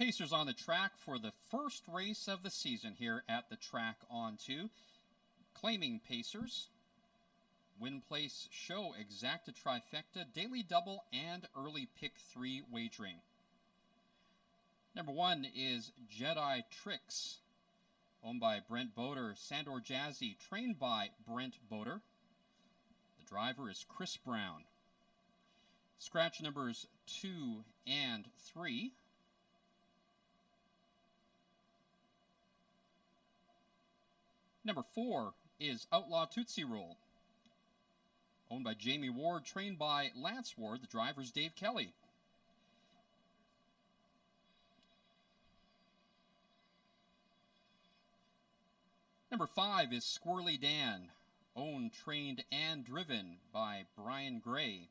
Pacers on the track for the first race of the season here at the track on 2. Claiming Pacers. Win Place Show, Exacta Trifecta, Daily Double, and Early Pick 3 wagering. Number 1 is Jedi Tricks, owned by Brent Boder, Sandor Jazzy, trained by Brent Boder. The driver is Chris Brown. Scratch numbers 2 and 3. Number 4 is Outlaw Tootsie Roll, owned by Jamie Ward, trained by Lance Ward. The driver's Dave Kelly. Number 5 is Squirrely Dan, owned, trained, and driven by Brian Gray.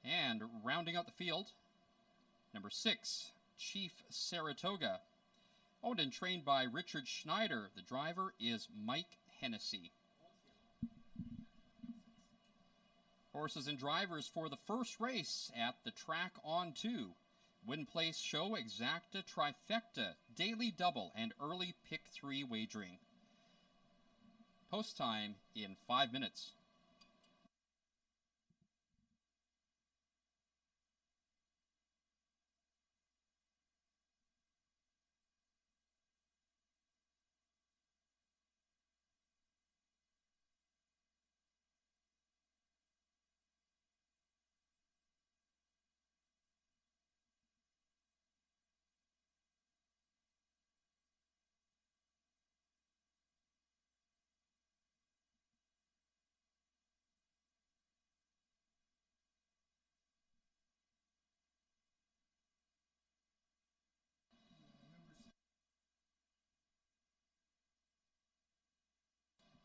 And rounding out the field, number 6, Chief Saratoga, owned and trained by Richard Schneider. The driver is Mike Hennessy. Horses and drivers for the first race at the track on 2. Win Place Show, Exacta Trifecta, Daily Double, and Early Pick 3 wagering. Post time in 5 minutes.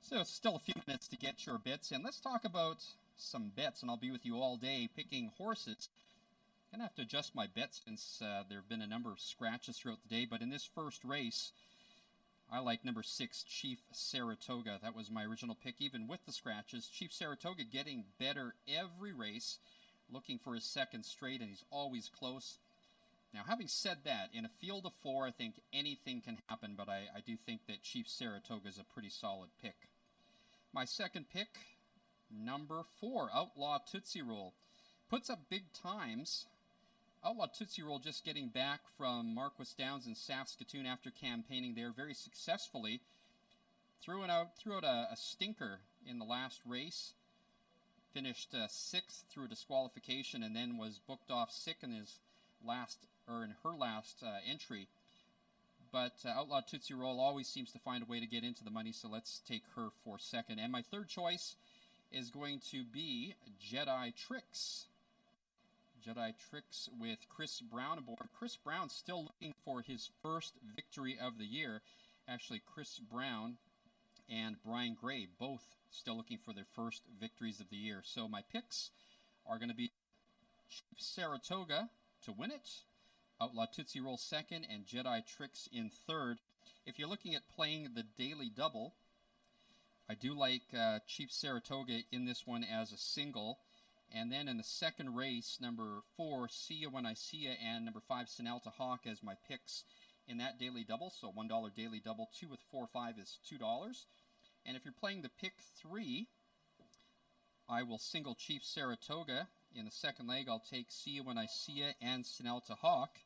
So it's still a few minutes to get your bets in. Let's talk about some bets, and I'll be with you all day picking horses. I'm going to have to adjust my bets since there have been a number of scratches throughout the day, but in this first race, I like number 6, Chief Saratoga. That was my original pick, even with the scratches. Chief Saratoga getting better every race, looking for his second straight, and he's always close. Now, having said that, in a field of 4, I think anything can happen, but I do think that Chief Saratoga is a pretty solid pick. My second pick, number 4, Outlaw Tootsie Roll. Puts up big times. Outlaw Tootsie Roll just getting back from Marquis Downs in Saskatoon after campaigning there very successfully. Threw out a stinker in the last race. Finished 6th through a disqualification, and then was booked off sick in her last entry. But Outlaw Tootsie Roll always seems to find a way to get into the money, so let's take her for second. And my third choice is going to be Jedi Tricks. Jedi Tricks with Chris Brown aboard. Chris Brown still looking for his first victory of the year. Actually, Chris Brown and Brian Gray both still looking for their first victories of the year. So my picks are going to be Chief Saratoga to win it, Outlaw Tootsie Roll second, and Jedi Tricks in third. If you're looking at playing the Daily Double, I do like Chief Saratoga in this one as a single. And then in the second race, number 4, See Ya When I See Ya, and number 5, Sinalta Hawk as my picks in that Daily Double. So $1 Daily Double, 2 with 4 or 5 is $2. And if you're playing the pick 3, I will single Chief Saratoga. In the second leg, I'll take See Ya When I See Ya and Sinalta Hawk.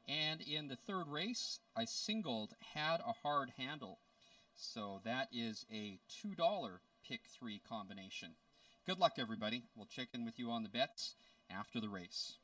And in the third race, I singled Had a Hard Handle. So that is a $2 pick 3 combination. Good luck, everybody. We'll check in with you on the bets after the race.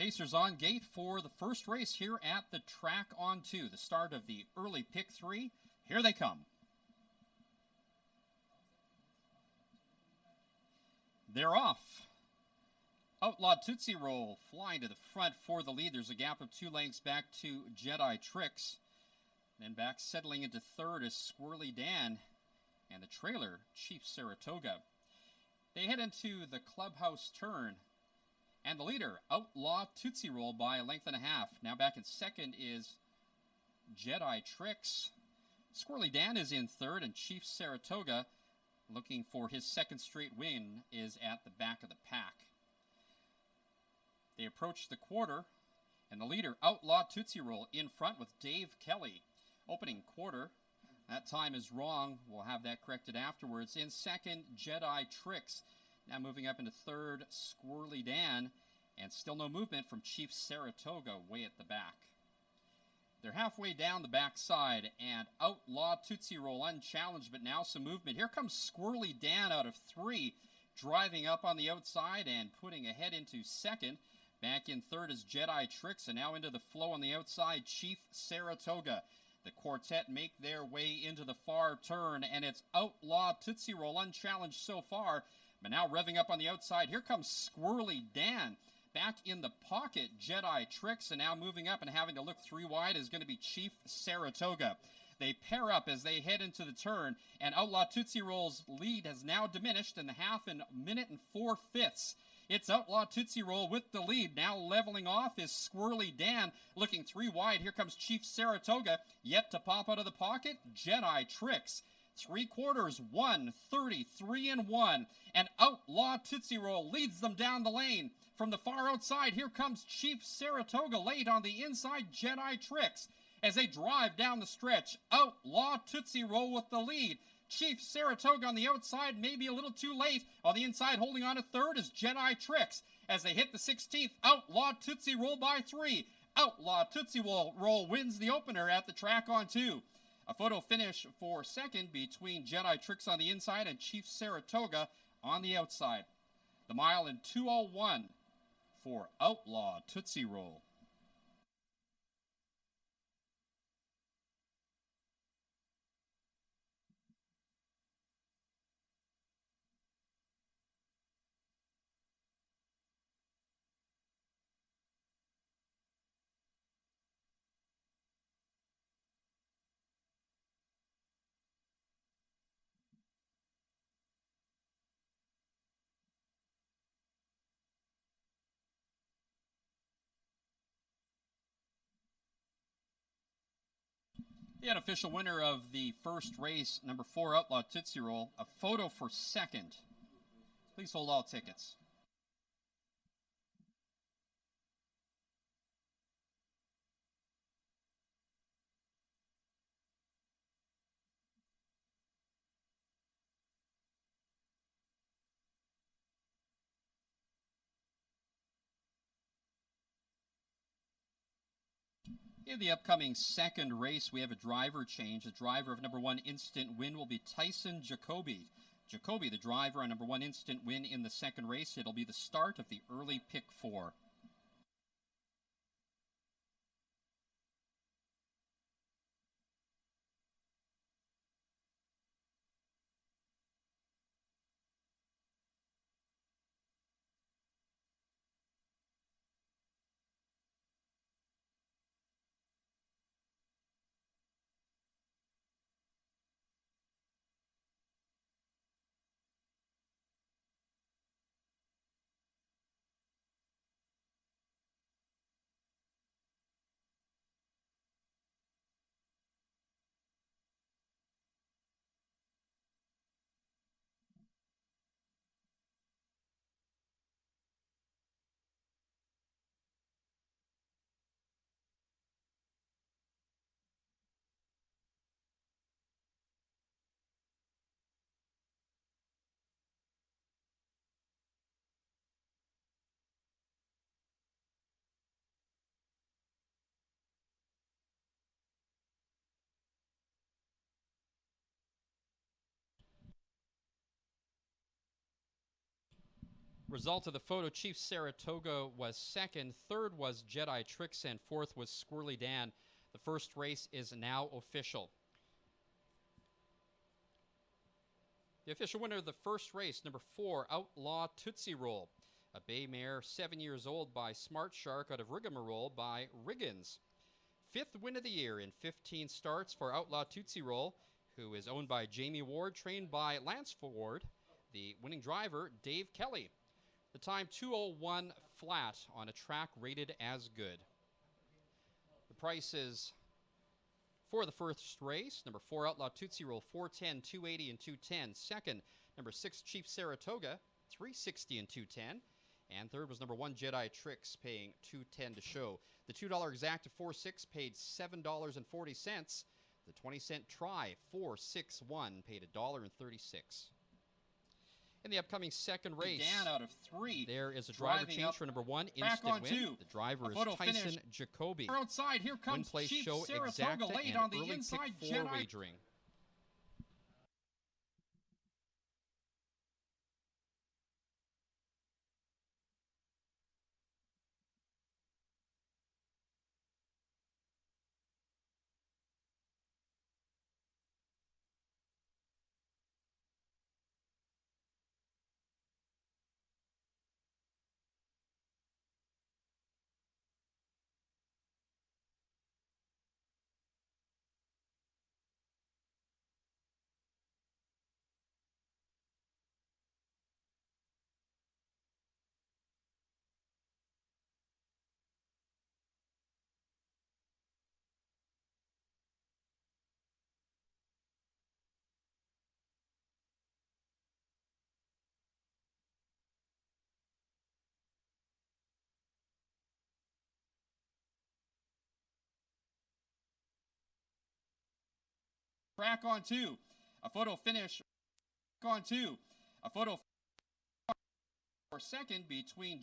Pacers on gate for the first race here at the track on 2. The start of the early pick 3. Here they come. They're off. Outlaw Tootsie Roll flying to the front for the lead. There's a gap of 2 lengths back to Jedi Tricks. Then back settling into third is Squirrely Dan and the trailer, Chief Saratoga. They head into the clubhouse turn. And the leader, Outlaw Tootsie Roll by a length and a half. Now back in second is Jedi Tricks. Squirrely Dan is in third, and Chief Saratoga, looking for his second straight win, is at the back of the pack. They approach the quarter, and the leader, Outlaw Tootsie Roll, in front with Dave Kelly. Opening quarter, that time is wrong. We'll have that corrected afterwards. In second, Jedi Tricks. Now moving up into third, Squirrely Dan, and still no movement from Chief Saratoga way at the back. They're halfway down the backside, and Outlaw Tootsie Roll unchallenged, but now some movement. Here comes Squirrely Dan out of 3, driving up on the outside and putting ahead into second. Back in third is Jedi Tricks, and now into the flow on the outside, Chief Saratoga. The quartet make their way into the far turn, and it's Outlaw Tootsie Roll unchallenged so far, but now revving up on the outside. Here comes Squirrely Dan. Back in the pocket, Jedi Tricks, and now moving up and having to look 3 wide is going to be Chief Saratoga. They pair up as they head into the turn, and Outlaw Tootsie Roll's lead has now diminished in the half and minute and 4/5. It's Outlaw Tootsie Roll with the lead. Now leveling off is Squirrely Dan, looking 3 wide. Here comes Chief Saratoga, yet to pop out of the pocket, Jedi Tricks. 3/4, 1:33 and 1, and Outlaw Tootsie Roll leads them down the lane. From the far outside, here comes Chief Saratoga late on the inside, Jedi Tricks. As they drive down the stretch, Outlaw Tootsie Roll with the lead. Chief Saratoga on the outside, maybe a little too late. On the inside, holding on to third is Jedi Tricks. As they hit the 16th, Outlaw Tootsie Roll by 3. Outlaw Tootsie Roll wins the opener at the track on 2. A photo finish for second between Jedi Tricks on the inside and Chief Saratoga on the outside. The mile in 2:01 for Outlaw Tootsie Roll. The unofficial winner of the first race, number 4, Outlaw Tootsie Roll, a photo for second. Please hold all tickets. In the upcoming second race, we have a driver change. The driver of number 1 Instant Win will be Tyson Jacoby. Jacoby, the driver on number 1 Instant Win in the second race. It'll be the start of the early pick 4. Result of the photo, Chief Saratoga was second, third was Jedi Tricks, and fourth was Squirrely Dan. The first race is now official. The official winner of the first race, number 4, Outlaw Tootsie Roll. A bay mare, 7 years old, by Smart Shark out of Rigmarole by Riggins. Fifth win of the year in 15 starts for Outlaw Tootsie Roll, who is owned by Jamie Ward, trained by Lance Ward. The winning driver, Dave Kelly. The time 2:01 flat on a track rated as good. The prices for the first race, number 4, Outlaw Tootsie Roll, $410, $280, and $210. Second, number 6, Chief Saratoga, $360 and $210. And third was number 1, Jedi Tricks, paying $210 to show. The $2 exacta 4-6 paid $7.40. The 20-cent try 4-6-1 paid $1.36. In the upcoming second race, Dan out of 3. There is a driver change for number 1, Instant Win. The driver is Tyson Jacoby. Outside, here comes Win place Chief show Saratoga exacta late and on the early inside pick 4 Jedi. wagering. Track on 2. A photo finish on 2. A photo for second between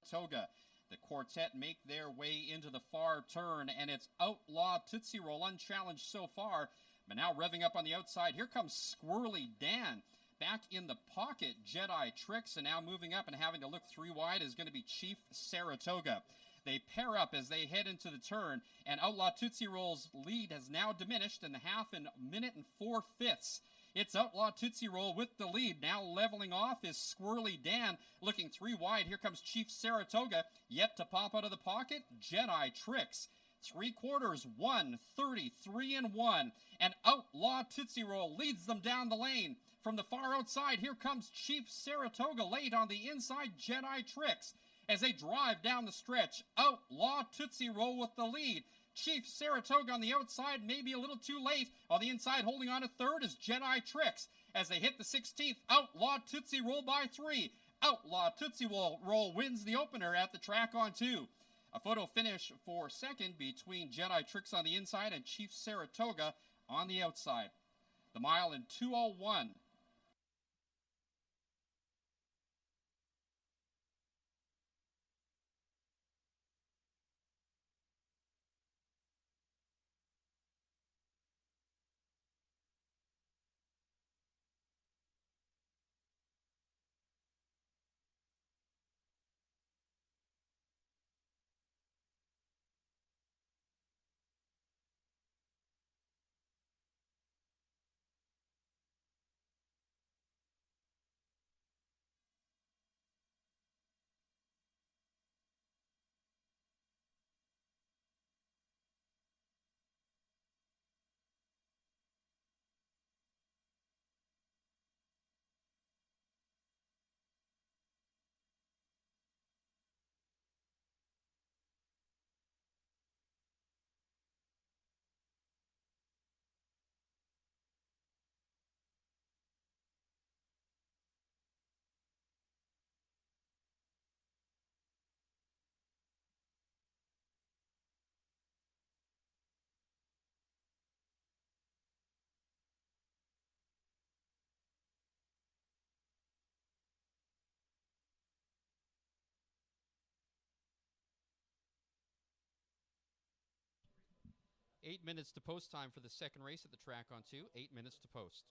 Saratoga. The quartet make their way into the far turn, and it's Outlaw Tootsie Roll unchallenged so far, but now revving up on the outside. Here comes Squirrely Dan. Back in the pocket, Jedi Tricks, and now moving up and having to look 3 wide is going to be Chief Saratoga. They pair up as they head into the turn, and Outlaw Tootsie Roll's lead has now diminished in the half in a minute and 4/5. It's Outlaw Tootsie Roll with the lead. Now leveling off is Squirrely Dan, looking 3 wide. Here comes Chief Saratoga, yet to pop out of the pocket, Jedi Tricks. 3/4, 1:33 and 1, and Outlaw Tootsie Roll leads them down the lane. From the far outside, here comes Chief Saratoga late on the inside, Jedi Tricks. As they drive down the stretch, Outlaw Tootsie Roll with the lead. Chief Saratoga on the outside, maybe a little too late. On the inside, holding on to third is Jedi Tricks. As they hit the 16th, Outlaw Tootsie Roll by 3. Outlaw Tootsie Roll wins the opener at the track on 2. A photo finish for second between Jedi Tricks on the inside and Chief Saratoga on the outside. The mile in 2:01. Eight minutes to post time for the second race at the track on 2. 8 minutes to post.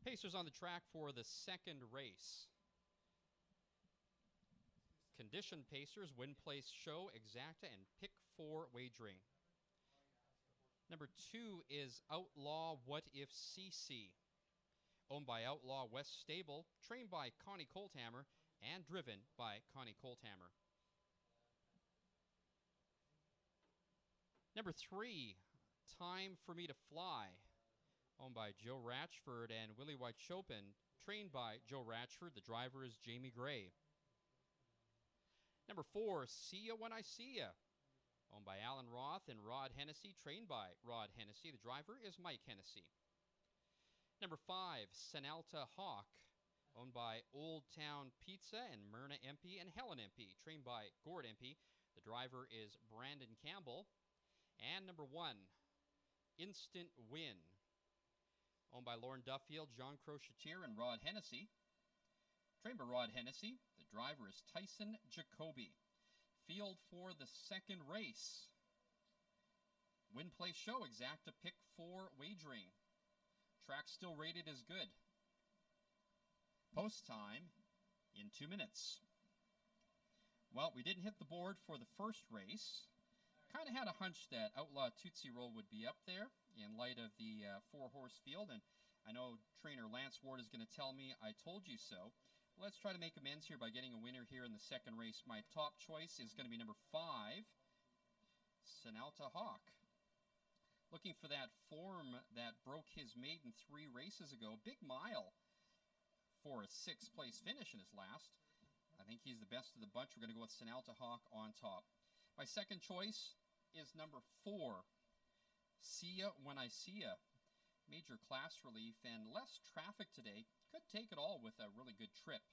Pacers on the track for the second race. Condition Pacers, Win Place Show, Exacta, and Pick 4 Wagering. Number 2 is Outlaw What If CC, owned by Outlaw West Stable, trained by Connie Colthammer, and driven by Connie Colthammer. Number 3, Time for Me to Fly, owned by Joe Ratchford and Willie White Chopin, trained by Joe Ratchford. The driver is Jamie Gray. Number 4, See Ya When I See Ya, owned by Alan Roth and Rod Hennessy, trained by Rod Hennessy. The driver is Mike Hennessy. Number 5, Senalta Hawk, owned by Old Town Pizza and Myrna Empey and Helen Empey, trained by Gord Empey. The driver is Brandon Campbell. And number 1, Instant Win, owned by Lauren Duffield, John Crochetier, and Rod Hennessy. Trained by Rod Hennessy. The driver is Tyson Jacoby. Field for the second race. Win Place Show, Exacta, Pick 4 Wagering. Track still rated as good. Post time in 2 minutes. Well, we didn't hit the board for the first race. Kind of had a hunch that Outlaw Tootsie Roll would be up there in light of the 4-horse field, and I know trainer Lance Ward is going to tell me I told you so. Let's try to make amends here by getting a winner here in the second race. My top choice is going to be number 5, Senalta Hawk. Looking for that form that broke his maiden 3 races ago. Big mile for a 6th place finish in his last. I think he's the best of the bunch. We're going to go with Senalta Hawk on top. My second choice is number 4, See Ya When I See Ya. Major class relief and less traffic today. Could take it all with a really good trip.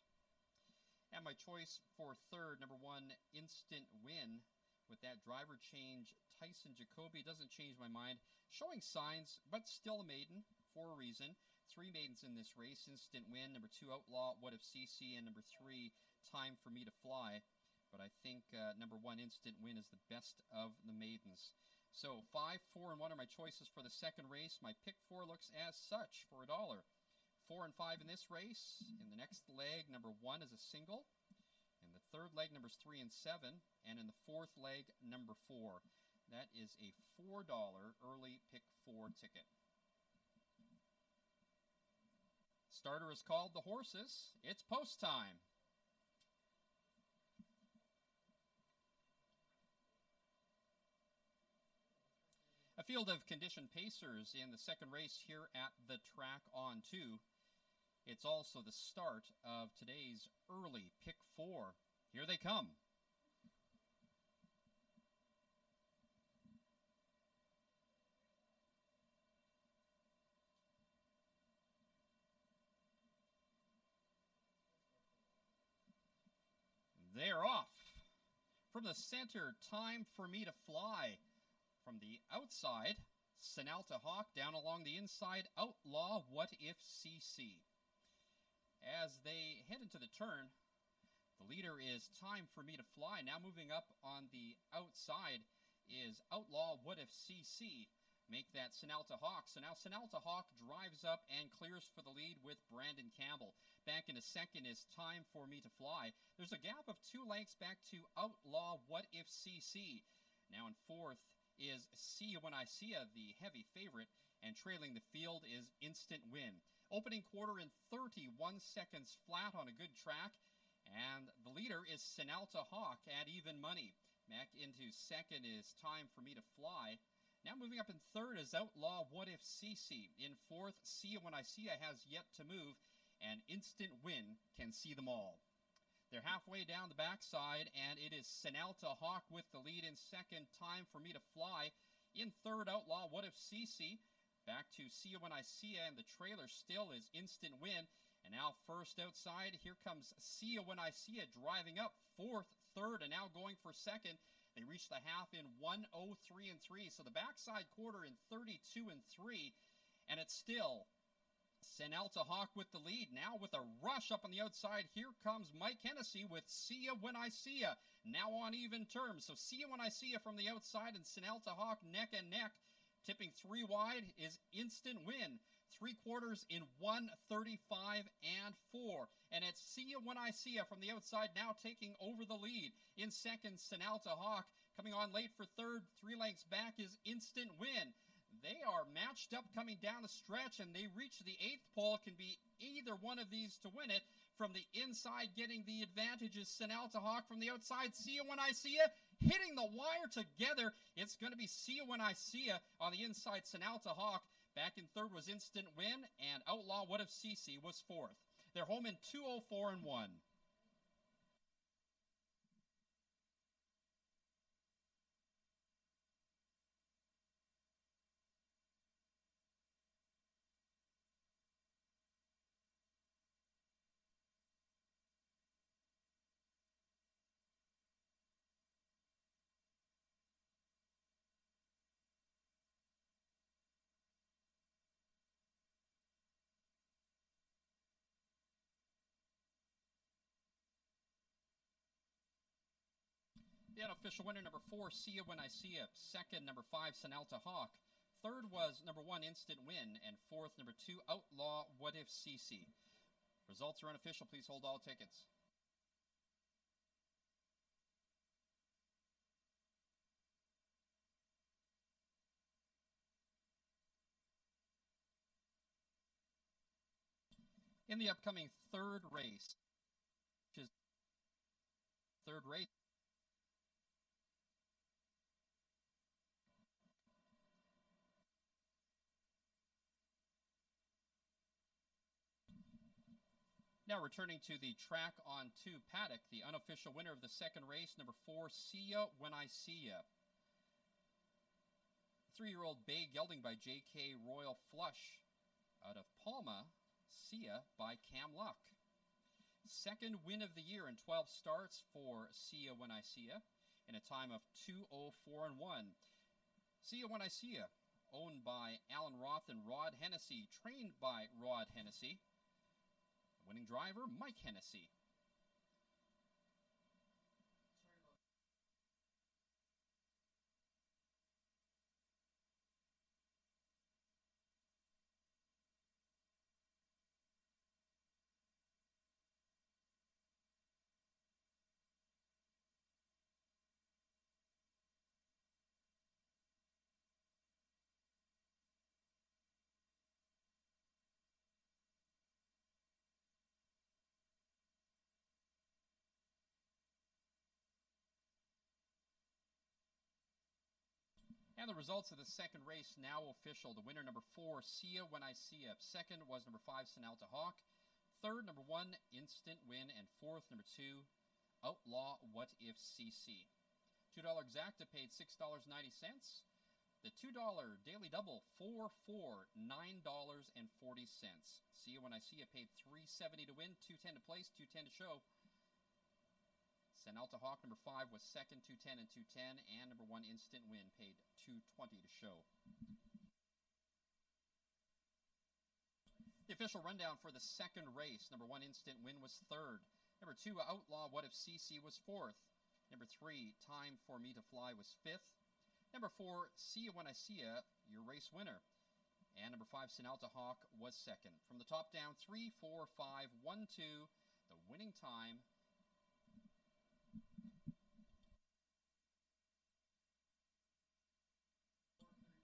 And my choice for third, number 1, Instant Win. With that driver change, Tyson Jacoby doesn't change my mind. Showing signs, but still a maiden for a reason. 3 maidens in this race. Instant Win, number 2, Outlaw What If CC, and number 3, Time for Me to Fly. But I think number 1, Instant Win, is the best of the maidens. So 5, 4, and 1 are my choices for the second race. My pick 4 looks as such for $1. 4 and 5 in this race. In the next leg, number 1 is a single. In the third leg, numbers 3 and 7. And in the fourth leg, number 4. That is a $4 early pick 4 ticket. Starter is called the horses. It's post time. A field of conditioned pacers in the second race here at the track on 2. It's also the start of today's early pick 4. Here they come. They're off. From the center, Time for Me to Fly. From the outside, Senalta Hawk. Down along the inside, Outlaw What If CC. As they head into the turn, the leader is Time for Me to Fly. Now moving up on the outside is Outlaw What If CC. Make that Senalta Hawk. So now Senalta Hawk drives up and clears for the lead with Brandon Campbell. Back in a second is Time for Me to Fly. There's a gap of 2 lengths back to Outlaw What If CC. Now in fourth is See Ya When I See Ya, the heavy favorite, and trailing the field is Instant Win. Opening quarter in 31 seconds flat on a good track, and the leader is Senalta Hawk at even money. Back into second is Time for Me to Fly. Now moving up in third is Outlaw What If CC. In fourth, See Ya When I See Ya has yet to move, and Instant Win can see them all. They're halfway down the backside, and it is Senalta Hawk with the lead in second. Time for Me to Fly. In third, Outlaw What If CC. Back to See Ya When I See Ya, and the trailer still is Instant Win. And now first outside, here comes See Ya When I See Ya driving up. Fourth, third, and now going for second. They reach the half in 1:03 and 3. So the backside quarter in 32 and 3. And it's still Senalta Hawk with the lead. Now with a rush up on the outside, here comes Mike Hennessy with See Ya When I See Ya. Now on even terms. So See Ya When I See Ya from the outside, and Senalta Hawk neck and neck. Tipping 3 wide is Instant Win. 3 quarters in 1:35 and 4. And it's See Ya When I See Ya from the outside, now taking over the lead. In second, Senalta Hawk. Coming on late for third, 3 lengths back is Instant Win. They are matched up coming down the stretch, and they reach the 8th pole. It can be either one of these to win it. From the inside, getting the advantage is Senalta Hawk. From the outside, See Ya When I See Ya, hitting the wire together. It's going to be See Ya When I See Ya on the inside, Senalta Hawk. Back in third was Instant Win, and Outlaw What If CC was fourth. They're home in 2:04 and 1. The unofficial winner, number 4, See Ya When I See Ya. Second, number 5, Senalta Hawk. Third was number 1, Instant Win. And fourth, number 2, Outlaw What If CC. Results are unofficial. Please hold all tickets. In the upcoming third race, which is third race, now returning to the track on 2 paddock, the unofficial winner of the second race, number 4, See Ya When I See Ya. 3-year-old bay gelding by J.K. Royal Flush. Out of Palma, See Ya by Cam Luck. Second win of the year in 12 starts for See Ya When I See Ya in a time of 2:04 and 1. See Ya When I See Ya, owned by Alan Roth and Rod Hennessy, trained by Rod Hennessy. Winning driver, Mike Hennessy. And the results of the second race now official. The winner, number 4, See Ya When I See Ya. Second was number 5, Senalta Hawk. Third, number 1, Instant Win. And fourth, number 2, Outlaw What If CC. $2 exacta paid $6.90. The $2 daily double, $4.49.40. See Ya When I See Ya paid $3.70 to win, $2.10 to place, $2.10 to show. Senalta Hawk, number 5, was second, $2.10 and $2.10, and number 1, Instant Win, paid $2.20 to show. The official rundown for the second race, number 1, Instant Win, was third. Number 2, Outlaw What If CC, was fourth. Number 3, Time for Me to Fly, was fifth. Number 4, See Ya When I See Ya, your race winner. And number 5, Senalta Hawk, was second. From the top down, 3, 4, 5, 1, 2, the winning time.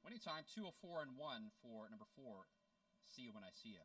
Winning time, 2:04 and 1 for number 4, See Ya When I See Ya.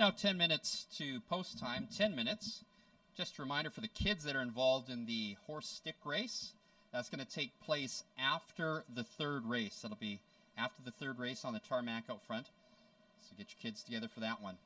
Now 10 minutes to post time, 10 minutes. Just a reminder for the kids that are involved in the horse stick race, that's going to take place after the third race. That'll be after the third race on the tarmac out front. So get your kids together for that one.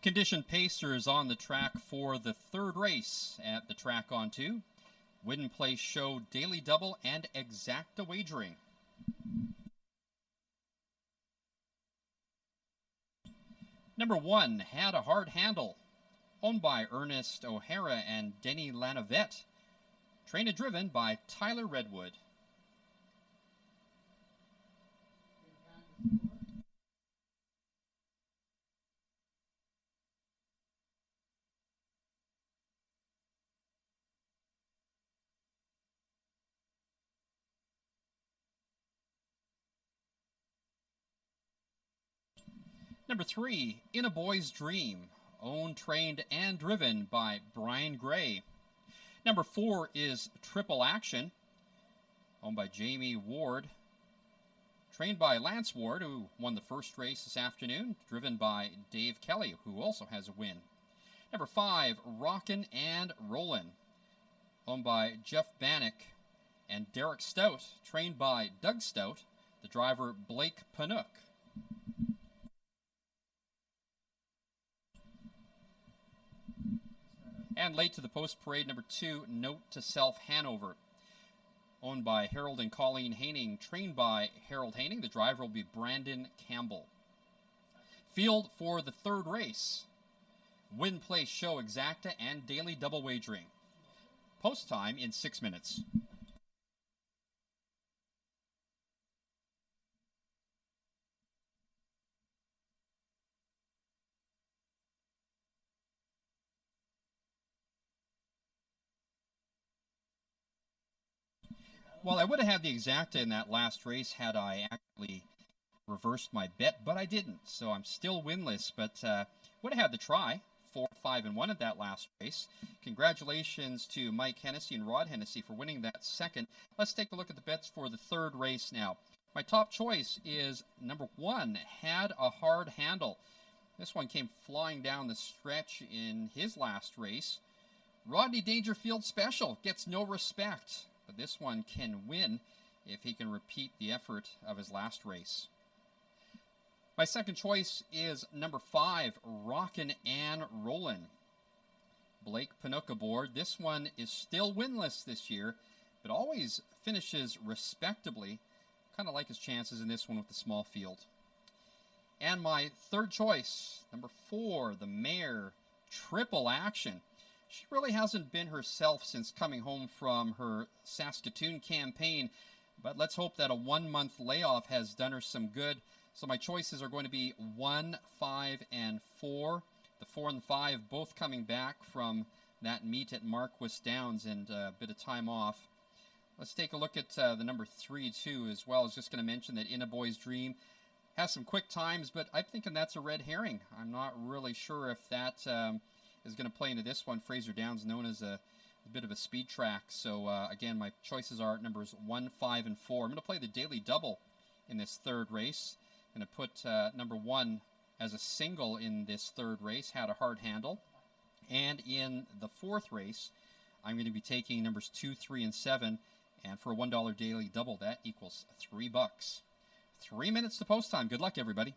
Condition pacers on the track for the third race at the track on 2. Win and Play Show Daily Double and Exacta Wagering. Number 1, Had a Hard Handle, owned by Ernest O'Hara and Denny Lanavette. Trained and driven by Tyler Redwood. Number 3, In a Boy's Dream, owned, trained, and driven by Brian Gray. Number 4 is Triple Action, owned by Jamie Ward, trained by Lance Ward, who won the first race this afternoon, driven by Dave Kelly, who also has a win. Number 5, Rockin' and Rollin', owned by Jeff Bannock and Derek Stout, trained by Doug Stout, the driver Blake Panook. And late to the post parade, number 2, Note to Self Hanover, owned by Harold and Colleen Haining, trained by Harold Haining. The driver will be Brandon Campbell. Field for the third race, Win, Play, Show, Exacta, and Daily Double Wagering. Post time in 6 minutes. Well, I would have had the exacta in that last race had I actually reversed my bet, but I didn't. So I'm still winless, but would have had the try. 4, 5, and 1 at that last race. Congratulations to Mike Hennessy and Rod Hennessy for winning that second. Let's take a look at the bets for the third race now. My top choice is number 1, Had a Hard Handle. This one came flying down the stretch in his last race. Rodney Dangerfield Special gets no respect, but this one can win if he can repeat the effort of his last race. My second choice is number 5, Rockin' and Rollin'. Blake Panuck aboard. This one is still winless this year, but always finishes respectably. Kind of like his chances in this one with the small field. And my third choice, number 4, the mare, Triple Action. She really hasn't been herself since coming home from her Saskatoon campaign, but let's hope that a 1-month layoff has done her some good. So my choices are going to be 1, 5, and 4. The 4 and 5 both coming back from that meet at Marquis Downs and a bit of time off. Let's take a look at the number 3 too as well. I was just going to mention that In a Boy's Dream has some quick times, but I'm thinking that's a red herring. I'm not really sure if that is going to play into this one. Fraser Downs known as a bit of a speed track. So again, my choices are numbers 1, 5, and 4. I'm going to play the daily double in this third race. I'm going to put number 1 as a single in this third race, Had a Hard Handle. And in the fourth race, I'm going to be taking numbers 2, 3, and 7. And for a $1 daily double, that equals $3. 3 minutes to post time. Good luck, everybody.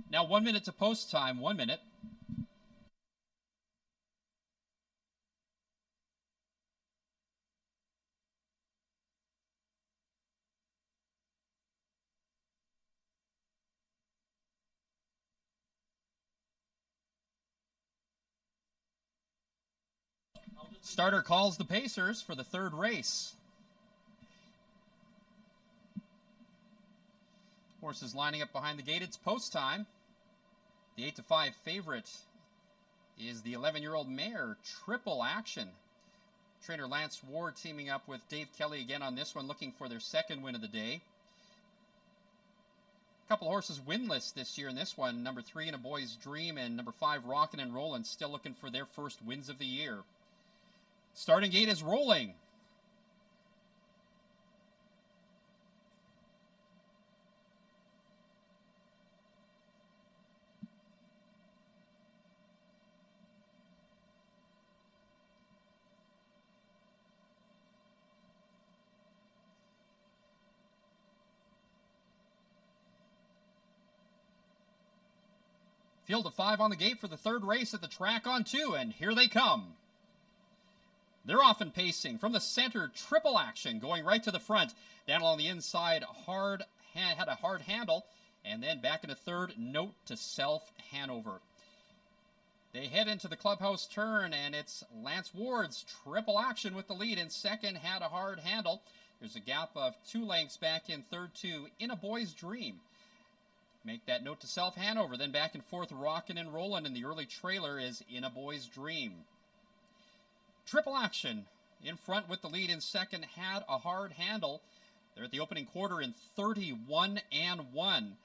Now 1 minute to post time. 1 minute. Starter calls the Pacers for the third race. Horses lining up behind the gate. It's post time. The 8-5 favorite is the 11-year-old mare, Triple Action. Trainer Lance Ward teaming up with Dave Kelly again on this one, looking for their second win of the day. A couple of horses winless this year in this one. Number 3, In a Boy's Dream, and number 5, Rockin' and Rollin', still looking for their first wins of the year. Starting gate is rolling. Field of 5 on the gate for the third race at the track on 2, and here they come. They're often pacing from the center, Triple Action going right to the front. Down along the inside, had a hard handle, and then back into third, Note to Self Hanover. They head into the clubhouse turn, and it's Lance Ward's Triple Action with the lead. In second, had a hard handle. There's a gap of 2 lengths back in third to In a Boy's Dream. Make that Note to Self Hanover. Then back and forth, Rockin' and Rollin', and the early trailer is In a Boy's Dream. Triple Action in front with the lead. In second, had a hard handle. They're at the opening quarter in 31 and 1.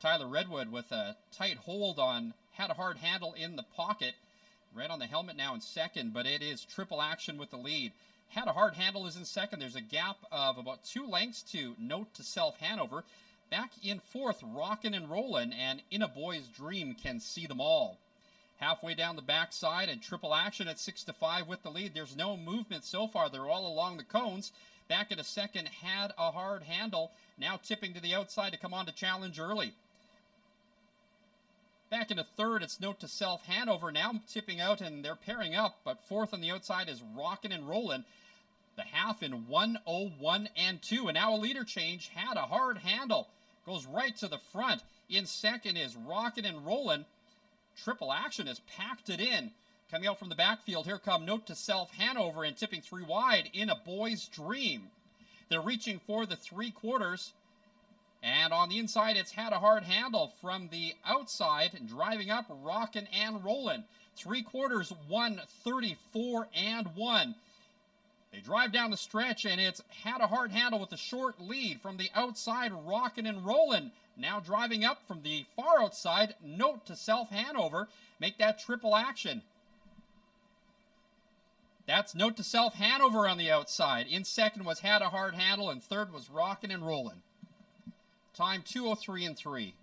Tyler Redwood with a tight hold on, had a hard handle in the pocket. Right on the helmet now in second, but it is Triple Action with the lead. Had a hard handle is in second. There's a gap of about 2 lengths to Note to Self Hanover. Back in fourth, Rockin' and Rollin', and In a Boy's Dream can see them all. Halfway down the backside, and Triple Action at 6-5 with the lead. There's no movement so far. They're all along the cones. Back into second, had a hard handle. Now tipping to the outside to come on to challenge early. Back into third, it's Note to Self Hanover. Now tipping out, and they're pairing up, but fourth on the outside is Rockin' and Rollin'. The half in 1:01 and 2, and now a leader change. Had a hard handle. Goes right to the front. In second is Rockin' and Rollin'. Triple Action has packed it in. Coming out from the backfield, here come Note to Self Hanover, and tipping 3 wide, In a Boy's Dream. They're reaching for the 3/4. And on the inside, it's Had a Hard Handle. From the outside, driving up, Rockin' and Rollin'. 3/4, 1:34 and 1. They drive down the stretch, and it's Had a Hard Handle with a short lead. From the outside, Rockin' and Rollin'. Now driving up from the far outside, Note to Self Hanover. Make that Triple Action. That's Note to Self Hanover on the outside. In second was Had a Hard Handle, and third was Rockin' and Rollin'. Time 2:03 and 3.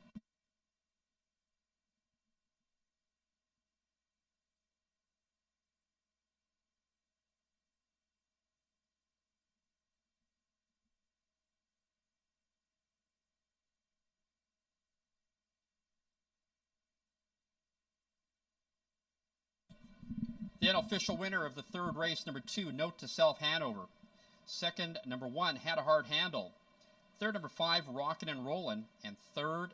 The unofficial winner of the third race, number 2, Note to Self Hanover. Second, number 1, Had a Hard Handle. Third, number 5, Rockin' and Rollin'. And third,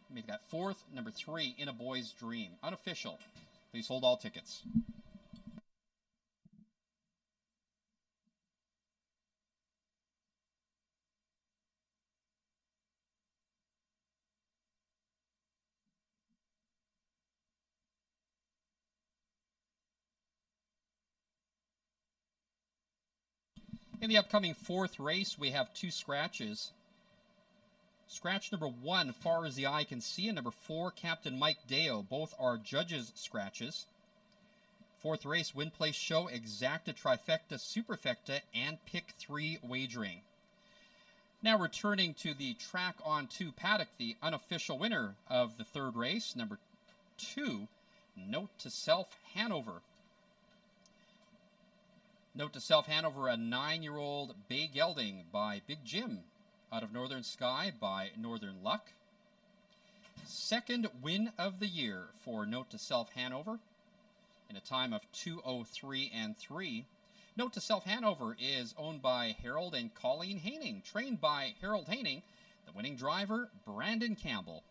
make that fourth, number 3, In a Boy's Dream. Unofficial. Please hold all tickets. In the upcoming fourth race, we have 2 scratches. Scratch number 1, Far as the Eye Can See, and number 4, Captain Mike Deo. Both are judges' scratches. Fourth race, Win Place Show, Exacta, Trifecta, Superfecta, and Pick 3 wagering. Now returning to the track on 2 paddock, the unofficial winner of the third race, number 2, Note to Self Hanover. Note to Self Hanover, a 9-year-old bay gelding by Big Jim out of Northern Sky by Northern Luck. Second win of the year for Note to Self Hanover in a time of 2:03 and 3. Note to Self Hanover is owned by Harold and Colleen Haining, trained by Harold Haining, the winning driver, Brandon Campbell.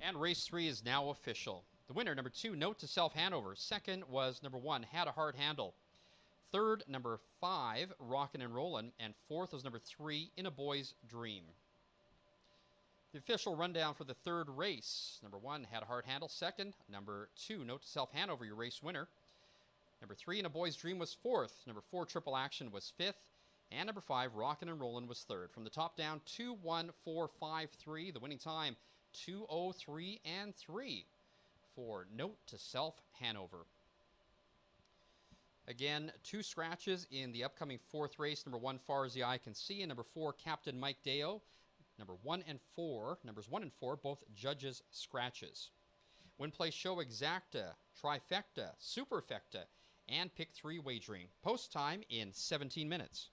And race 3 is now official. The winner, number 2, Note to Self Hanover. Second was number 1, Had a Hard Handle. Third, number 5, Rockin' and Rollin'. And fourth was number 3, In a Boy's Dream. The official rundown for the third race. Number 1, Had a Hard Handle. Second, number 2, Note to Self Hanover, your race winner. Number 3, In a Boy's Dream was fourth. Number 4, Triple Action was fifth. And number 5, Rockin' and Rollin' was third. From the top down, 2:1:4:5:3. The winning time, 2:03 and 3 for Note to Self Hanover. Again, 2 scratches in the upcoming fourth race. Number 1, Far as the Eye Can See, and number 4, Captain Mike Deo. Numbers 1 and 4, both judges' scratches. Win, play, show, exacta, trifecta, superfecta, and pick 3 wagering. Post time in 17 minutes.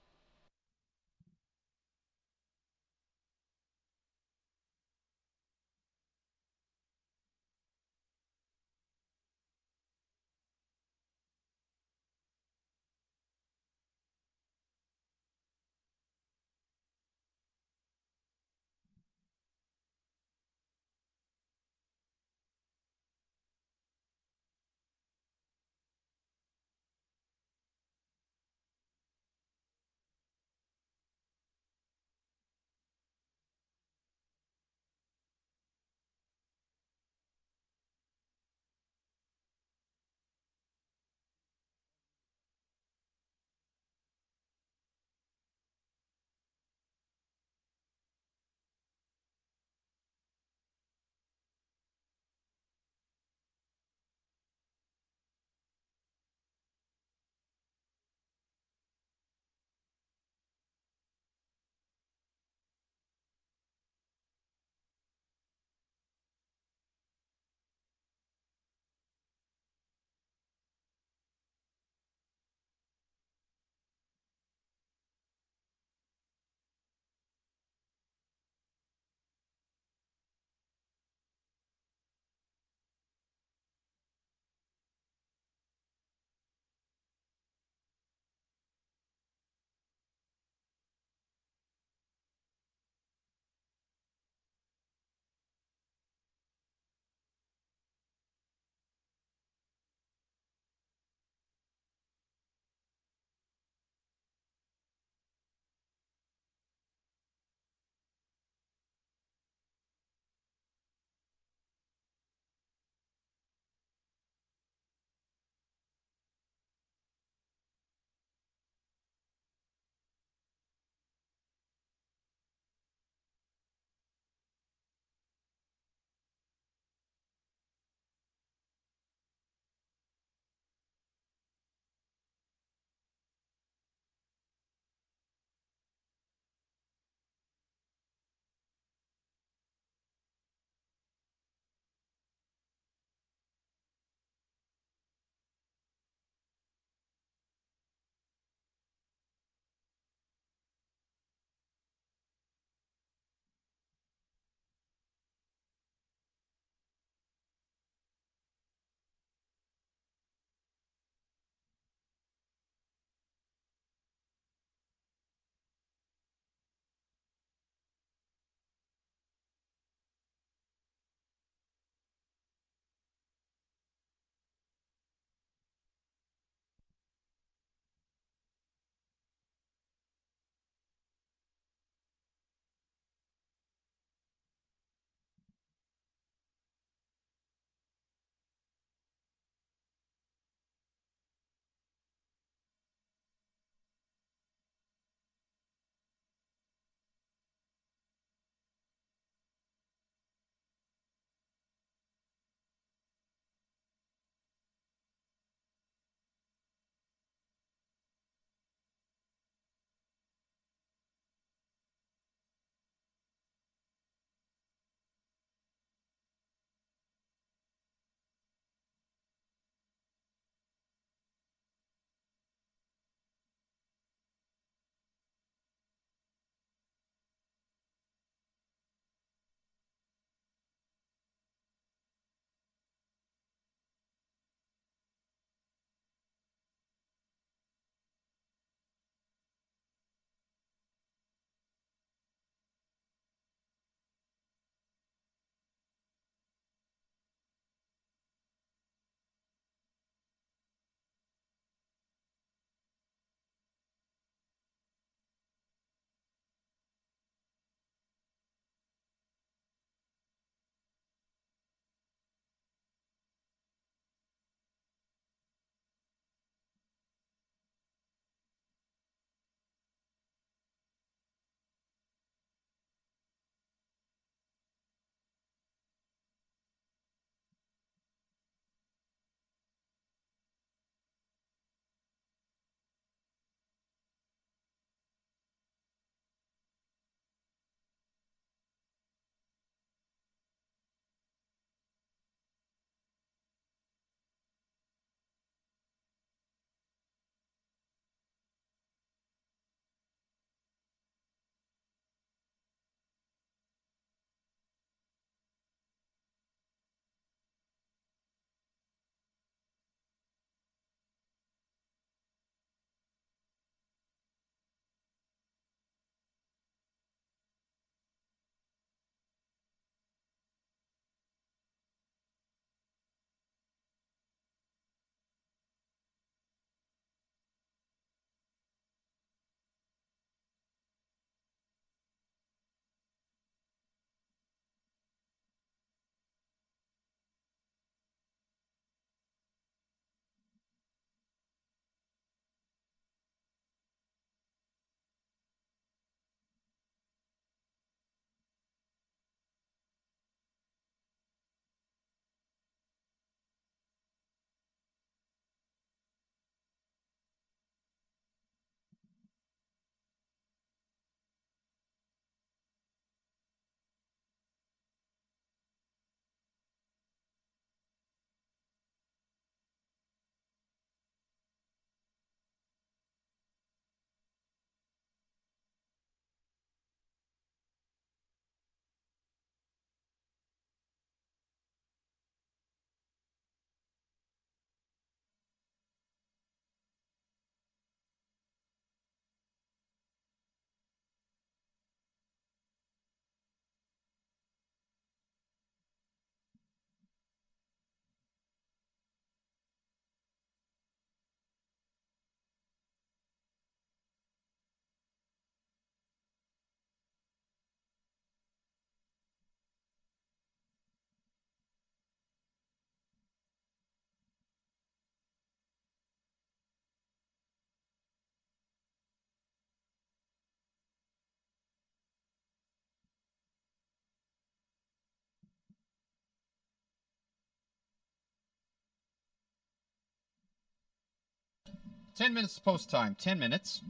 10 minutes post time. 10 minutes.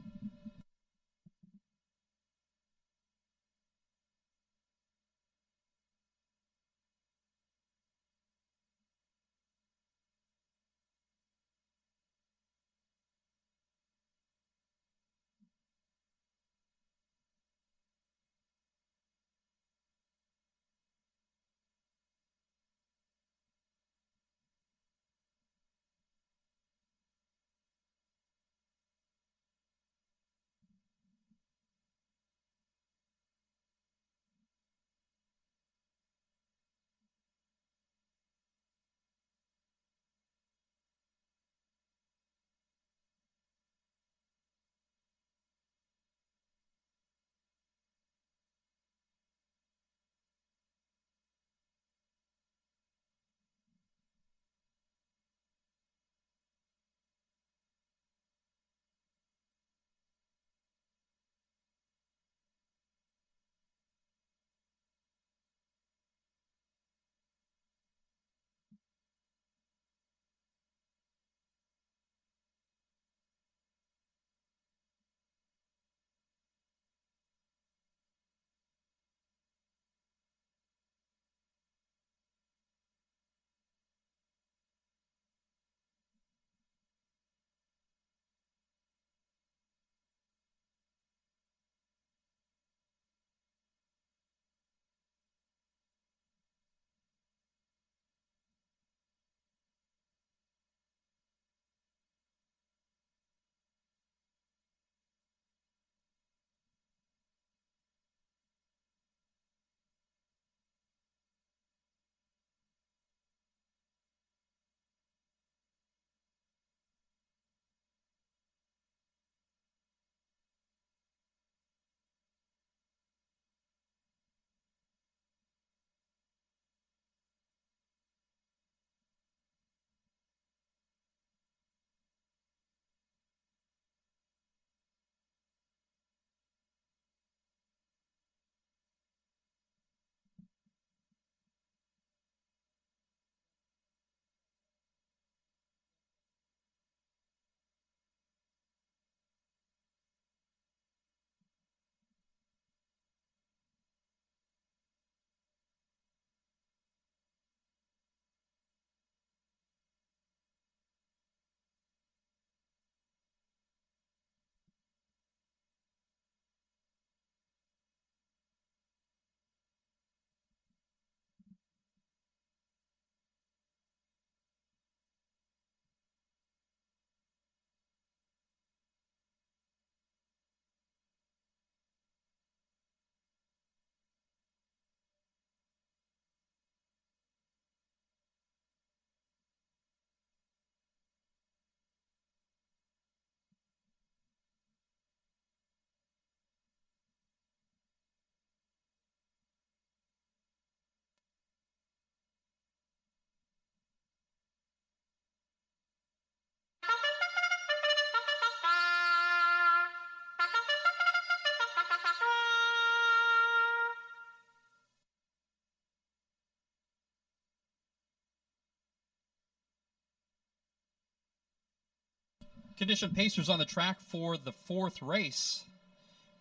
Condition pacers on the track for the fourth race.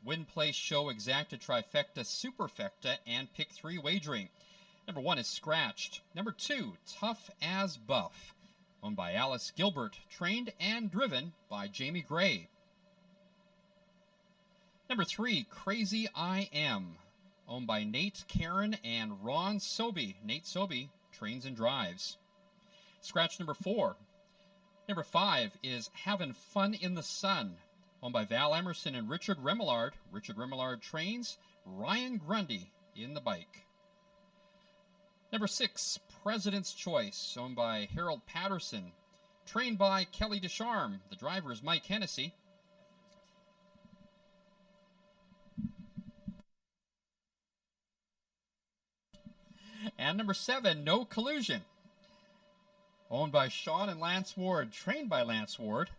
Win, play, show, exacta, trifecta, superfecta, and pick 3 wagering. Number 1 is Scratched. Number 2, Tough as Buff, owned by Alice Gilbert, trained and driven by Jamie Gray. Number 3, Crazy I Am, owned by Nate, Karen, and Ron Sobey. Nate Sobey trains and drives. Scratch number 4. Number 5 is Havin' Fun in the Sun, owned by Val Emerson and Richard Remillard. Richard Remillard trains, Ryan Grundy in the bike. Number 6, President's Choice, owned by Harold Patterson, trained by Kelly Descharme. The driver is Mike Hennessy. And number 7, No Collusion, owned by Sean and Lance Ward, trained by Lance Ward.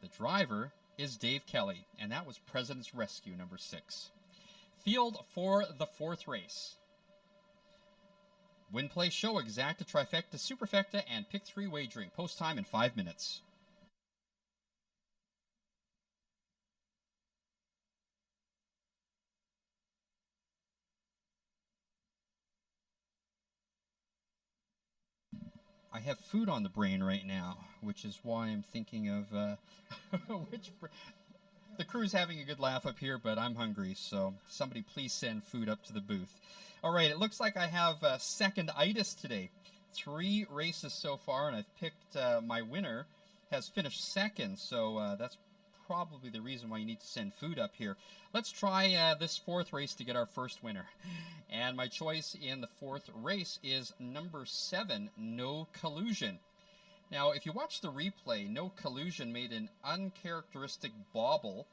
The driver is Dave Kelly, and that was President's Rescue, number 6. Field for the fourth race. Win, play, show, exacta, trifecta, superfecta, and pick 3 wagering. Post time in 5 minutes. I have food on the brain right now, which is why I'm thinking of the crew's having a good laugh up here, but I'm hungry, so somebody please send food up to the booth. All right, it looks like I have second-itis today. 3 races so far, and I've picked my winner has finished second, so that's probably the reason why you need to send food up here. Let's try this 4th race to get our first winner. And my choice in the 4th race is number 7, No Collusion. Now, if you watch the replay, No Collusion made an uncharacteristic bobble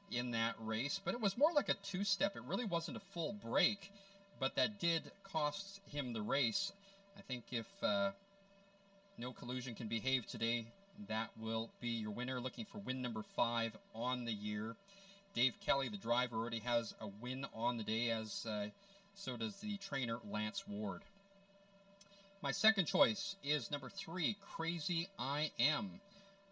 in that race, but it was more like a 2-step. It really wasn't a full break, but that did cost him the race. I think if No Collusion can behave today, that will be your winner. Looking for win number 5 on the year. Dave Kelly, the driver, already has a win on the day, as so does the trainer, Lance Ward. My second choice is number 3, Crazy I Am.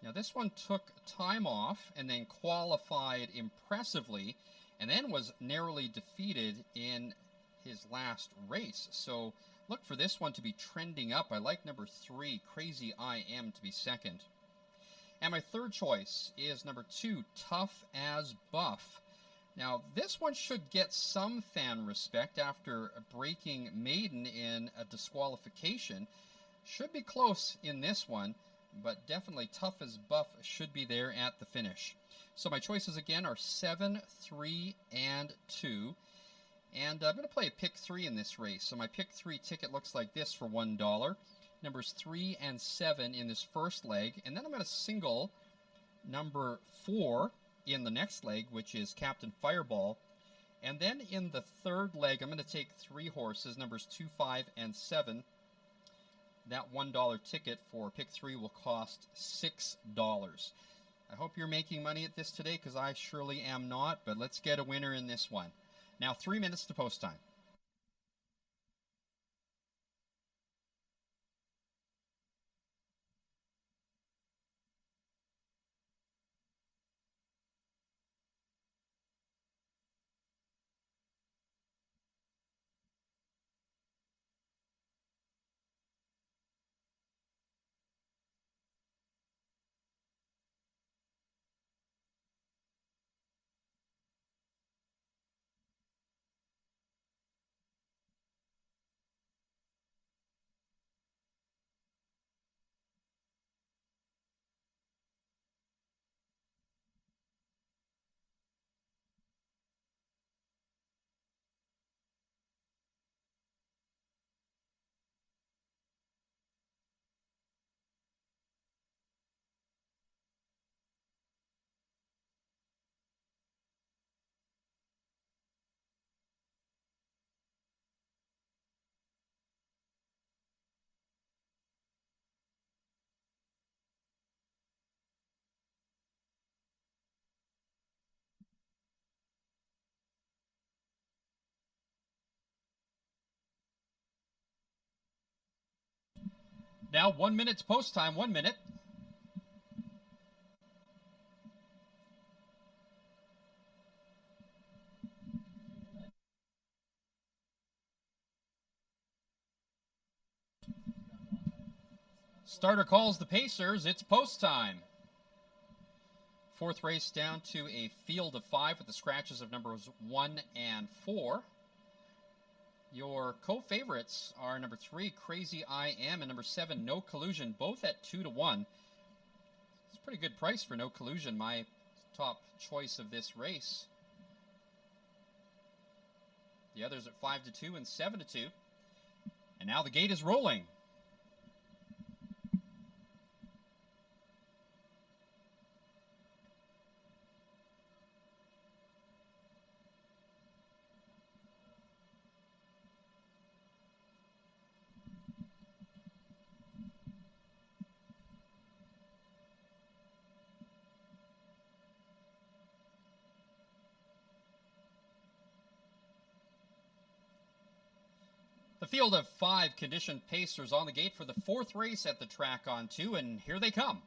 Now, this one took time off and then qualified impressively and then was narrowly defeated in his last race. So look for this one to be trending up. I like number 3, Crazy I Am, to be second. And my third choice is number 2, Tough as Buff. Now, this one should get some fan respect after breaking maiden in a disqualification. Should be close in this one, but definitely Tough as Buff should be there at the finish. So my choices again are 7, 3, and 2. And I'm going to play a pick 3 in this race. So my pick 3 ticket looks like this for $1. Numbers 3 and 7 in this first leg. And then I'm going to single number 4 in the next leg, which is Captain Fireball. And then in the third leg, I'm going to take 3 horses, numbers 2, 5, and 7. That $1 ticket for pick 3 will cost $6. I hope you're making money at this today, because I surely am not, but let's get a winner in this one. Now, 3 minutes to post time. Now 1 minute to post time, 1 minute. Starter calls the Pacers. It's post time. 4th race down to a field of 5 with the scratches of numbers 1 and 4. Your co-favorites are number 3, Crazy I Am, and number 7, No Collusion, both at 2 to 1. It's a pretty good price for No Collusion, my top choice of this race. The others at 5 to 2 and 7 to 2. And now the gate is rolling. The field of 5 conditioned Pacers on the gate for the 4th race at the track on 2, and here they come.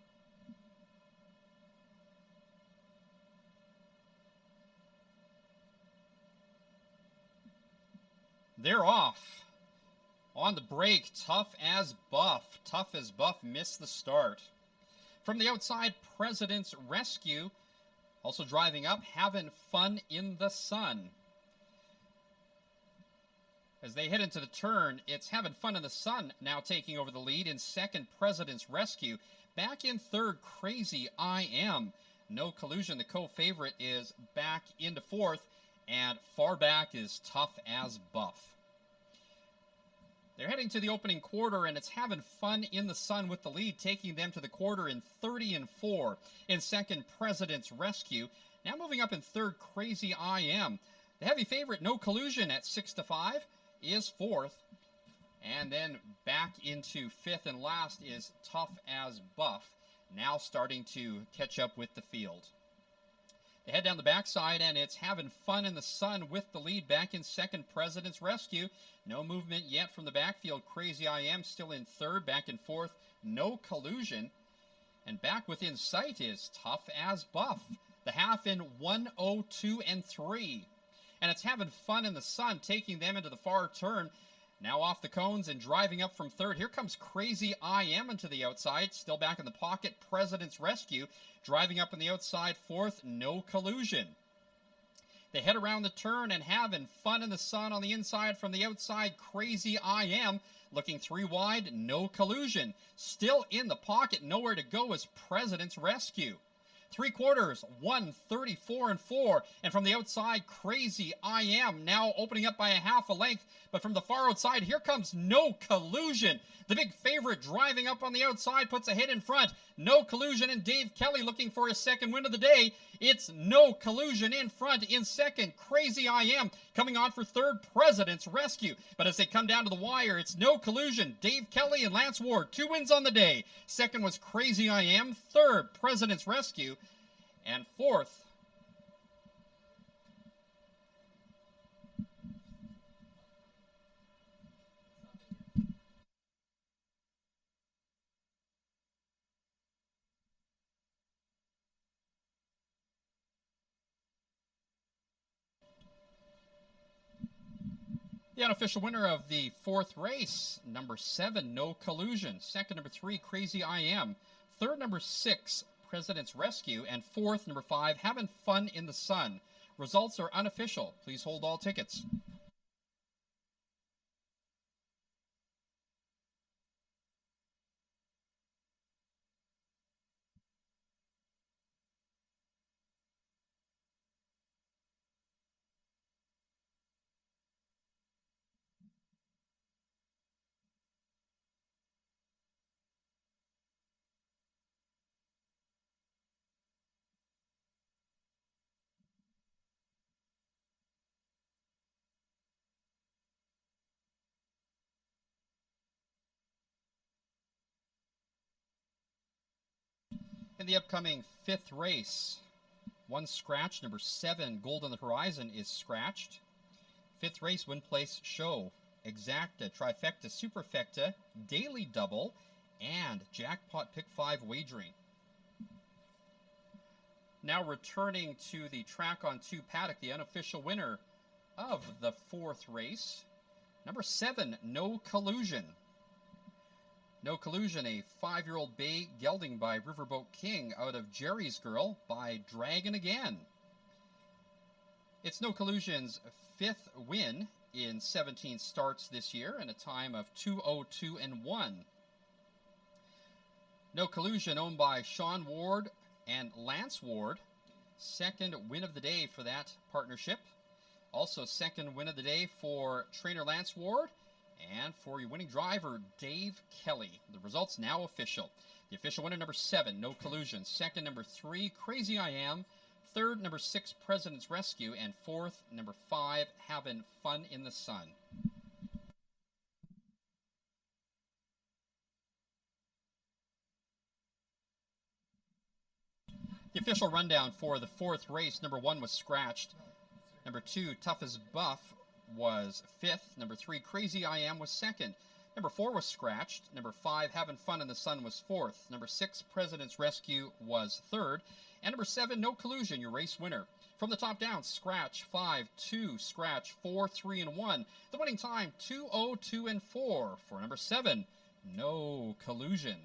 They're off. On the break, Tough as Buff. Tough as Buff missed the start. From the outside, President's Rescue. Also driving up, Having Fun in the Sun. As they head into the turn, it's Having Fun in the Sun now taking over the lead. In second, President's Rescue. Back in third, Crazy I Am. No Collusion, the co-favorite, is back into fourth. And far back is Tough as Buff. They're heading to the opening quarter, and it's Having Fun in the Sun with the lead, taking them to the quarter in 30-4. In second, President's Rescue. Now moving up in third, Crazy I Am. The heavy favorite, No Collusion, at 6-5, is fourth. And then back into fifth and last is Tough as Buff, now starting to catch up with the field. They head down the backside, and it's Having Fun in the Sun with the lead. Back in second, President's Rescue. No movement yet from the backfield. Crazy I Am still in third. Back in fourth, No Collusion. And back within sight is Tough as Buff. The half in 1:02-3. And it's Having Fun in the Sun, taking them into the far turn. Now off the cones and driving up from third. Here comes Crazy I Am into the outside. Still back in the pocket, President's Rescue. Driving up on the outside, fourth, No Collusion. They head around the turn, and Having Fun in the Sun on the inside. From the outside, Crazy I Am. Looking three wide, No Collusion. Still in the pocket, nowhere to go is President's Rescue. Three quarters, 1:34-4. And from the outside, Crazy I Am now opening up by a half a length. But from the far outside, here comes No Collusion. The big favorite driving up on the outside puts a hit in front. No Collusion, and Dave Kelly looking for his second win of the day. It's No Collusion in front. In second, Crazy I Am. Coming on for third, President's Rescue. But as they come down to the wire, it's No Collusion, Dave Kelly, and Lance Ward. 2 wins on the day. Second was Crazy I Am. Third, President's Rescue. And fourth, the unofficial winner of the fourth race, number 7, No Collusion. Second, number 3, Crazy I Am. Third, number 6, President's Rescue. And fourth, number 5, Having Fun in the Sun. Results are unofficial. Please hold all tickets. In the upcoming fifth race, one scratch, number 7, Gold on the Horizon, is scratched. Fifth race, Win Place Show, Exacta, Trifecta, Superfecta, Daily Double, and Jackpot Pick 5 Wagering. Now returning to the track on 2 paddock, the unofficial winner of the fourth race, number 7, No Collusion. No Collusion, a 5-year-old bay gelding by Riverboat King out of Jerry's Girl by Dragon Again. It's No Collusion's 5th win in 17 starts this year and a time of 2:02-1. No Collusion, owned by Sean Ward and Lance Ward. Second win of the day for that partnership. Also second win of the day for trainer Lance Ward. And for your winning driver, Dave Kelly. The results now official. The official winner, number 7, No Collusion. Second, number 3, Crazy I Am. Third, number 6, President's Rescue. And fourth, number 5, Having Fun in the Sun. The official rundown for the fourth race, number 1 was scratched. Number 2, Tough as Buff, was 5th. Number 3, Crazy I Am, was 2nd. Number 4 was scratched. Number 5, Having Fun in the Sun, was 4th. Number 6, President's Rescue, was 3rd. And number 7, No Collusion, your race winner. From the top down, scratch 5, 2, scratch 4, 3, and 1. The winning time, 2, 0, 2, and 4. For number 7, no collusion.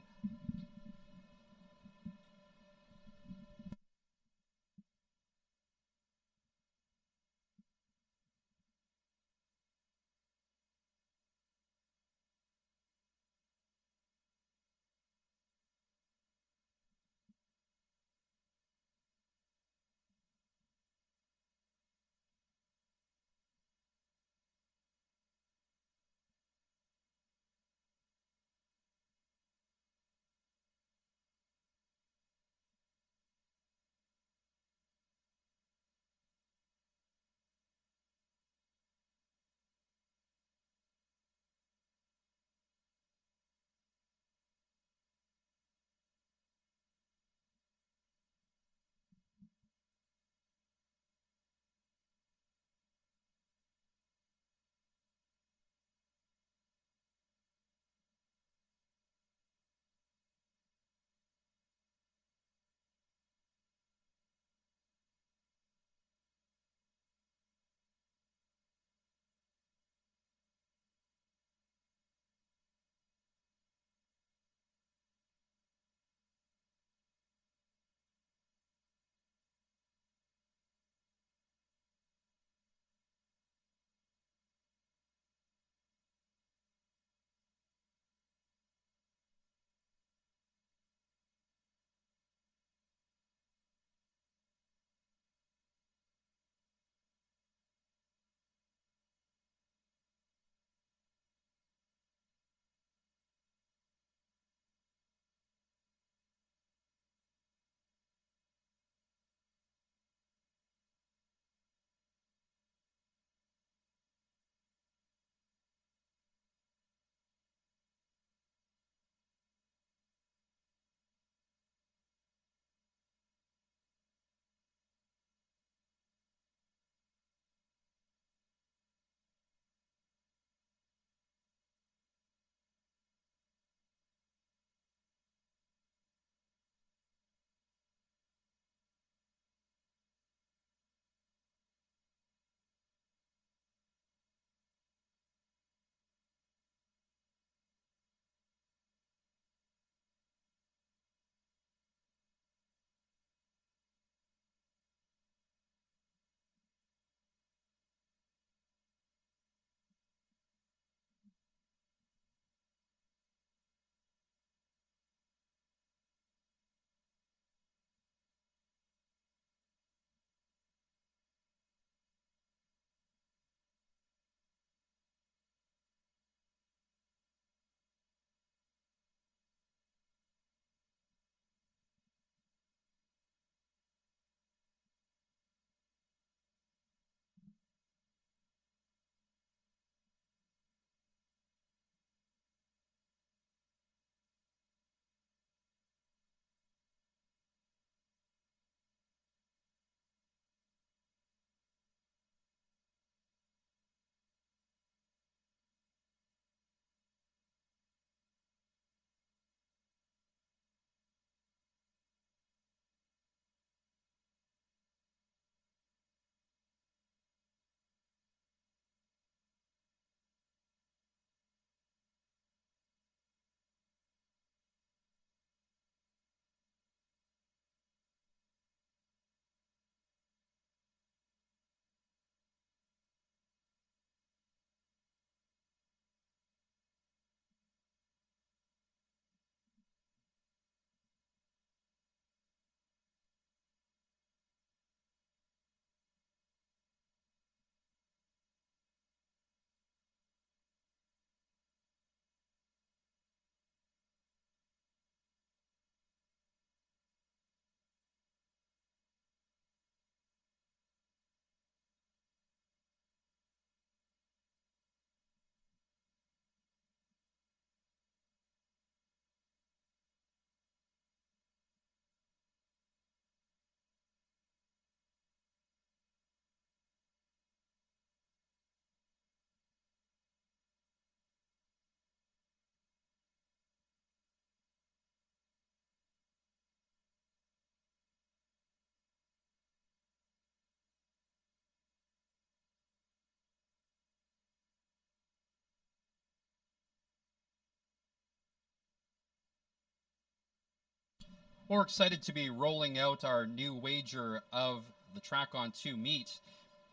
Well, we're excited to be rolling out our new wager of the Track on 2 meet,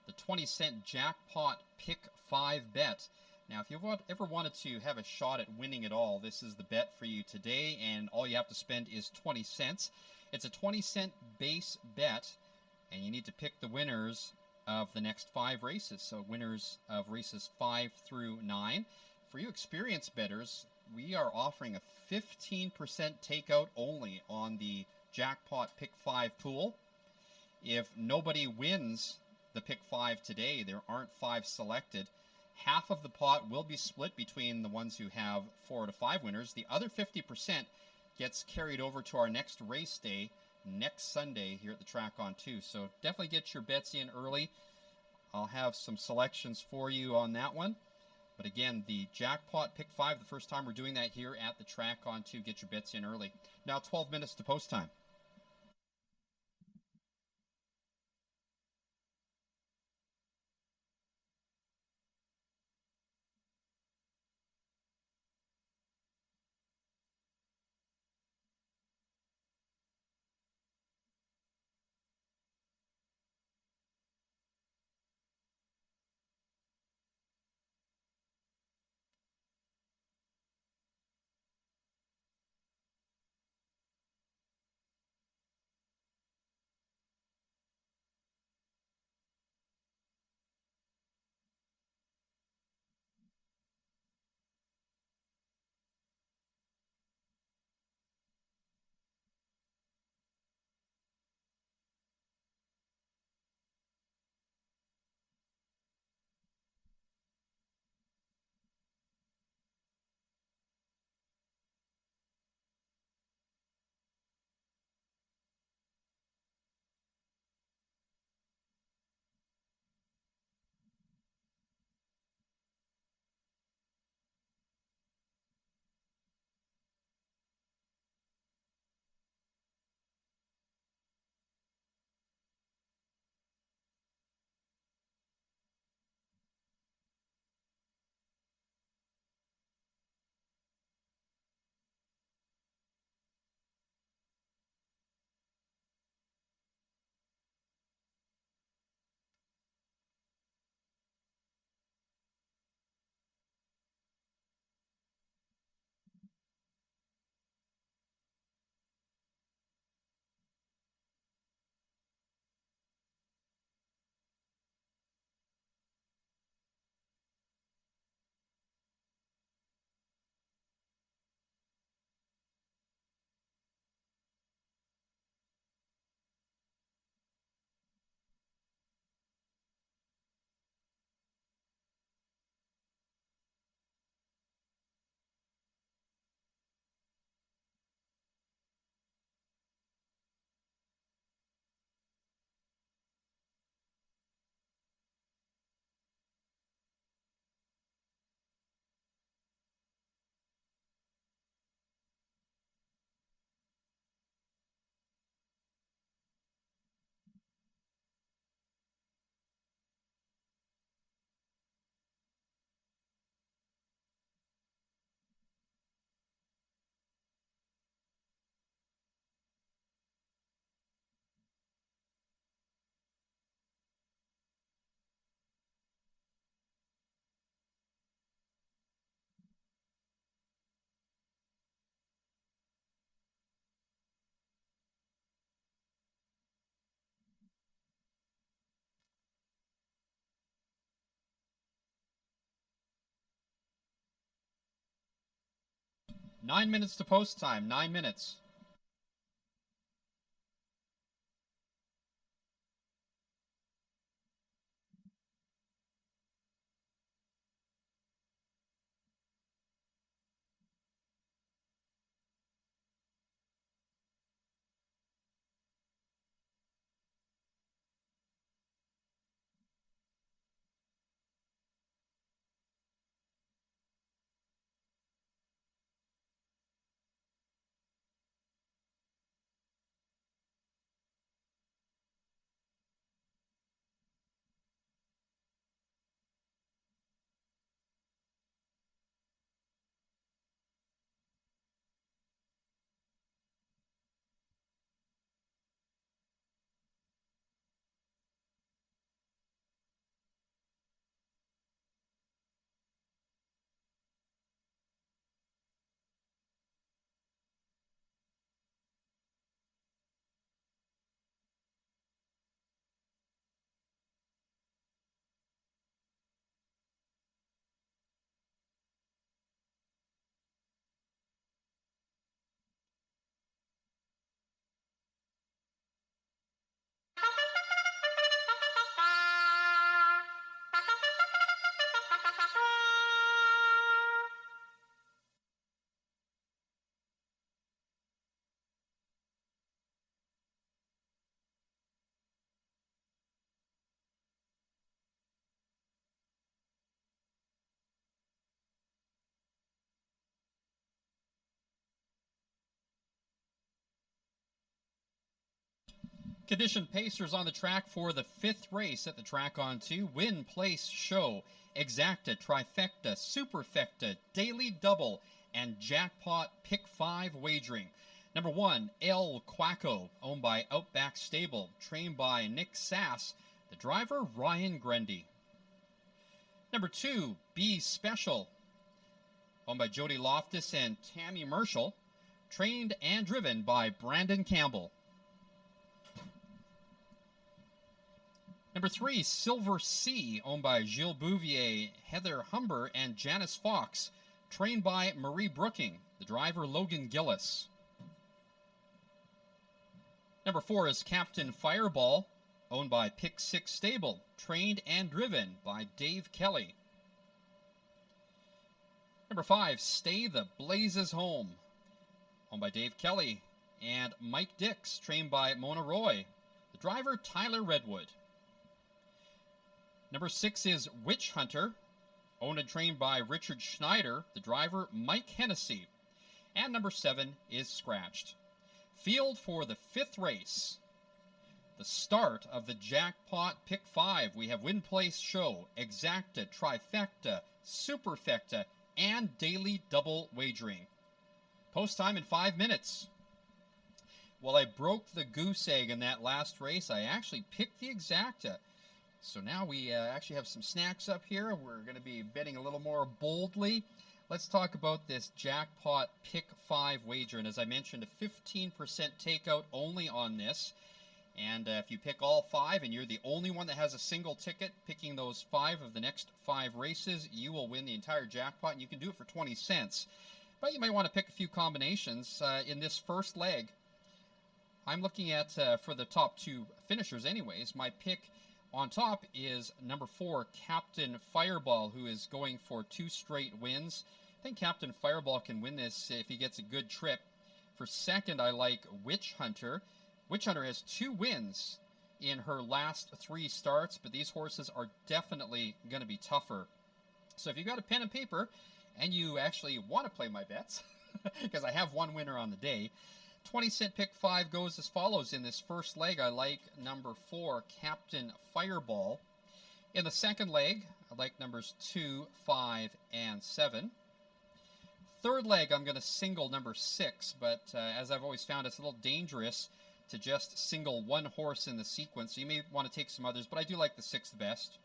the 20 Cent Jackpot Pick 5 bet. Now, if you've ever wanted to have a shot at winning it all, this is the bet for you today, and all you have to spend is 20 cents. It's a 20-cent base bet, and you need to pick the winners of the next 5 races, so winners of races 5 through 9. For you experienced bettors, we are offering a 15% takeout only on the Jackpot Pick 5 pool. If nobody wins the Pick 5 today, there aren't 5 selected, half of the pot will be split between the ones who have 4 to 5 winners. The other 50% gets carried over to our next race day, next Sunday here at the Track on 2. So definitely get your bets in early. I'll have some selections for you on that one. But again, the Jackpot Pick 5, the first time we're doing that here at the Track on 2. Get your bets in early. Now 12 minutes to post time. Nine minutes to post time. 9 minutes. Condition Pacers on the track for the 5th race at the track on 2. Win, Place, Show, Exacta, Trifecta, Superfecta, Daily Double, and Jackpot Pick 5 wagering. Number 1, El Quaco, owned by Outback Stable, trained by Nick Sass, the driver Ryan Grundy. Number 2, B Special, owned by Jody Loftus and Tammy Marshall, trained and driven by Brandon Campbell. Number 3, Silver Sea, owned by Gilles Bouvier, Heather Humber, and Janice Fox, trained by Marie Brooking, the driver Logan Gillis. Number 4 is Captain Fireball, owned by Pick 6 Stable, trained and driven by Dave Kelly. Number 5, Stay the Blazes Home, owned by Dave Kelly and Mike Dix, trained by Mona Roy, the driver Tyler Redwood. Number 6 is Witch Hunter, owned and trained by Richard Schneider, the driver Mike Hennessy. And number 7 is Scratched. Field for the 5th race. The start of the Jackpot Pick 5. We have Win, Place, Show, Exacta, Trifecta, Superfecta, and Daily Double wagering. Post time in 5 minutes. Well, I broke the goose egg in that last race. I actually picked the Exacta. So now we actually have some snacks up here. We're going to be betting a little more boldly. Let's talk about this Jackpot Pick 5 wager. And as I mentioned, a 15% takeout only on this. And if you pick all 5 and you're the only one that has a single ticket, picking those 5 of the next 5 races, you will win the entire jackpot. And you can do it for 20 cents. But you might want to pick a few combinations in this first leg. I'm looking at, for the top 2 finishers anyways, my pick on top is number 4, Captain Fireball, who is going for 2 straight wins. I think Captain Fireball can win this if he gets a good trip. For second, I like Witch Hunter. Witch Hunter has 2 wins in her last 3 starts, but these horses are definitely going to be tougher. So if you've got a pen and paper and you actually want to play my bets, because I have one winner on the day, 20-cent pick 5 goes as follows. In this first leg, I like number 4, Captain Fireball. In the second leg, I like numbers 2, 5, and 7. Third leg, I'm going to single number 6, but as I've always found, it's a little dangerous to just single one horse in the sequence, so you may want to take some others, but I do like the 6th best.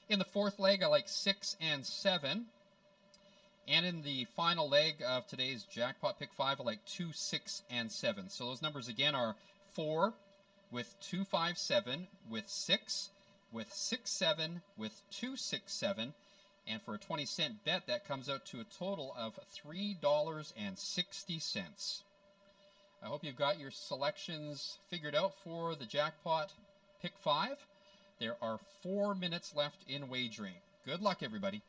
In the fourth leg, I like 6 and 7. And in the final leg of today's Jackpot Pick 5, I like 2, 6, and 7. So those numbers again are 4 with 2, 5, 7, with 6, with 6, 7, with 2, 6, 7. And for a 20-cent bet, that comes out to a total of $3.60. I hope you've got your selections figured out for the Jackpot Pick 5. There are 4 minutes left in wagering. Good luck, everybody.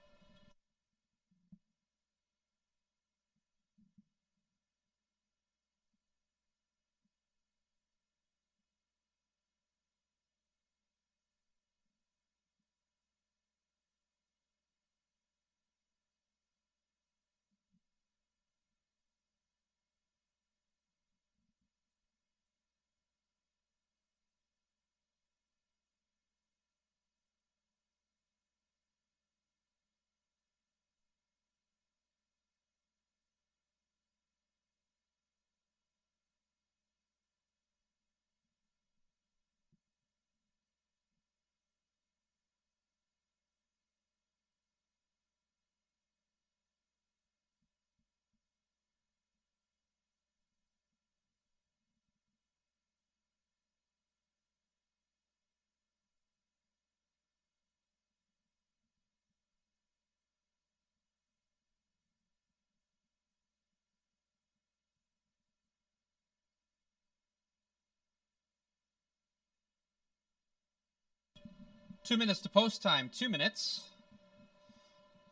Two minutes to post time, 2 minutes.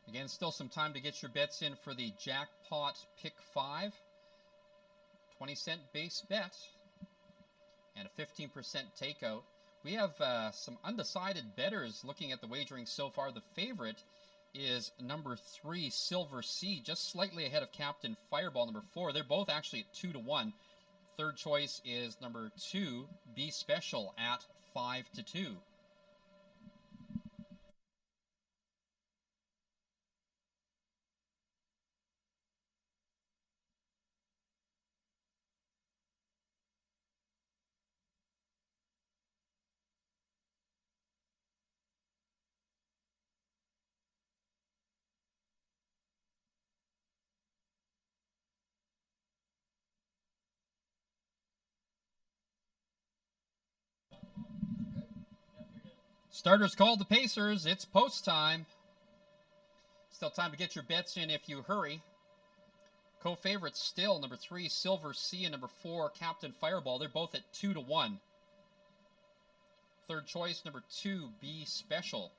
Again, still some time to get your bets in for the Jackpot Pick 5. 20-cent base bet and a 15% takeout. We have some undecided bettors looking at the wagering so far. The favorite is number 3, Silver Sea, just slightly ahead of Captain Fireball, number 4. They're both actually at 2 to 1. Third choice is number 2, Be Special at 5-2. Starters called the Pacers. It's post time. Still time to get your bets in if you hurry. Co-favorites still number 3, Silver Sea, and number 4, Captain Fireball. They're both at 2-1. Third choice, number 2, Be Special.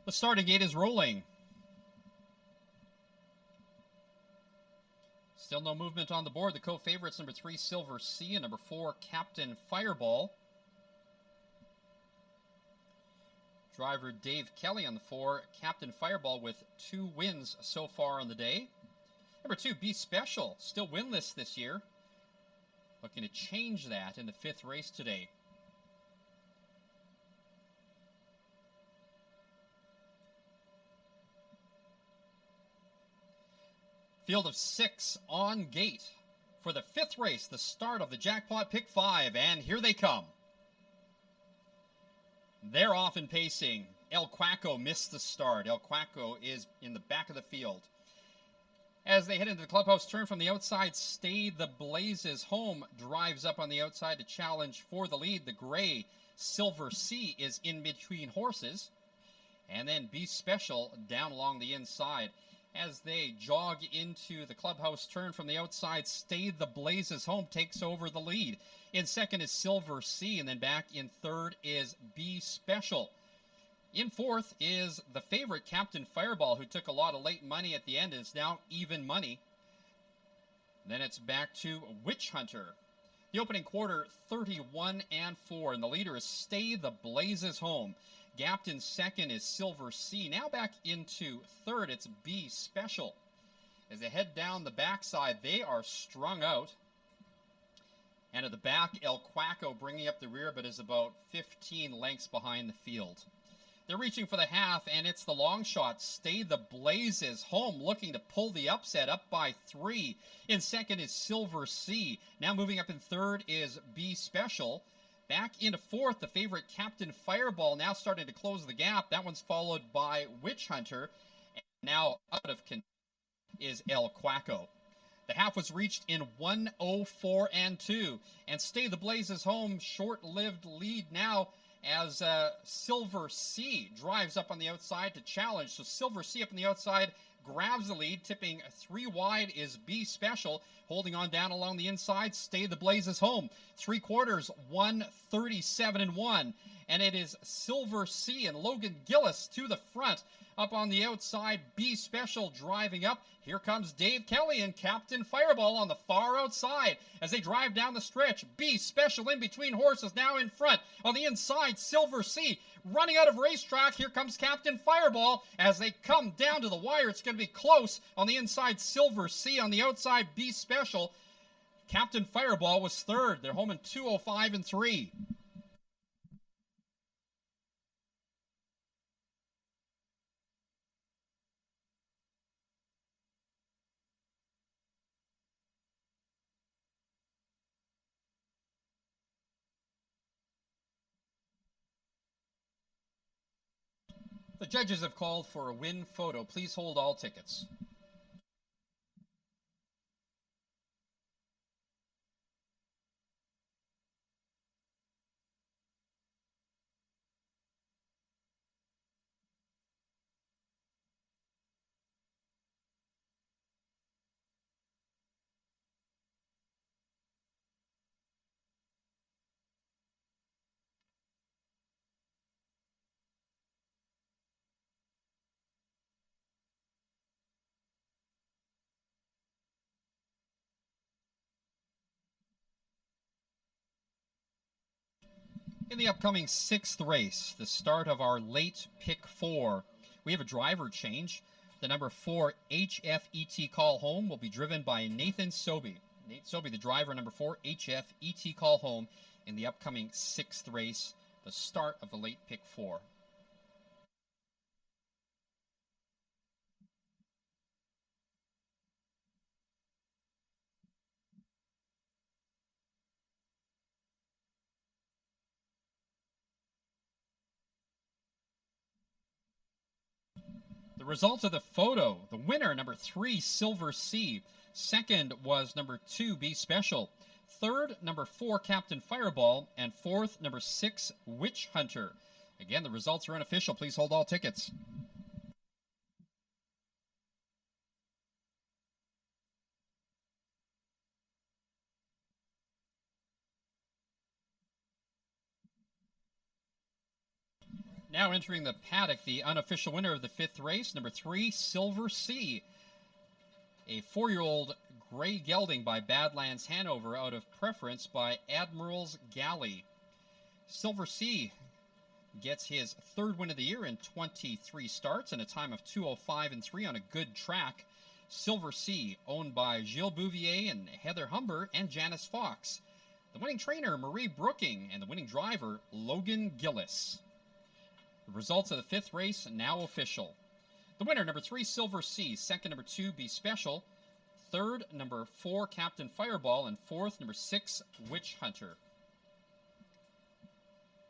The starting gate is rolling. Still no movement on the board. The co-favorites, number 3, Silver Sea, and number 4, Captain Fireball. Driver Dave Kelly on the 4, Captain Fireball with 2 wins so far on the day. Number 2, Be Special, still winless this year. Looking to change that in the 5th race today. Field of 6 on gate for the 5th race, the start of the Jackpot Pick 5, and here they come. They're off and pacing. El Quaco missed the start. El Quaco is in the back of the field. As they head into the clubhouse turn from the outside, Stay the Blazes Home drives up on the outside to challenge for the lead. The gray Silver Sea is in between horses. And then Be Special down along the inside. As they jog into the clubhouse turn from the outside, Stay the Blazes Home takes over the lead. In second is Silver Sea, and then back in third is Be Special. In fourth is the favorite Captain Fireball, who took a lot of late money at the end and is now even money. Then it's back to Witch Hunter. The opening quarter, 31-4, and the leader is Stay the Blazes Home. Gapped in second is Silver Sea. Now back into third, it's Be Special. As they head down the backside, they are strung out. And at the back, El Quaco bringing up the rear, but is about 15 lengths behind the field. They're reaching for the half, and it's the long shot. Stay the Blazes Home, looking to pull the upset, up by 3. In second is Silver Sea. Now moving up in third is Be Special. Back into fourth, the favorite Captain Fireball, now starting to close the gap. That one's followed by Witch Hunter. And now out of contention is El Quaco. The half was reached in 1:04.2. And Stay the Blazes Home, short-lived lead now as Silver Sea drives up on the outside to challenge. So Silver Sea up on the outside grabs the lead. Tipping 3 wide is Be Special. Holding on down along the inside, Stay the Blazes Home. 3 quarters, 1:37.1. And it is Silver Sea and Logan Gillis to the front. Up on the outside, Be Special driving up. Here comes Dave Kelly and Captain Fireball on the far outside as they drive down the stretch. Be Special in between horses, now in front. On the inside, Silver Sea running out of racetrack. Here comes Captain Fireball as they come down to the wire. It's going to be close. On the inside, Silver Sea. On the outside, Be Special. Captain Fireball was third. They're home in 2:05.3. The judges have called for a win photo. Please hold all tickets. In the upcoming 6th race, the start of our late pick 4, we have a driver change. The number 4 HFET Call Home will be driven by Nathan Sobey. Nate Sobey, the driver, number 4 HFET Call Home in the upcoming 6th race, the start of the late pick 4. The results of the photo: the winner, number 3 Silver Sea. Second was number 2 Be Special. Third, number 4 Captain Fireball. And fourth, number 6 Witch Hunter. Again, the results are unofficial. Please hold all tickets. Now entering the paddock, the unofficial winner of the 5th race, number 3 Silver Sea. A 4-year-old Gray Gelding by Badlands Hanover out of preference by Admiral's Galley. Silver Sea gets his 3rd win of the year in 23 starts and a time of 2:05.3 on a good track. Silver Sea, owned by Gilles Bouvier and Heather Humber and Janice Fox. The winning trainer, Marie Brooking, and the winning driver, Logan Gillis. The results of the 5th race now official. The winner, number 3 Silver Sea. Second, number 2 Be Special. Third, number 4 Captain Fireball. And fourth, number 6 Witch Hunter.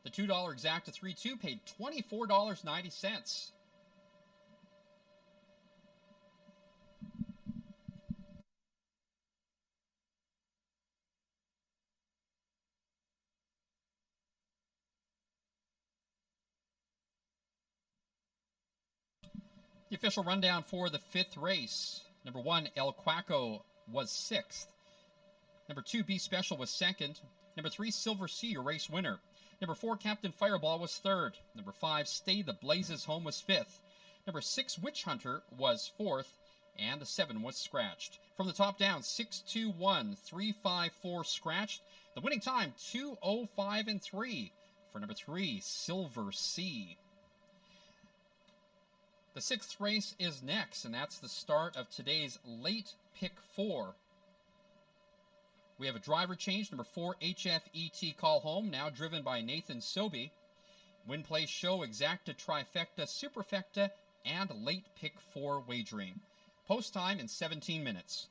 The $2 exacta 3-2 paid $24.90. The official rundown for the 5th race. Number 1, El Quaco was 6th. Number 2, Be Special was 2nd. Number 3, Silver Sea, your race winner. Number 4, Captain Fireball was 3rd. Number 5, Stay the Blazes Home was 5th. Number 6, Witch Hunter was 4th. And the 7 was scratched. From the top down, 6:21.354 scratched. The winning time, 2:05.3 for number 3, Silver Sea. The 6th race is next, and that's the start of today's late pick 4. We have a driver change, number 4 HFET Call Home, now driven by Nathan Sobey. Win, play, show, exacta, trifecta, superfecta, and late pick 4 wagering. Post time in 17 minutes.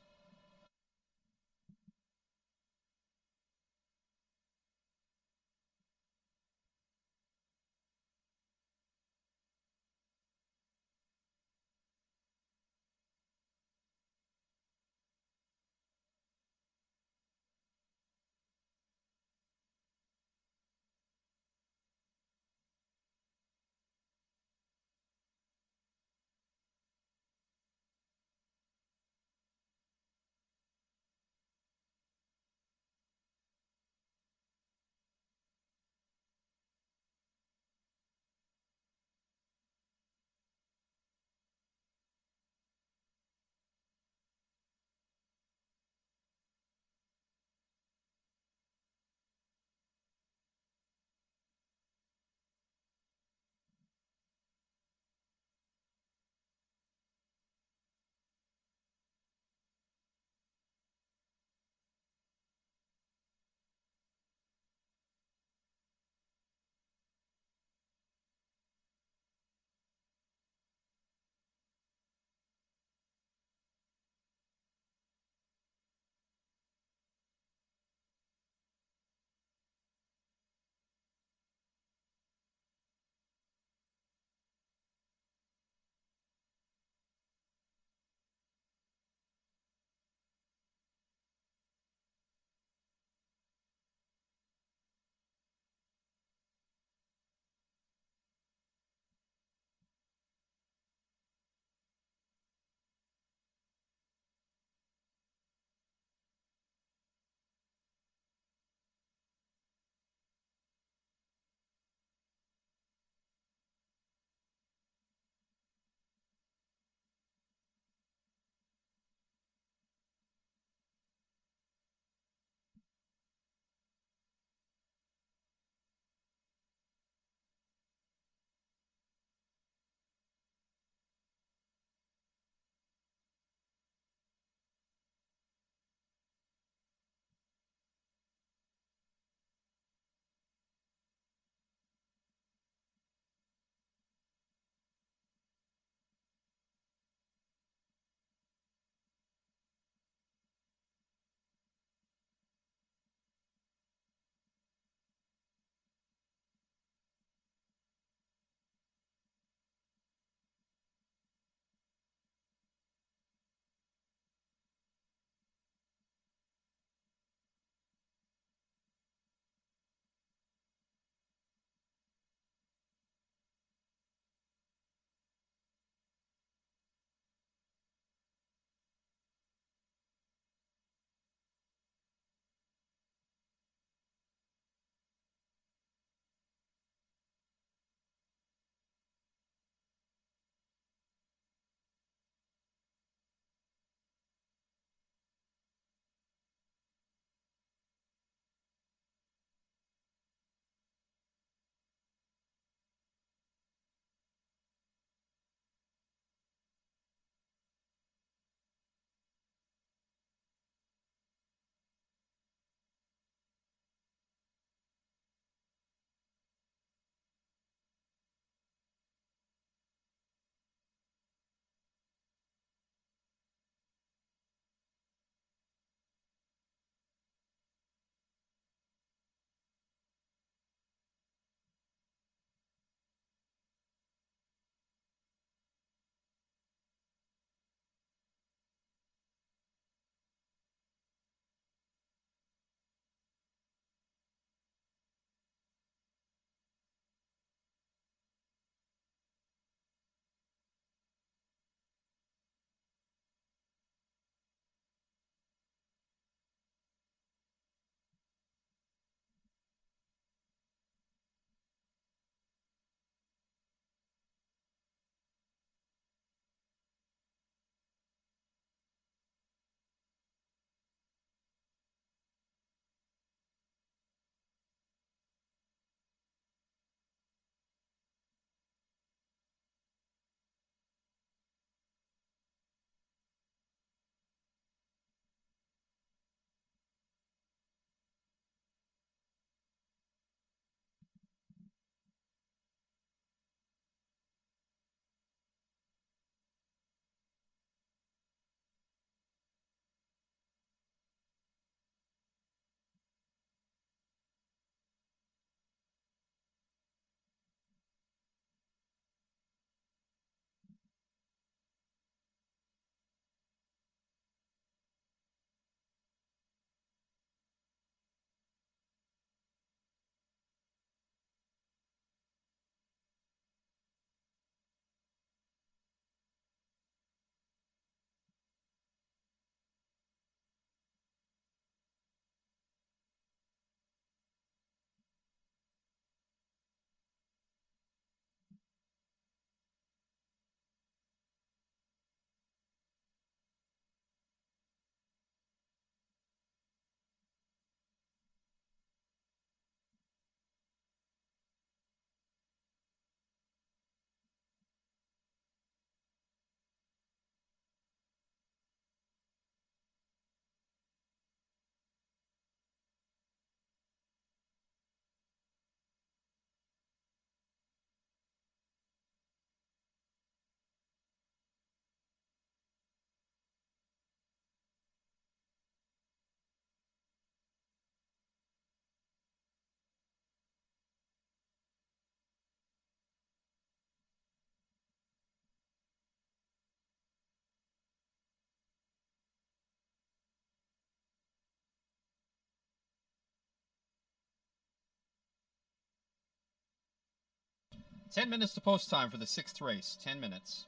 10 minutes to post time for the 6th race. 10 minutes.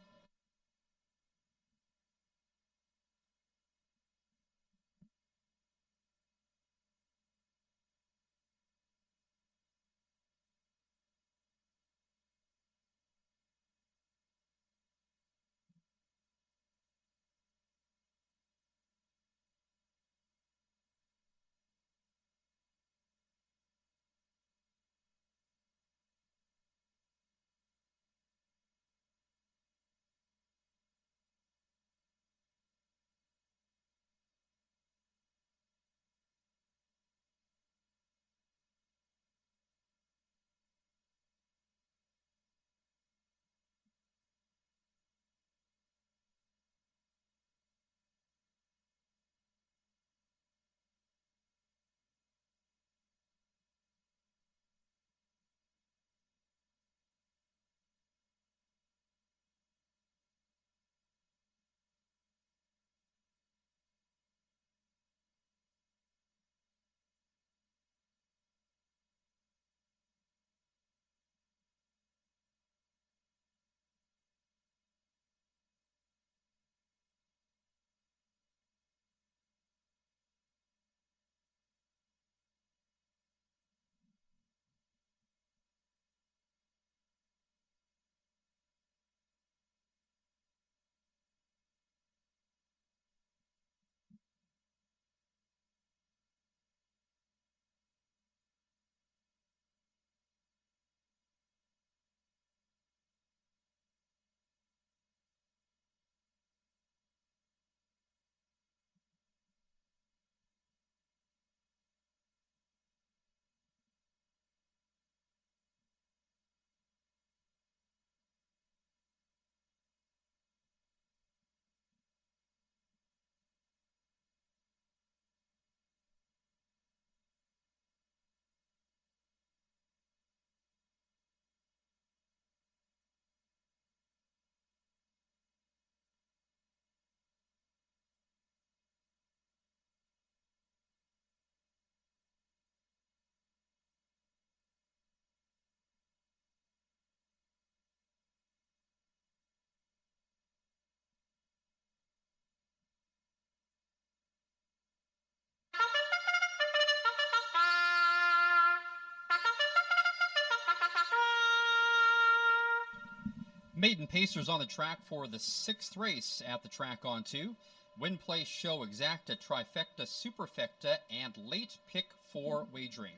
Maiden Pacers on the track for the 6th race at the track on 2. Win, place, show, exacta, trifecta, superfecta, and late pick 4 wagering.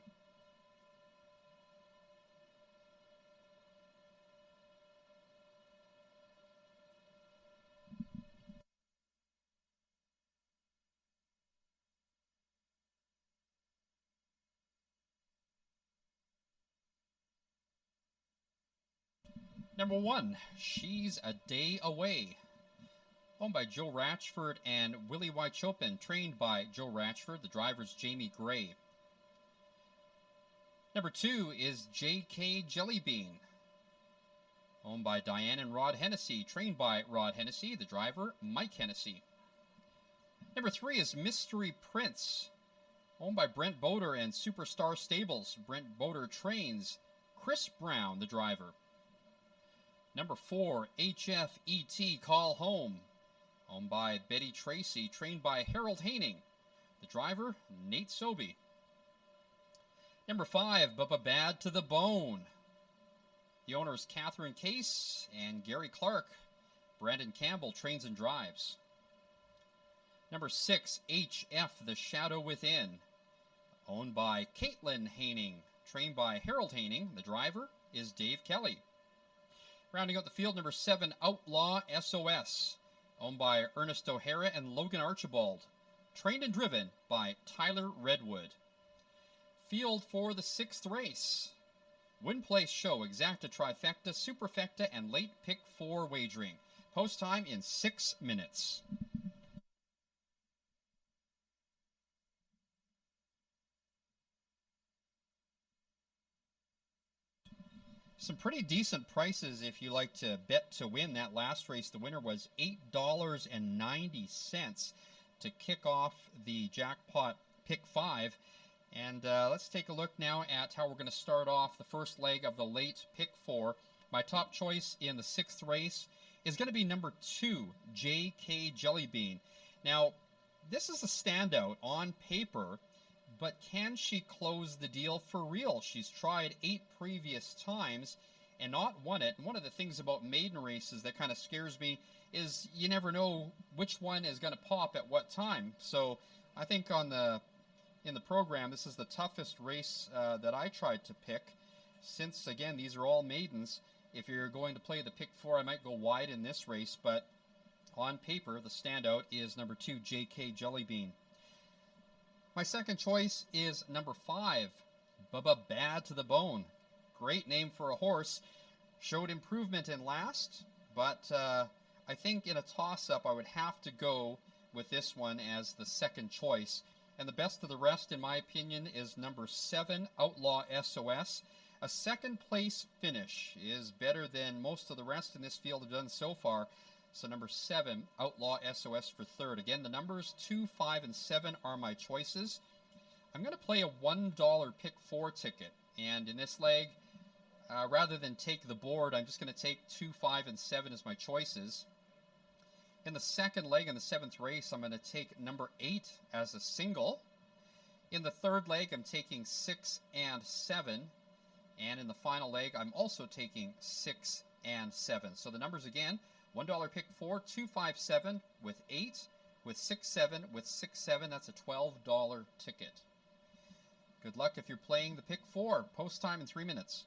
Number 1, She's a Day Away. Owned by Joe Ratchford and Willie Wychopin, trained by Joe Ratchford. The driver's Jamie Gray. Number 2 is J.K. Jellybean. Owned by Diane and Rod Hennessy, trained by Rod Hennessy. The driver, Mike Hennessy. Number 3 is Mystery Prince. Owned by Brent Boder and Superstar Stables. Brent Boder trains Chris Brown, the driver. Number 4, HFET Call Home. Owned by Betty Tracy, trained by Harold Haining. The driver, Nate Sobey. Number 5, Bubba Bad to the Bone. The owners, Catherine Case and Gary Clark. Brandon Campbell trains and drives. Number 6, HF The Shadow Within. Owned by Caitlin Haining, trained by Harold Haining. The driver is Dave Kelly. Rounding out the field, number 7, Outlaw SOS. Owned by Ernest O'Hara and Logan Archibald. Trained and driven by Tyler Redwood. Field for the 6th race. Win, place, show, exacta, trifecta, superfecta, and late pick 4 wagering. Post time in 6 minutes. Some pretty decent prices if you like to bet to win. That last race, the winner was $8.90 to kick off the jackpot pick 5. And let's take a look now at how we're going to start off the first leg of the late pick 4. My top choice in the 6th race is going to be number 2, J.K. Jellybean. Now, this is a standout on paper, but can she close the deal for real? She's tried 8 previous times and not won it. And one of the things about maiden races that kind of scares me is you never know which one is going to pop at what time. So I think in the program, this is the toughest race that I tried to pick. Since, again, these are all maidens, if you're going to play the pick 4, I might go wide in this race, but on paper, the standout is number 2, J.K. Jellybean. My second choice is number 5, Bubba Bad to the Bone. Great name for a horse. Showed improvement in last, but I think in a toss-up, I would have to go with this one as the second choice. And the best of the rest, in my opinion, is number 7, Outlaw SOS. A second place finish is better than most of the rest in this field have done so far. So number 7, Outlaw SOS for third. Again, the numbers 2, 5, and 7 are my choices. I'm going to play a $1 pick 4 ticket. And in this leg, rather than take the board, I'm just going to take 2, 5, and 7 as my choices. In the second leg, in the 7th race, I'm going to take number 8 as a single. In the third leg, I'm taking 6 and 7. And in the final leg, I'm also taking 6 and 7. So the numbers again, $1 pick 4, 2, 5, 7 with 8, with 6, 7, with 6, 7. That's a $12 ticket. Good luck if you're playing the pick 4. Post time in 3 minutes.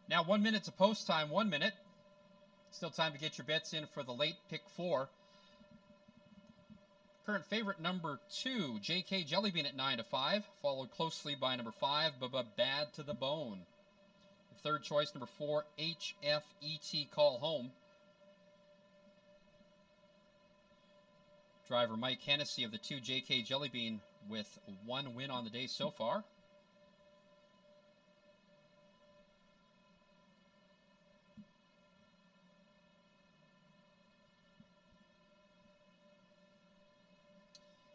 Now 1 minute to post time, 1 minute. Still time to get your bets in for the late pick 4. Current favorite number 2, J.K. Jellybean at 9 to 5, followed closely by number 5, Bubba Bad to the Bone. Third choice, number 4, HFET Call Home. Driver Mike Hennessy of the 2, J.K. Jellybean, with 1 win on the day so far.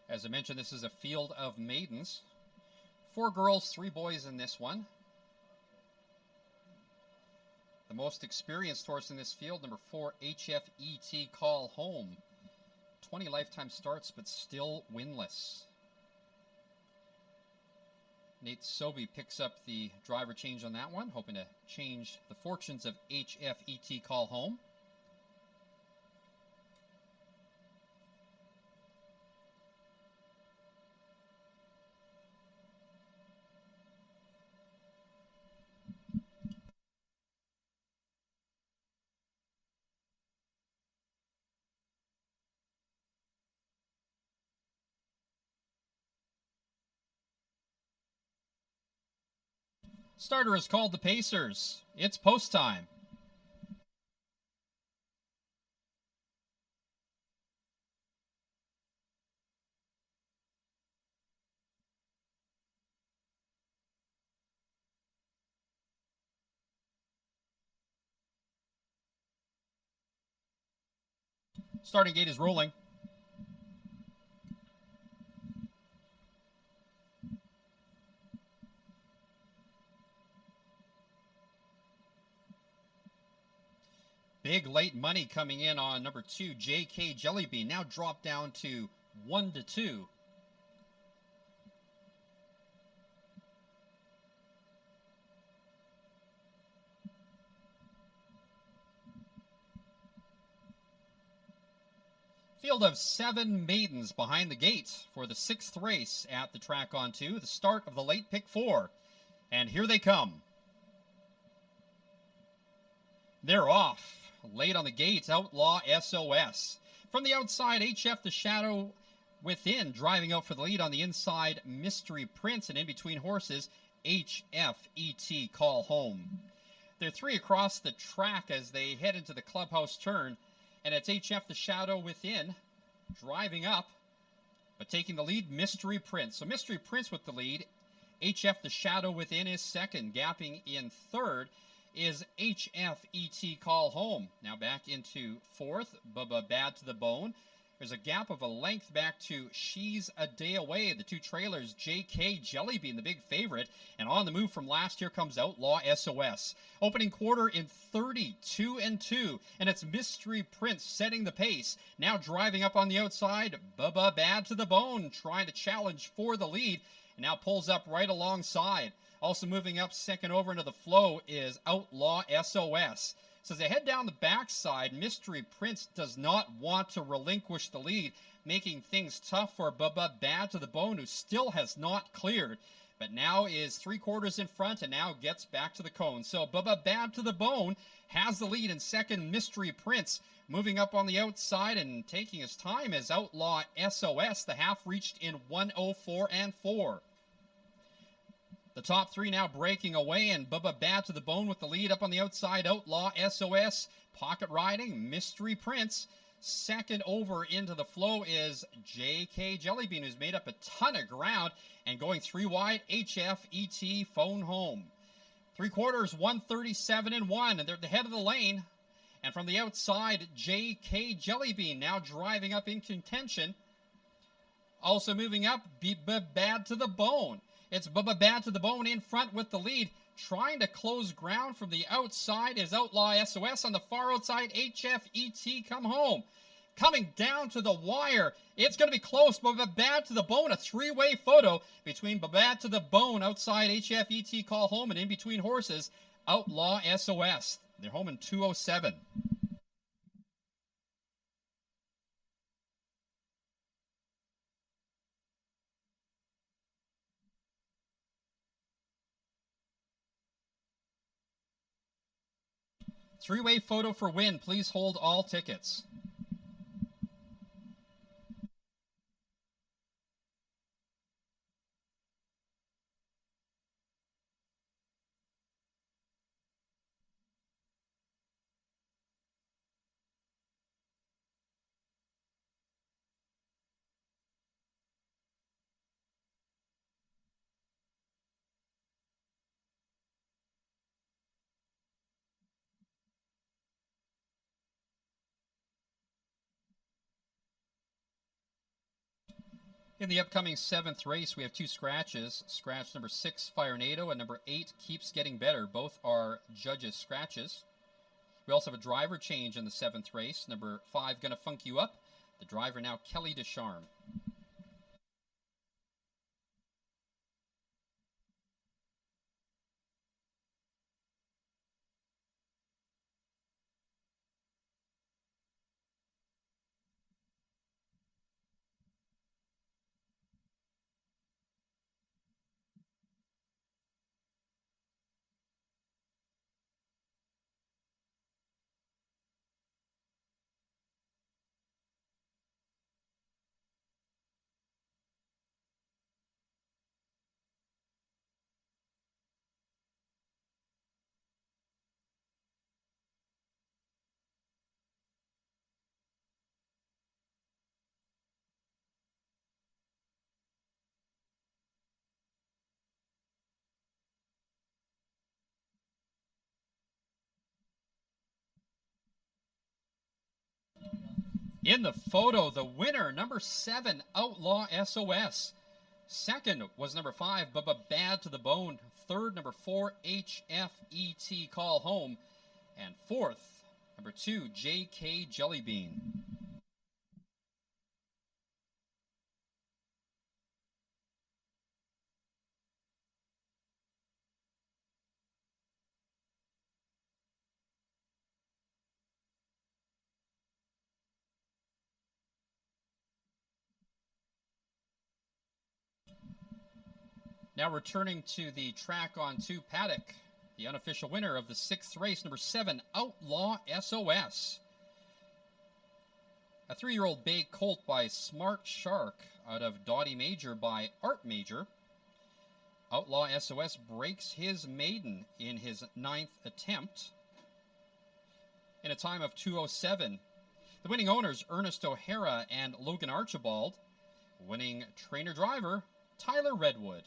As I mentioned, this is a field of maidens. 4 girls, 3 boys in this one. The most experienced horse in this field, number 4, HFET Call Home. 20 lifetime starts, but still winless. Nate Sobey picks up the driver change on that one, hoping to change the fortunes of HFET Call Home. Starter is called the Pacers. It's post time. Starting gate is rolling. Big late money coming in on number 2, J.K. Jellybean. Now dropped down to 1-2. Field of 7 maidens behind the gate for the 6th race at the track on 2, the start of the late pick 4. And here they come. They're off. Late on the gate, Outlaw SOS. From the outside, HF the Shadow Within, driving out for the lead on the inside, Mystery Prince, and in between horses, HFET Call Home. They're 3 across the track as they head into the clubhouse turn, and it's HF the Shadow Within driving up, but taking the lead, Mystery Prince. So Mystery Prince with the lead. HF the Shadow Within is second. Gapping in third is HFET Call Home. Now back into fourth, Bubba Bad to the Bone. There's a gap of a length back to She's a Day Away. The 2 trailers, J.K. Jellybean, the big favorite. And on the move from last, here comes Outlaw SOS. Opening quarter in 32-2. And it's Mystery Prince setting the pace. Now driving up on the outside, Bubba Bad to the Bone, trying to challenge for the lead. And now pulls up right alongside. Also moving up second over into the flow is Outlaw SOS. So as they head down the backside, Mystery Prince does not want to relinquish the lead, making things tough for Bubba Bad to the Bone, who still has not cleared, but now is 3/4 in front and now gets back to the cone. So Bubba Bad to the Bone has the lead in second. Mystery Prince moving up on the outside and taking his time as Outlaw SOS. The half reached in 1:04.4. The top 3 now breaking away, and Bubba Bad to the Bone with the lead up on the outside. Outlaw SOS, pocket riding, Mystery Prince. Second over into the flow is J.K. Jellybean, who's made up a ton of ground, and going 3 wide, HFET Phone Home. 3/4, 137-1, and they're at the head of the lane. And from the outside, J.K. Jellybean now driving up in contention. Also moving up, Bubba Bad to the Bone. It's Bubba Bad to the Bone in front with the lead. Trying to close ground from the outside is Outlaw SOS. On the far outside, HFET Come Home. Coming down to the wire. It's going to be close. Bubba Bad to the Bone. A 3-way photo between Bubba Bad to the Bone outside HFET Call Home, and in between horses, Outlaw SOS. They're home in 2:07. Three-way photo for win. Please hold all tickets. In the upcoming 7th race, we have 2 scratches. Scratch number 6, Firenado, and number 8, Keeps Getting Better. Both are judges' scratches. We also have a driver change in the 7th race. Number 5, Gonna Funk You Up. The driver now, Kelly Descharme. In the photo, the winner, number 7, Outlaw SOS. Second was number 5, Bubba Bad to the Bone. Third, number 4, HFET Call Home. And fourth, number 2, JK Jellybean. Now returning to the track on 2 paddock, the unofficial winner of the 6th race, number 7, Outlaw SOS. A 3-year-old bay colt by Smart Shark out of Dottie Major by Art Major. Outlaw SOS breaks his maiden in his 9th attempt in a time of 2:07. The winning owners, Ernest O'Hara and Logan Archibald. Winning trainer-driver, Tyler Redwood.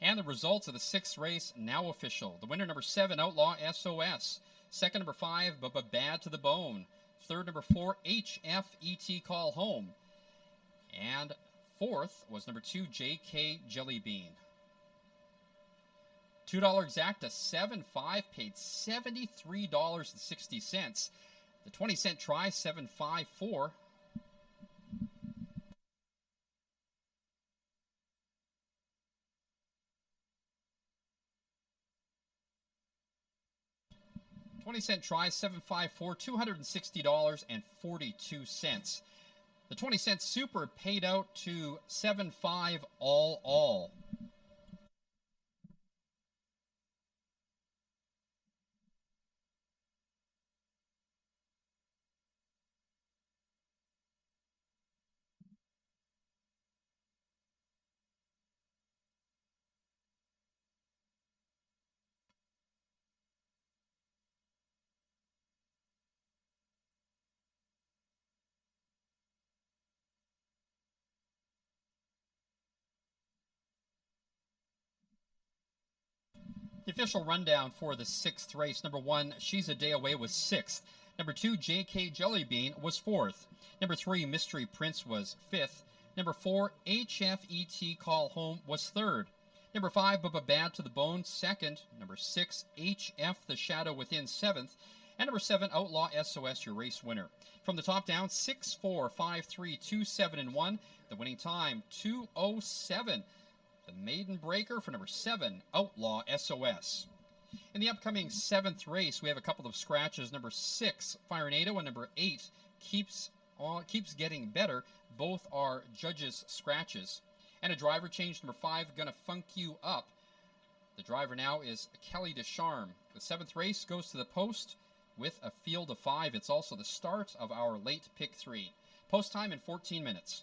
And the results of the 6th race now official. The winner, number 7, Outlaw SOS. Second, number 5, Bubba Bad to the Bone. Third, number 4, HFET Call Home. And fourth was number 2, JK Jellybean. $2 exacta, 7.5 paid $73.60. The 20-cent try, 7.54. 20-cent try, 754, $260.42. The 20-cent super paid out to 75 all. The official rundown for the 6th race. Number 1, She's a Day Away was 6th. Number 2, JK Jellybean was 4th. Number 3, Mystery Prince was 5th. Number 4, HFET Call Home was 3rd. Number 5, Bubba Bad to the Bone, 2nd. Number 6, HF The Shadow Within, 7th. And number 7, Outlaw SOS, your race winner. From the top down, 6, 4, 5, 3, 2, 7, and 1. The winning time, 2:07. The maiden breaker for number 7, Outlaw SOS. In the upcoming 7th race, we have a couple of scratches. Number 6, Firenado, and number 8, Keeps Getting Better. Both are judges' scratches. And a driver change. Number 5, Gonna Funk You Up. The driver now is Kelly Descharme. The 7th race goes to the post with a field of 5. It's also the start of our late pick 3. Post time in 14 minutes.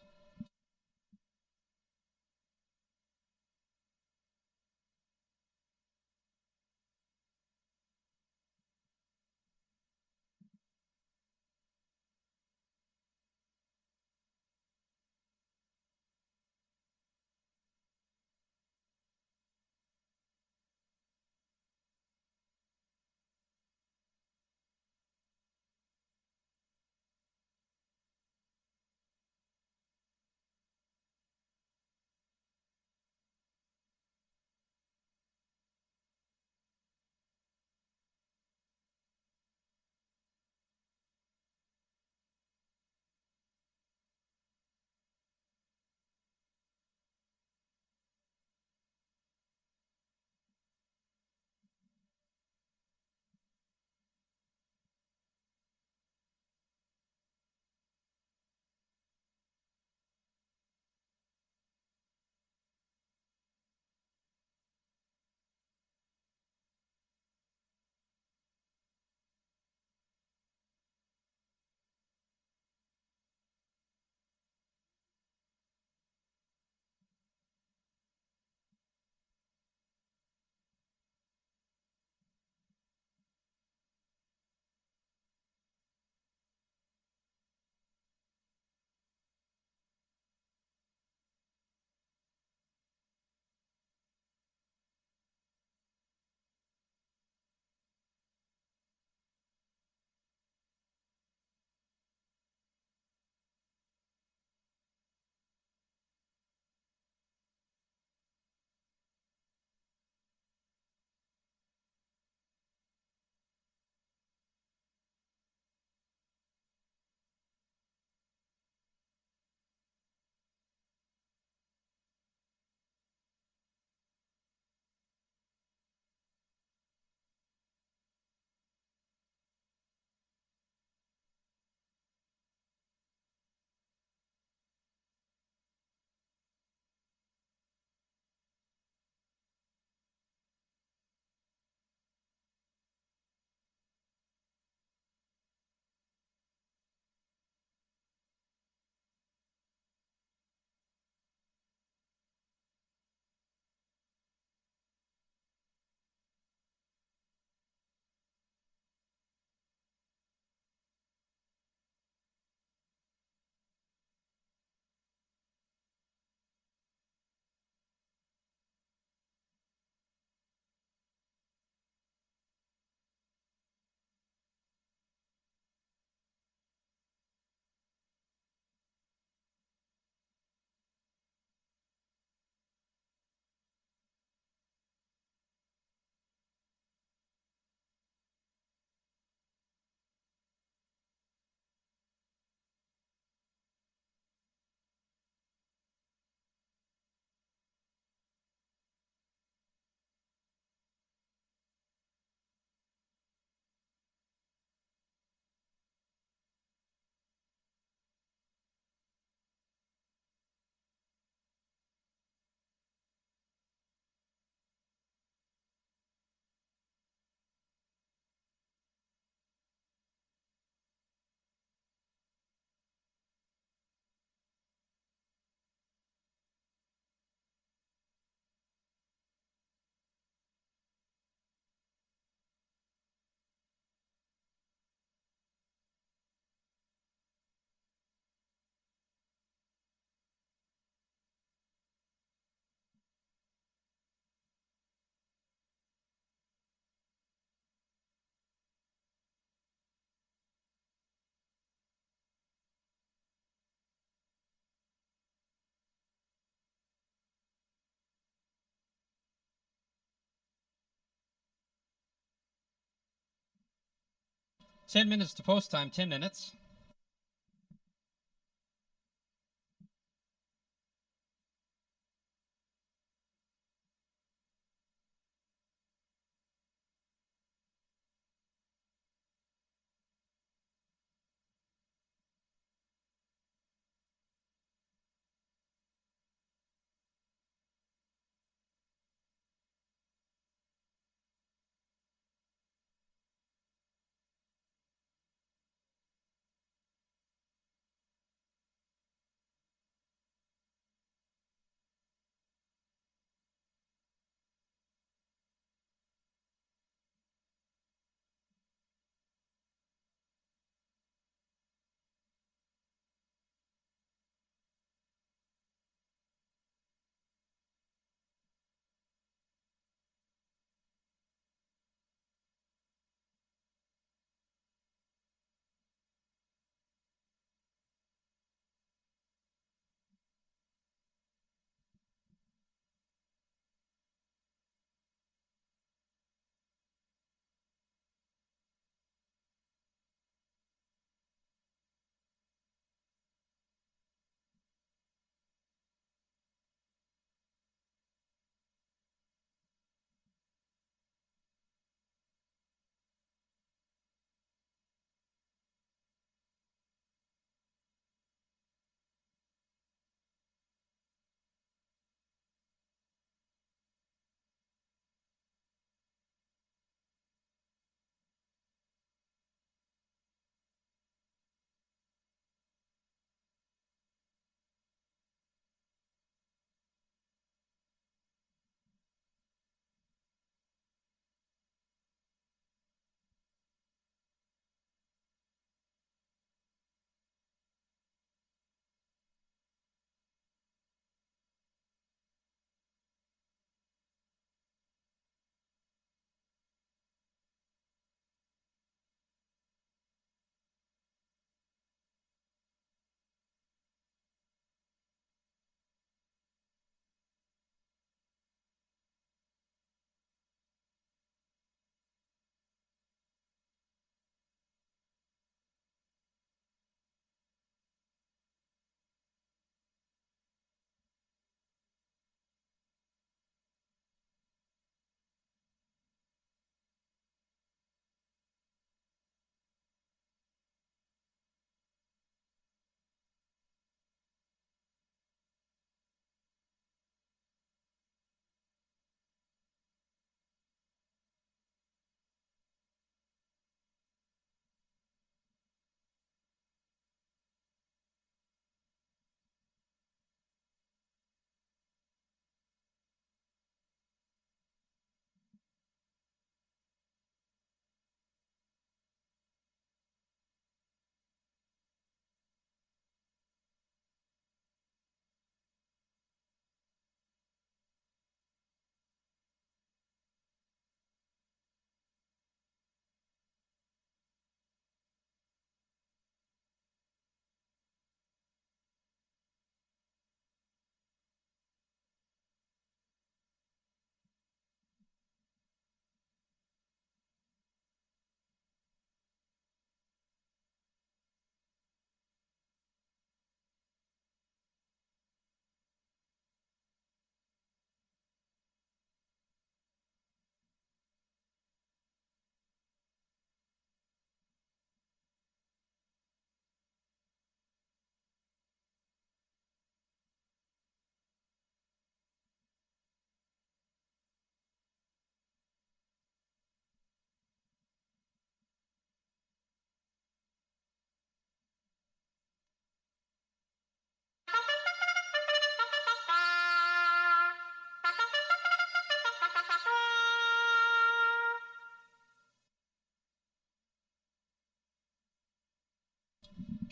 10 minutes to post time, 10 minutes.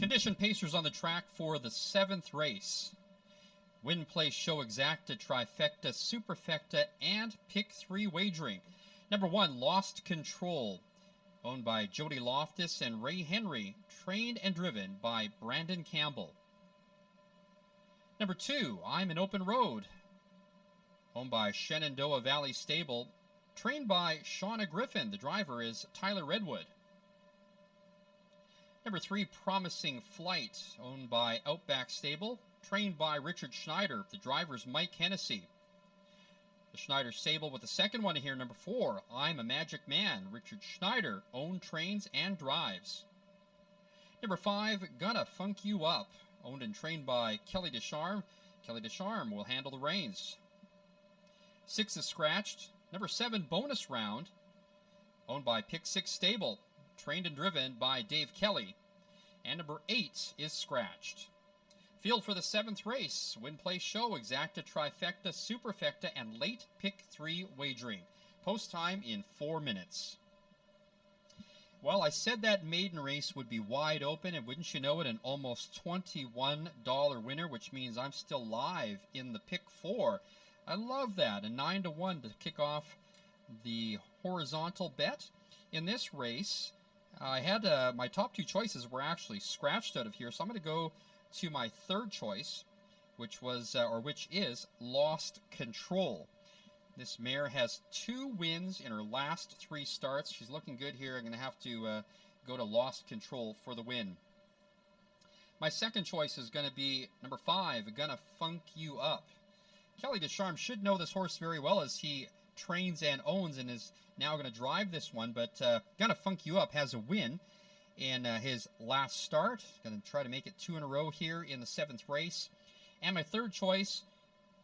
Condition pacers on the track for the 7th race. Win, play, show exacta, trifecta, superfecta, and pick 3 wagering. Number 1, Lost Control, owned by Jody Loftus and Ray Henry, trained and driven by Brandon Campbell. Number 2, I'm an Open Road, owned by Shenandoah Valley Stable, trained by Shauna Griffin. The driver is Tyler Redwood. Number 3, Promising Flight, owned by Outback Stable, trained by Richard Schneider. The driver's Mike Hennessy. The Schneider Stable with the second one here, number 4, I'm a Magic Man. Richard Schneider owned, trains, and drives. Number 5, Gonna Funk You Up, owned and trained by Kelly Descharme. Kelly Descharme will handle the reins. 6 is scratched. Number 7, Bonus Round, owned by Pick 6 Stable, trained and driven by Dave Kelly. And number 8 is scratched. Field for the 7th race, Win Play Show, Exacta, Trifecta, Superfecta, and late Pick 3 wagering. Post time in 4 minutes. Well, I said that maiden race would be wide open, and wouldn't you know it, an almost $21 winner, which means I'm still live in the Pick 4. I love that, a 9-1 to kick off the horizontal bet. In this race, I had my top 2 choices were actually scratched out of here, so I'm going to go to my third choice, which is Lost Control. This mare has 2 wins in her last 3 starts. She's looking good here. I'm going to have to go to Lost Control for the win. My second choice is going to be number 5, Gonna Funk You Up. Kelly Descharme should know this horse very well, as he trains and owns and is now going to drive this one, but Gonna Funk You Up has a win in his last start. Going to try to make it 2 in a row here in the 7th race. And my third choice,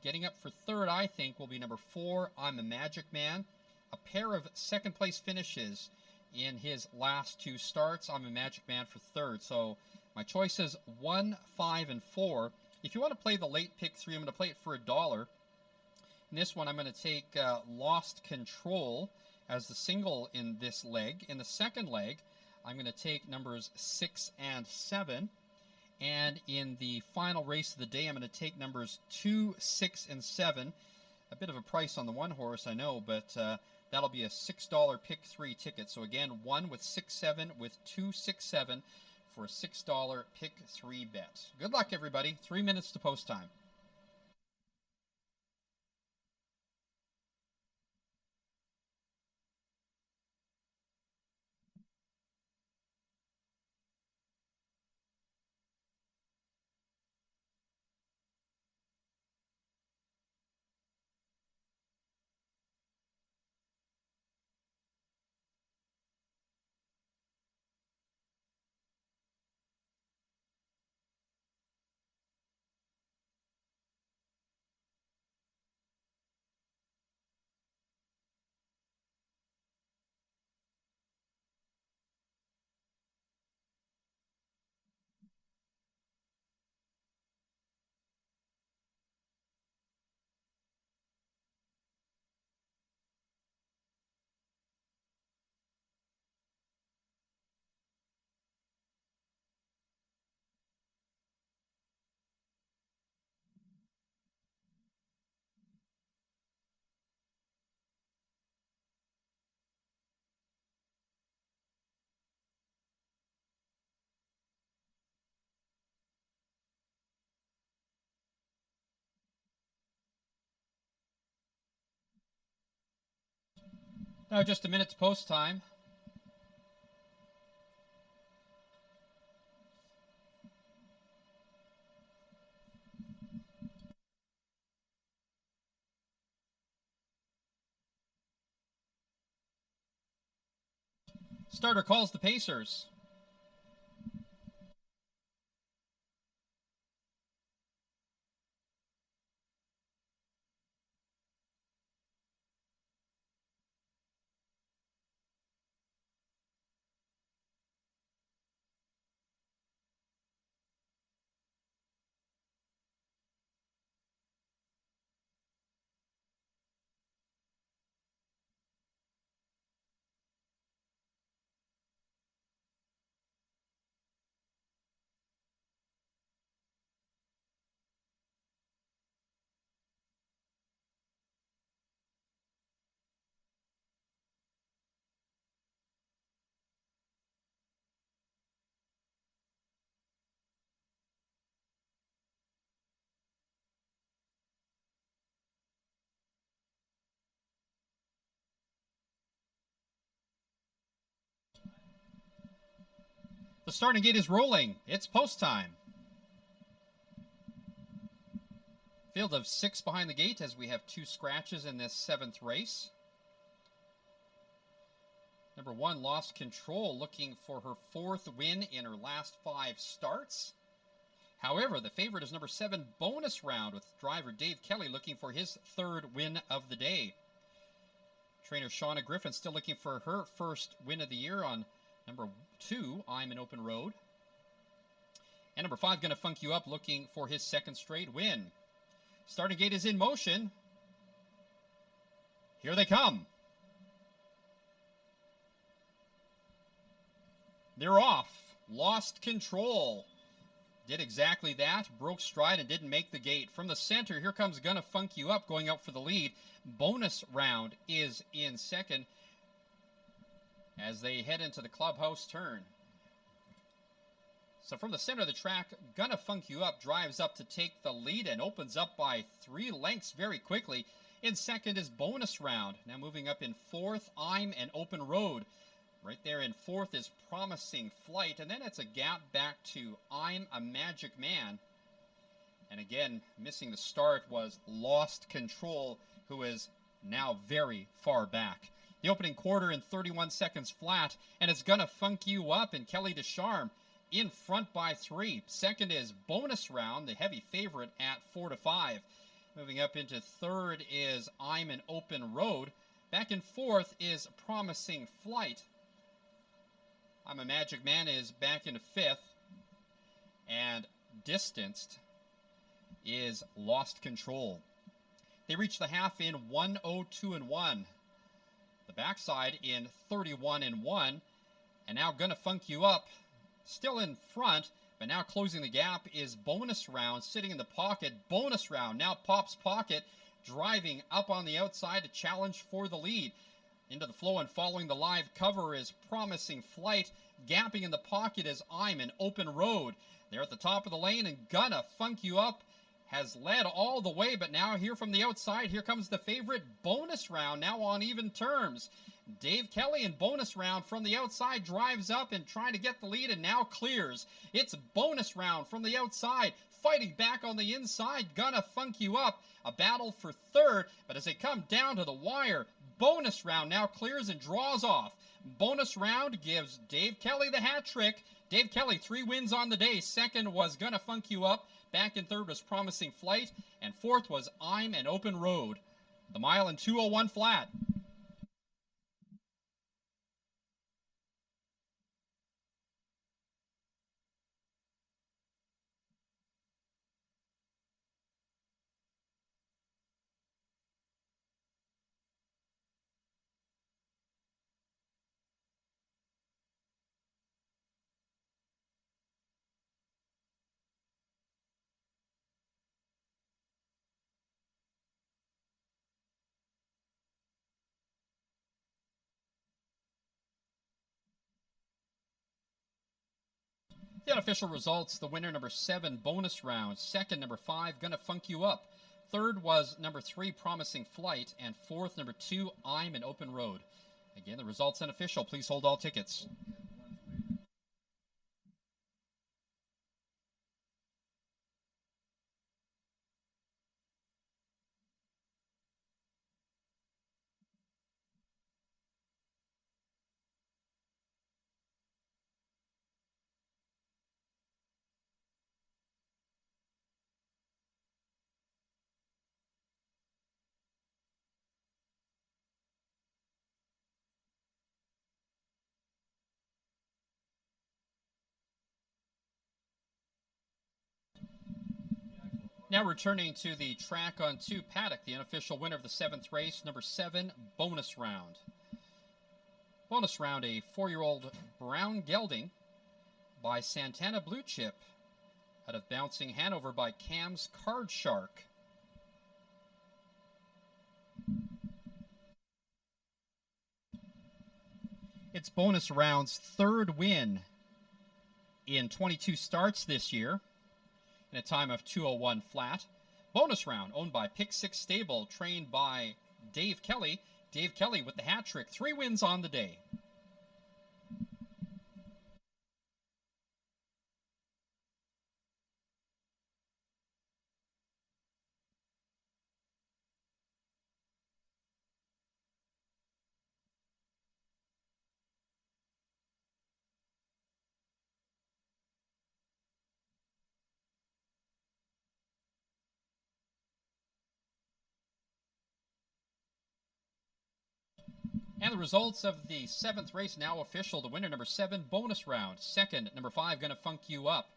getting up for third, I think, will be number 4, I'm a Magic Man. A pair of second place finishes in his last 2 starts. I'm a Magic Man for third. So my choices 1, 5, and 4. If you want to play the late Pick 3, I'm going to play it for $1. In this one, I'm going to take Lost Control as the single in this leg. In the second leg, I'm going to take numbers 6 and 7. And in the final race of the day, I'm going to take numbers 2, 6, and 7. A bit of a price on the one horse, I know, but that'll be a $6 Pick 3 ticket. So again, 1 with 6, 7 with 2, 6, 7 for a $6 Pick 3 bet. Good luck, everybody. 3 minutes to post time. Now just a minute to post time. Starter calls the Pacers. The starting gate is rolling. It's post time. Field of 6 behind the gate as we have 2 scratches in this 7th race. Number 1, Lost Control, looking for her 4th win in her last 5 starts. However, the favorite is number 7, Bonus Round, with driver Dave Kelly looking for his 3rd win of the day. Trainer Shauna Griffin still looking for her 1st win of the year on number 2, I'm an Open Road. And number 5, Gonna Funk You Up, looking for his 2nd straight win. Starting gate is in motion. Here they come. They're off. Lost Control did exactly that. Broke stride and didn't make the gate. From the center, here comes Gonna Funk You Up going out for the lead. Bonus Round is in 2nd as they head into the clubhouse turn. So from the center of the track, Gonna Funk You Up drives up to take the lead and opens up by 3 lengths very quickly. In 2nd is Bonus Round. Now moving up in 4th, I'm an Open Road. Right there in 4th is Promising Flight, and then it's a gap back to I'm a Magic Man. And again, missing the start was Lost Control, who is now very far back. The opening quarter in 31 seconds flat, and it's Gonna Funk You Up and Kelly DeCharme in front by 3. 2nd is Bonus Round, the heavy favorite at 4-5. Moving up into 3rd is I'm an Open Road. Back in 4th is Promising Flight. I'm a Magic Man is back into 5th, and distanced is Lost Control. They reach the half in 1:02.1. The backside in 31.1, and now Gonna Funk You Up still in front, but now closing the gap is Bonus Round sitting in the pocket. Bonus Round now pops pocket, driving up on the outside to challenge for the lead. Into the flow and following the live cover is Promising Flight. Gapping in the pocket is I'm an Open Road. They're at the top of the lane, and Gonna Funk You Up has led all the way, but now here from the outside, here comes the favorite, Bonus Round, now on even terms. Dave Kelly in Bonus Round from the outside drives up and trying to get the lead, and now clears. It's Bonus Round from the outside, fighting back on the inside. Gonna Funk You Up, a battle for 3rd, but as they come down to the wire, Bonus Round now clears and draws off. Bonus Round gives Dave Kelly the hat trick. Dave Kelly, 3 wins on the day. 2nd was Gonna Funk You Up. Back in 3rd was Promising Flight. And 4th was I'm an Open Road. The mile in 2:01 flat. The unofficial results, the winner, number 7, Bonus Round. 2nd, number 5, Gonna Funk You Up. 3rd was number 3, Promising Flight. And 4th, number 2, I'm an Open Road. Again, the results unofficial. Please hold all tickets. Now returning to the track on 2 paddock, the unofficial winner of the 7th race, number 7, Bonus Round. Bonus Round, a 4-year-old brown gelding by Santana Blue Chip, out of Bouncing Hanover by Cam's Card Shark. It's Bonus Round's 3rd win in 22 starts this year, in a time of 2:01 flat. Bonus Round, owned by Pick 6 Stable, trained by Dave Kelly. Dave Kelly with the hat trick, 3 wins on the day. And the results of the 7th race now official. The winner, number 7, Bonus Round. Second, number 5, Gonna Funk You Up.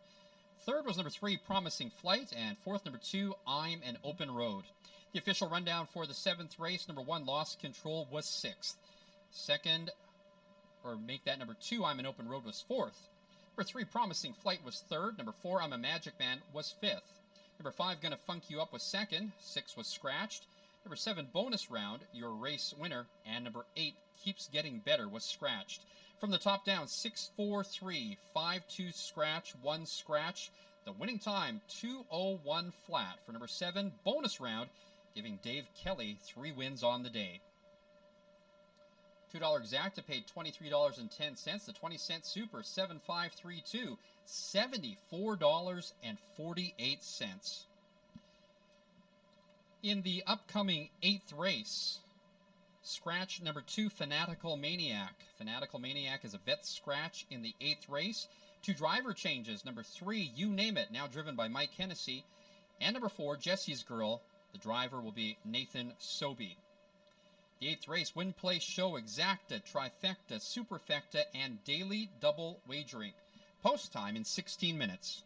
Third was number 3, Promising Flight. And fourth, number 2, I'm an Open Road. The official rundown for the 7th race, number 1, Lost Control, was 6th. Second, or make that number 2, I'm an Open Road, was 4th. Number 3, Promising Flight, was 3rd. Number 4, I'm a Magic Man, was 5th. Number 5, Gonna Funk You Up, was 2nd. 6 was scratched. Number 7, Bonus Round, your race winner. And number 8, Keeps Getting Better, was scratched. From the top down, 6, 4, 3, 5, 2 scratch, 1 scratch. The winning time, 2:01 flat for number 7, Bonus Round, giving Dave Kelly 3 wins on the day. $2 exacta paid $23.10. The 20-cent super, 7532, $74.48. In the upcoming 8th race, scratch number 2, Fanatical Maniac. Fanatical Maniac is a vet scratch in the 8th race. 2 driver changes. Number 3, You Name It, now driven by Mike Hennessy. And number 4, Jesse's Girl. The driver will be Nathan Sobey. The 8th race, Win, Play, Show, Exacta, Trifecta, Superfecta, and Daily Double Wagering. Post time in 16 minutes.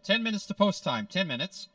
10 minutes to post time. 10 minutes.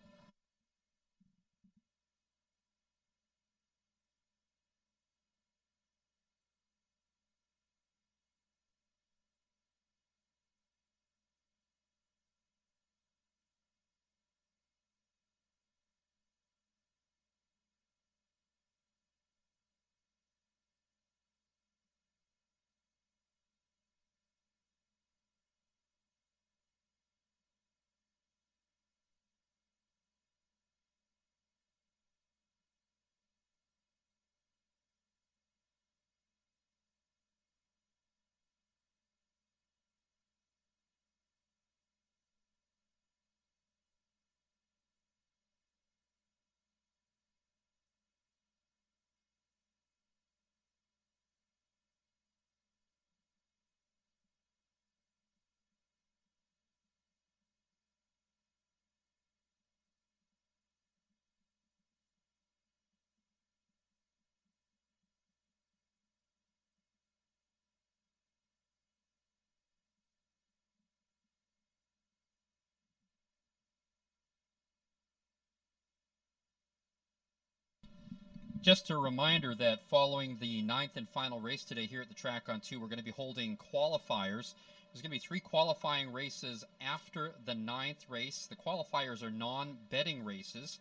Just a reminder that following the 9th and final race today here at the track on 2, we're going to be holding qualifiers. There's going to be 3 qualifying races after the 9th race. The qualifiers are non-betting races.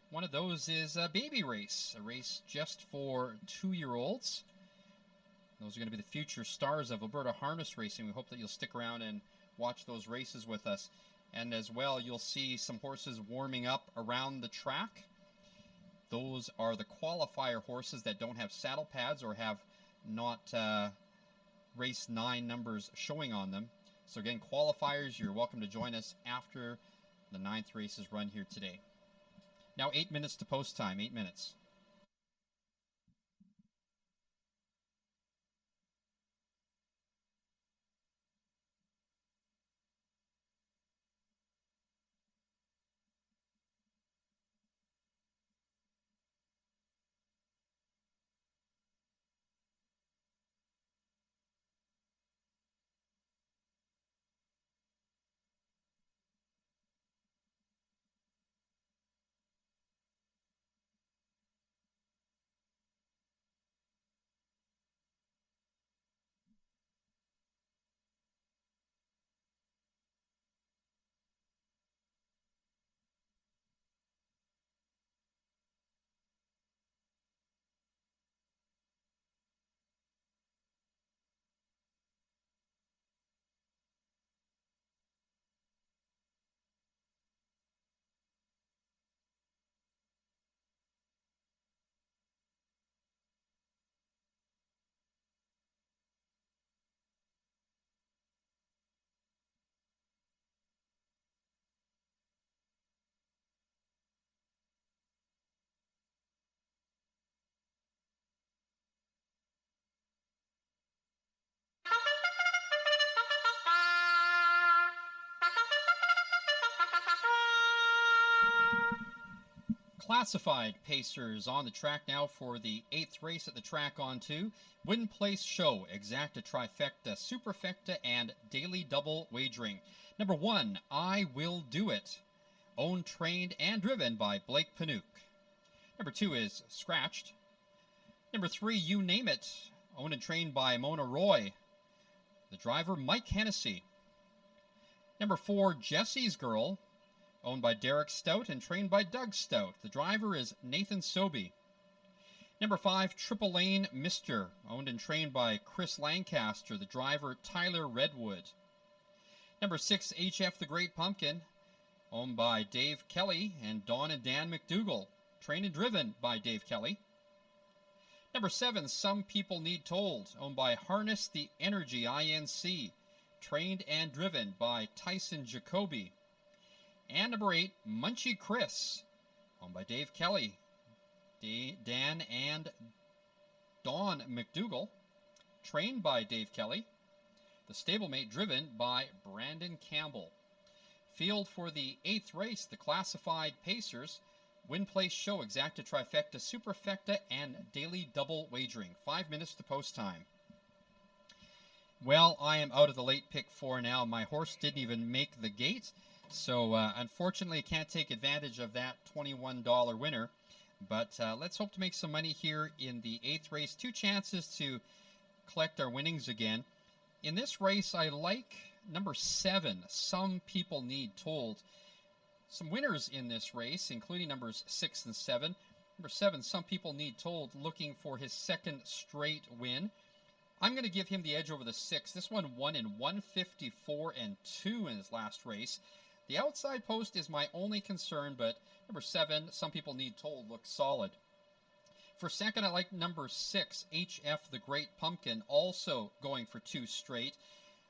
One of those is a baby race, a race just for 2-year-olds. Those are going to be the future stars of Alberta harness racing. We hope that you'll stick around and watch those races with us. And as well, you'll see some horses warming up around the track. Those are the qualifier horses that don't have saddle pads or have not race 9 numbers showing on them. So again, qualifiers, you're welcome to join us after the 9th race is run here today. Now 8 minutes to post time, 8 minutes. Classified pacers on the track now for the 8th race at the track on 2. Win Place Show, Exacta Trifecta, Superfecta, and Daily Double Wagering. Number 1, I Will Do It. Owned, trained, and driven by Blake Panook. Number 2 is Scratched. Number 3, You Name It. Owned and trained by Mona Roy. The driver, Mike Hennessy. Number 4, Jesse's Girl. Owned by Derek Stout and trained by Doug Stout. The driver is Nathan Sobey. Number 5, Triple Lane Mister. Owned and trained by Chris Lancaster. The driver, Tyler Redwood. Number 6, HF the Great Pumpkin. Owned by Dave Kelly and Don and Dan McDougall. Trained and driven by Dave Kelly. Number 7, Some People Need Told. Owned by Harness the Energy INC. Trained and driven by Tyson Jacoby. And number 8, Munchie Chris, owned by Dave Kelly, Dan and Don McDougall, trained by Dave Kelly. The stablemate driven by Brandon Campbell. Field for the 8th race, the classified pacers, Win Place Show, Exacta Trifecta, Superfecta, and Daily Double Wagering. 5 minutes to post time. Well, I am out of the late pick 4 now. My horse didn't even make the gate. So unfortunately, I can't take advantage of that $21 winner. But let's hope to make some money here in the 8th race. 2 chances to collect our winnings again. In this race, I like number 7, Some People Need Told. Some winners in this race, including numbers 6 and 7. Number 7, Some People Need Told, looking for his 2nd straight win. I'm going to give him the edge over the 6. This one won in 154 and 2 in his last race. The outside post is my only concern, but number 7, Some People Need Told, looks solid. For 2nd, I like number 6, HF the Great Pumpkin, also going for 2 straight.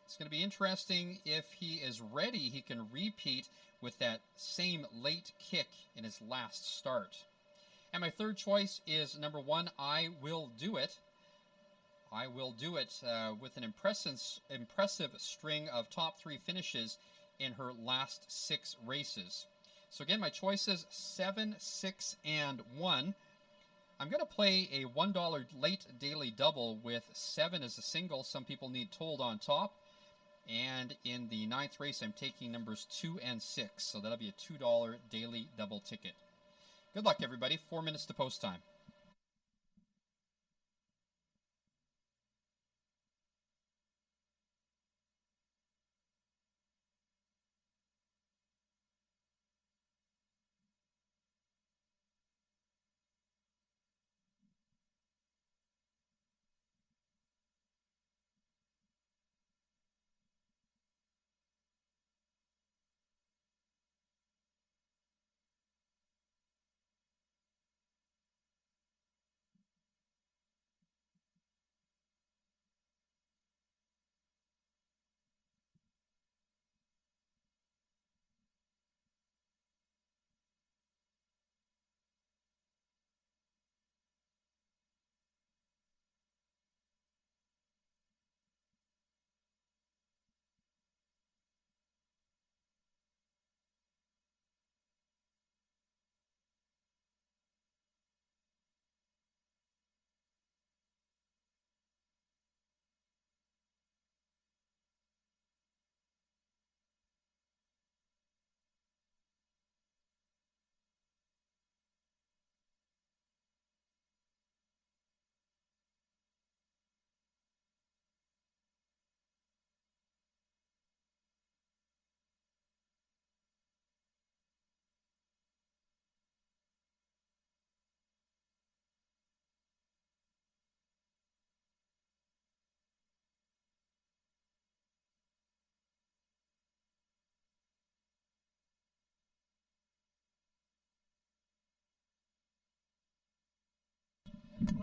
It's going to be interesting if he is ready. He can repeat with that same late kick in his last start. And my 3rd choice is number 1, I Will Do It. I Will Do It with an impressive string of top 3 finishes in her last 6 races. So again, my choices 7, 6, and 1. I'm going to play a $1 late daily double with 7 as a single. Some People Need Told on top. And in the 9th race, I'm taking numbers 2 and 6. So that'll be a $2 daily double ticket. Good luck, everybody. 4 minutes to post time.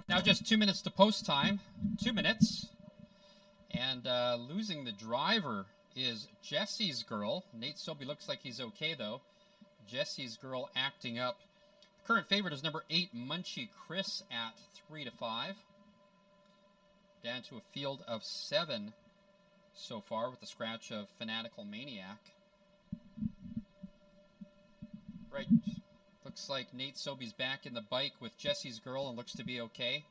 Now just 2 minutes to post time. 2 minutes. And losing the driver is Jesse's Girl. Nate Sobey looks like he's okay, though. Jesse's Girl acting up. The current favorite is number 8, Munchie Chris, at 3 to 5. Down to a field of 7 so far with the scratch of Fanatical Maniac. Right. Looks like Nate Sobey's back in the bike with Jesse's Girl and looks to be okay.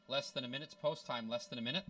Less than a minute to post time, less than a minute.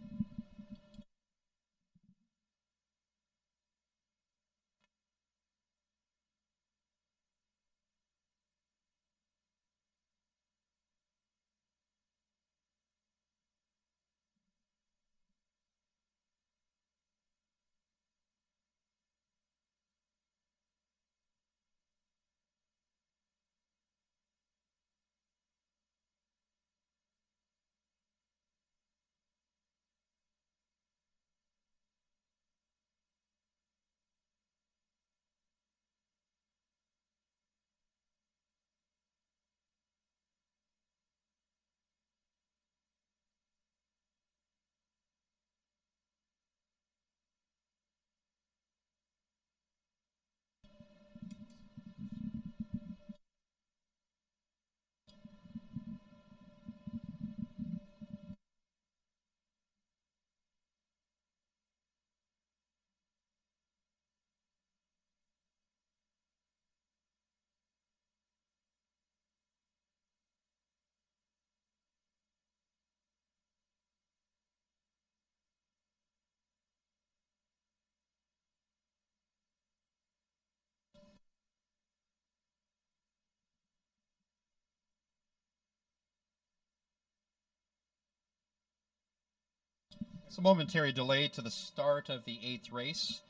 It's a momentary delay to the start of the 8th race.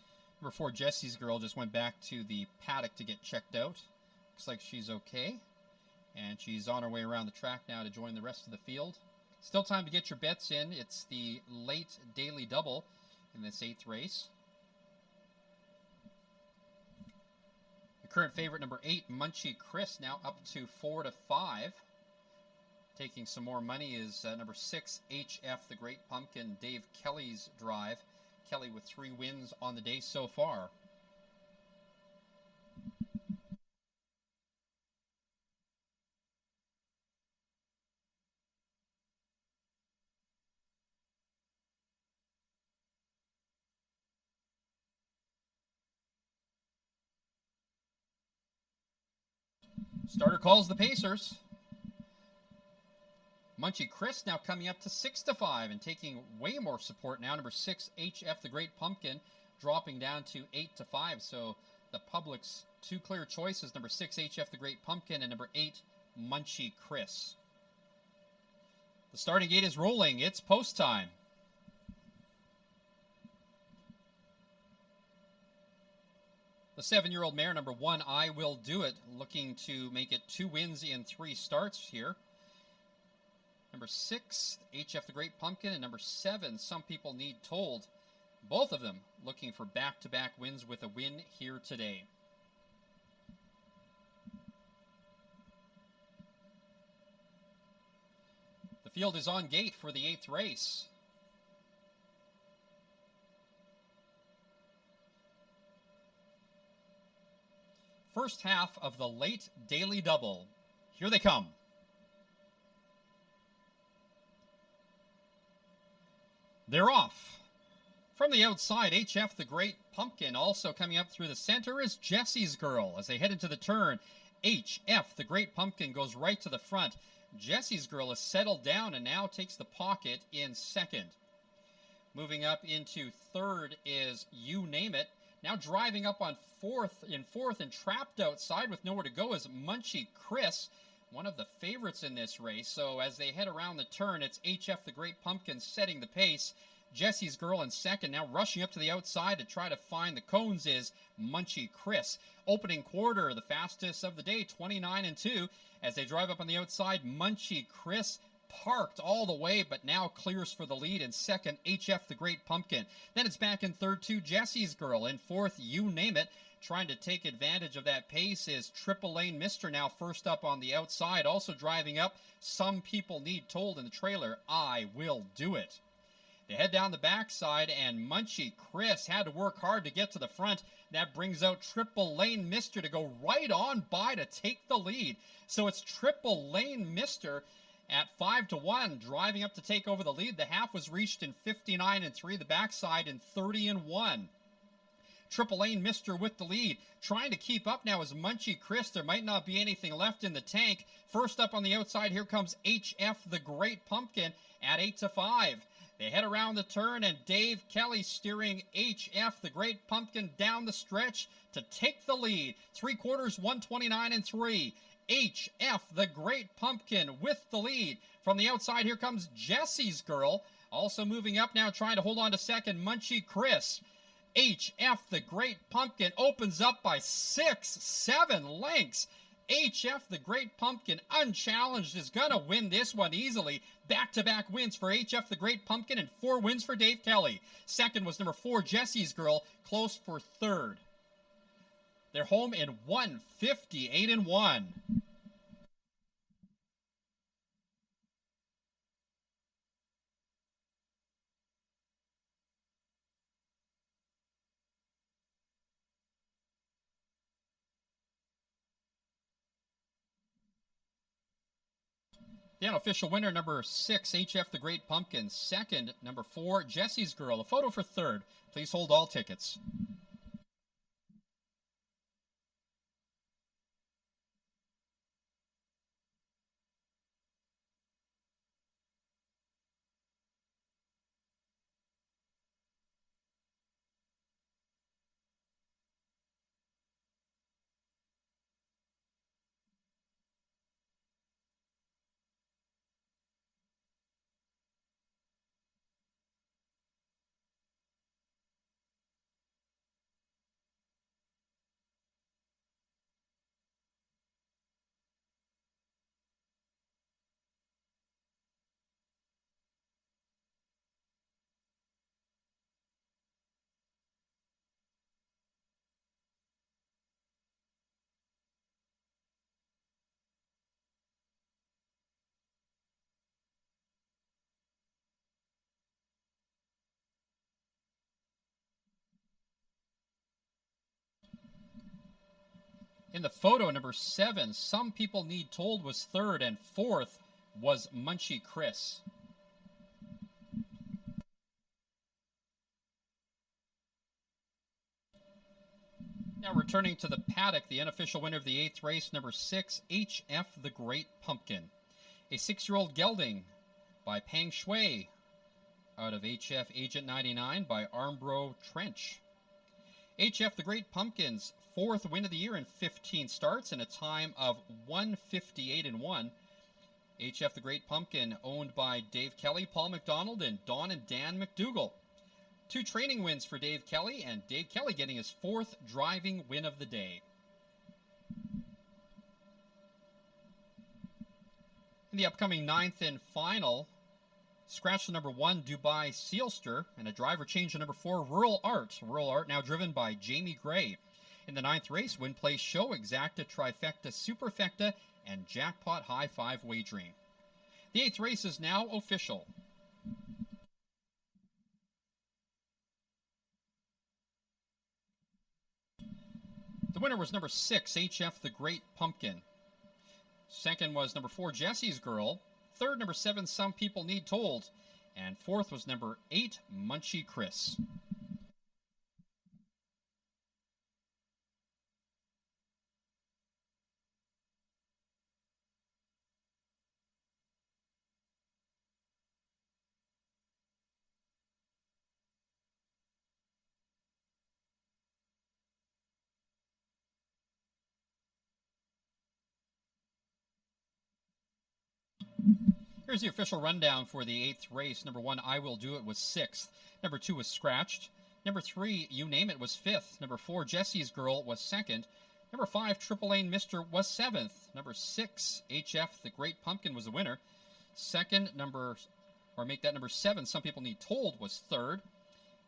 Number 4, Jesse's Girl, just went back to the paddock to get checked out. Looks like she's okay. And she's on her way around the track now to join the rest of the field. Still time to get your bets in. It's the late daily double in this 8th race. The current favorite, number 8, Munchie Chris, now up to 4-5. Taking some more money is number 6, HF, the Great Pumpkin, Dave Kelly's drive. Kelly with 3 wins on the day so far. Starter calls the Pacers. Munchie Chris now coming up to 6-5 and taking way more support now. Number 6, HF, the Great Pumpkin, dropping down to 8-5. So the public's 2 clear choices, number 6, HF, the Great Pumpkin, and number 8, Munchie Chris. The starting gate is rolling. It's post time. The 7-year-old mare, number 1, I Will Do It, looking to make it 2 wins in 3 starts here. Number 6, HF the Great Pumpkin, and number 7, Some People Need Told. Both of them looking for back-to-back wins with a win here today. The field is on gate for the 8th race. First half of the late daily double. Here they come. They're off. From the outside, HF the Great Pumpkin. Also coming up through the center is Jesse's Girl. As they head into the turn, HF the Great Pumpkin goes right to the front. Jesse's Girl is settled down and now takes the pocket in second. Moving up into third is You Name It. Now driving up on fourth and trapped outside with nowhere to go is Munchie Chris, one of the favorites in this race. So as they head around the turn, it's HF the Great Pumpkin setting the pace. Jesse's Girl in second. Now rushing up to the outside to try to find the cones is Munchie Chris. Opening quarter, the fastest of the day, 29-2. As they drive up on the outside, Munchie Chris parked all the way, but now clears for the lead in second, HF the Great Pumpkin. Then it's back in third to Jesse's Girl. In fourth, You Name It. Trying to take advantage of that pace is Triple Lane Mister, now first up on the outside. Also driving up, Some People Need Told in the trailer, I Will Do It. They head down the backside, and Munchie Chris had to work hard to get to the front. That brings out Triple Lane Mister to go right on by to take the lead. So it's Triple Lane Mister at 5-1, driving up to take over the lead. The half was reached in 59-3, the backside in 30-1. Triple Lane Mister with the lead. Trying to keep up now is Munchie Chris. There might not be anything left in the tank. First up on the outside, here comes HF the Great Pumpkin at 8-5. They head around the turn, and Dave Kelly steering HF the Great Pumpkin down the stretch to take the lead. 3/4, 129-3. HF the Great Pumpkin with the lead. From the outside, here comes Jesse's Girl. Also moving up now, trying to hold on to second, Munchie Chris. HF the Great Pumpkin opens up by 6-7 lengths. HF the Great Pumpkin, unchallenged, is going to win this one easily. Back-to-back wins for HF the Great Pumpkin and 4 wins for Dave Kelly. Second was number 4, Jesse's Girl, close for third. They're home in 158-1. The unofficial winner, number 6, HF the Great Pumpkin. Second, number 4, Jesse's Girl. A photo for third. Please hold all tickets. In the photo, number 7, Some People Need Told was third, and fourth was Munchie Chris. Now returning to the paddock, the unofficial winner of the 8th race, number 6, HF the Great Pumpkin. A 6-year-old gelding by Peng Shui out of HF Agent 99 by Armbro Trench. HF the Great Pumpkin's 4th win of the year in 15 starts and a time of 1:58.1. HF the Great Pumpkin owned by Dave Kelly, Paul McDonald, and Don and Dan McDougall. 2 training wins for Dave Kelly, and Dave Kelly getting his 4th driving win of the day. In the upcoming 9th and final, scratch the number 1, Dubai Sealster, and a driver change to number 4, Rural Art. Rural Art now driven by Jamie Gray. In the 9th race, Win Play Show, Exacta, Trifecta, Superfecta, and Jackpot High 5 wagering. The 8th race is now official. The winner was number 6, HF the Great Pumpkin. Second was number 4, Jesse's Girl. Third, number 7, Some People Need Told. And fourth was number 8, Munchie Chris. Here's the official rundown for the 8th race. Number 1, I Will Do It, was 6th. Number 2 was Scratched. Number 3, You Name It, was 5th. Number 4, Jesse's Girl, was 2nd. Number 5, Triple Lane Mister, was 7th. Number 6, HF the Great Pumpkin, was the winner. Second, number 7, Some People Need Told, was 3rd.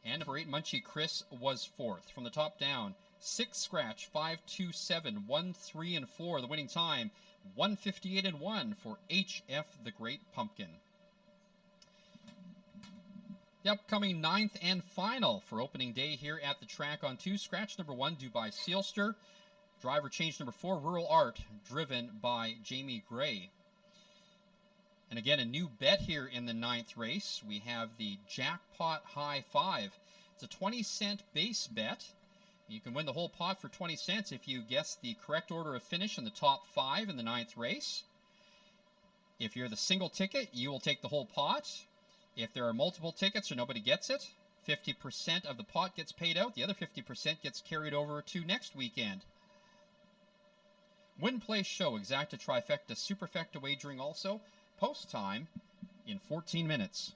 And number 8, Munchie Chris, was 4th. From the top down, 6 Scratch, 5, 2, 7, 1, 3, and 4. The winning time, 1:58.1 for HF the Great Pumpkin. The upcoming 9th and final for opening day here at the track on 2. Scratch number 1, Dubai Sealster. Driver change number 4, Rural Art, driven by Jamie Gray. And again, a new bet here in the 9th race. We have the Jackpot High 5. It's a 20-cent base bet. You can win the whole pot for 20 cents if you guess the correct order of finish in the top 5 in the 9th race. If you're the single ticket, you will take the whole pot. If there are multiple tickets or nobody gets it, 50% of the pot gets paid out. The other 50% gets carried over to next weekend. Win Play Show, Exacta, Trifecta, Superfecta wagering also. Post time in 14 minutes.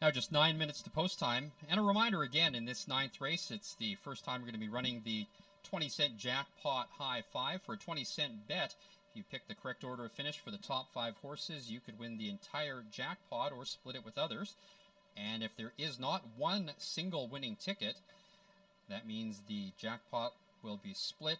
Now just 9 minutes to post time. And a reminder again, in this 9th race, it's the first time we're going to be running the 20-cent jackpot high five. For a 20-cent bet, if you pick the correct order of finish for the top 5 horses, you could win the entire jackpot or split it with others. And if there is not one single winning ticket, that means the jackpot will be split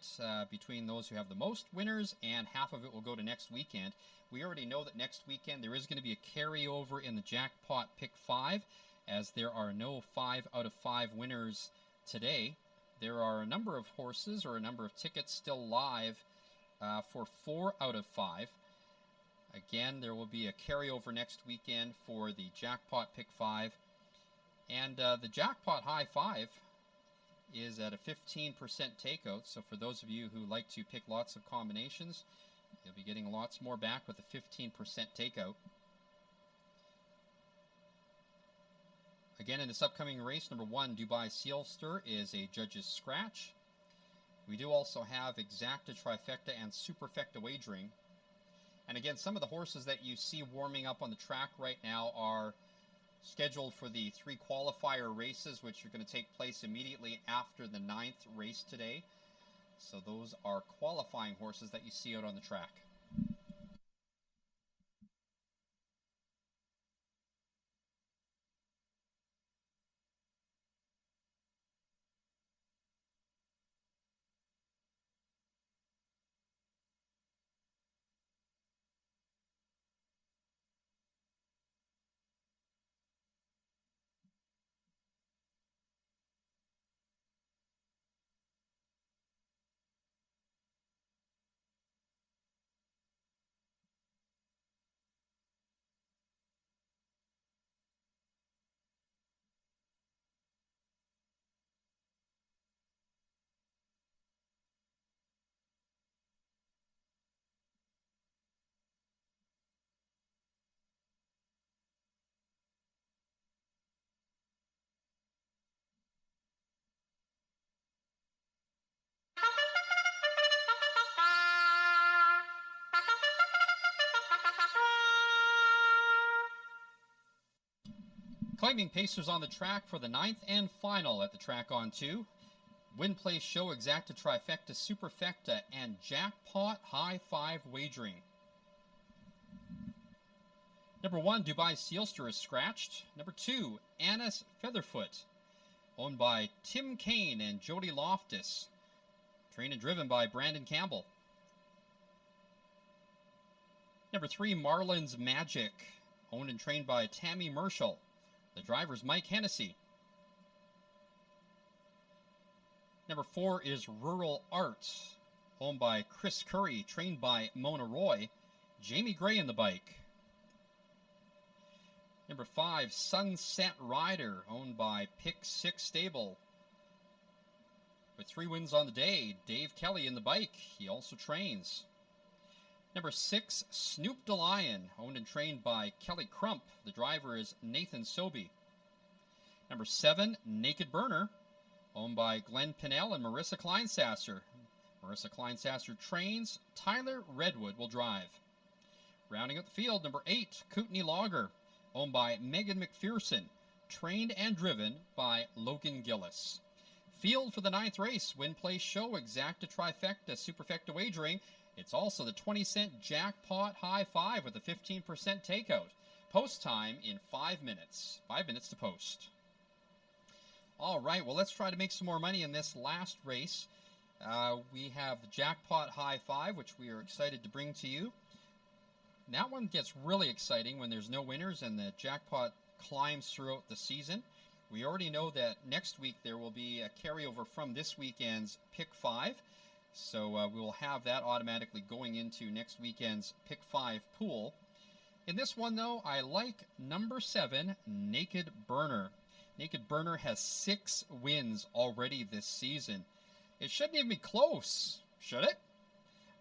between those who have the most winners, and half of it will go to next weekend. We already know that next weekend there is going to be a carryover in the jackpot pick 5, as there are no 5 out of 5 winners today. There are a number of horses or a number of tickets still live for 4 out of 5. Again, there will be a carryover next weekend for the jackpot pick 5. And the jackpot high 5 is at a 15% takeout. So for those of you who like to pick lots of combinations, you'll be getting lots more back with a 15% takeout. Again, in this upcoming race, number 1, Dubai Sealster, is a judge's scratch. We do also have exacta, trifecta, and superfecta wagering. And again, some of the horses that you see warming up on the track right now are scheduled for the 3 qualifier races, which are going to take place immediately after the 9th race today. So those are qualifying horses that you see out on the track. Claiming pacers on the track for the 9th and final at the track on 2. Win, place, show, exacta, trifecta, superfecta, and jackpot high 5 wagering. Number 1, Dubai Sealster, is scratched. Number 2, Annis Featherfoot, owned by Tim Kane and Jody Loftus. Trained and driven by Brandon Campbell. Number 3, Marlin's Magic, owned and trained by Tammy Marshall. The driver's Mike Hennessy. Number 4 is Rural Art, owned by Chris Curry, trained by Mona Roy. Jamie Gray in the bike. Number 5, Sunset Rider, owned by Pick 6 Stable. With 3 wins on the day, Dave Kelly in the bike. He also trains. Number 6, Snoop DeLion, owned and trained by Kelly Crump. The driver is Nathan Sobey. Number 7, Naked Burner, owned by Glenn Pinnell and Marissa Kleinsasser. Marissa Kleinsasser trains. Tyler Redwood will drive. Rounding out the field, number 8, Kootenai Logger, owned by Megan McPherson. Trained and driven by Logan Gillis. Field for the 9th race, win, place, show, exacta, trifecta, superfecta wagering. It's also the 20-cent jackpot high 5 with a 15% takeout. Post time in 5 minutes. 5 minutes to post. All right, well, let's try to make some more money in this last race. We have the jackpot high 5, which we are excited to bring to you. That one gets really exciting when there's no winners and the jackpot climbs throughout the season. We already know that next week there will be a carryover from this weekend's Pick 5. So we will have that automatically going into next weekend's Pick 5 pool. In this one, though, I like number 7, Naked Burner. Naked Burner has 6 wins already this season. It shouldn't even be close, should it?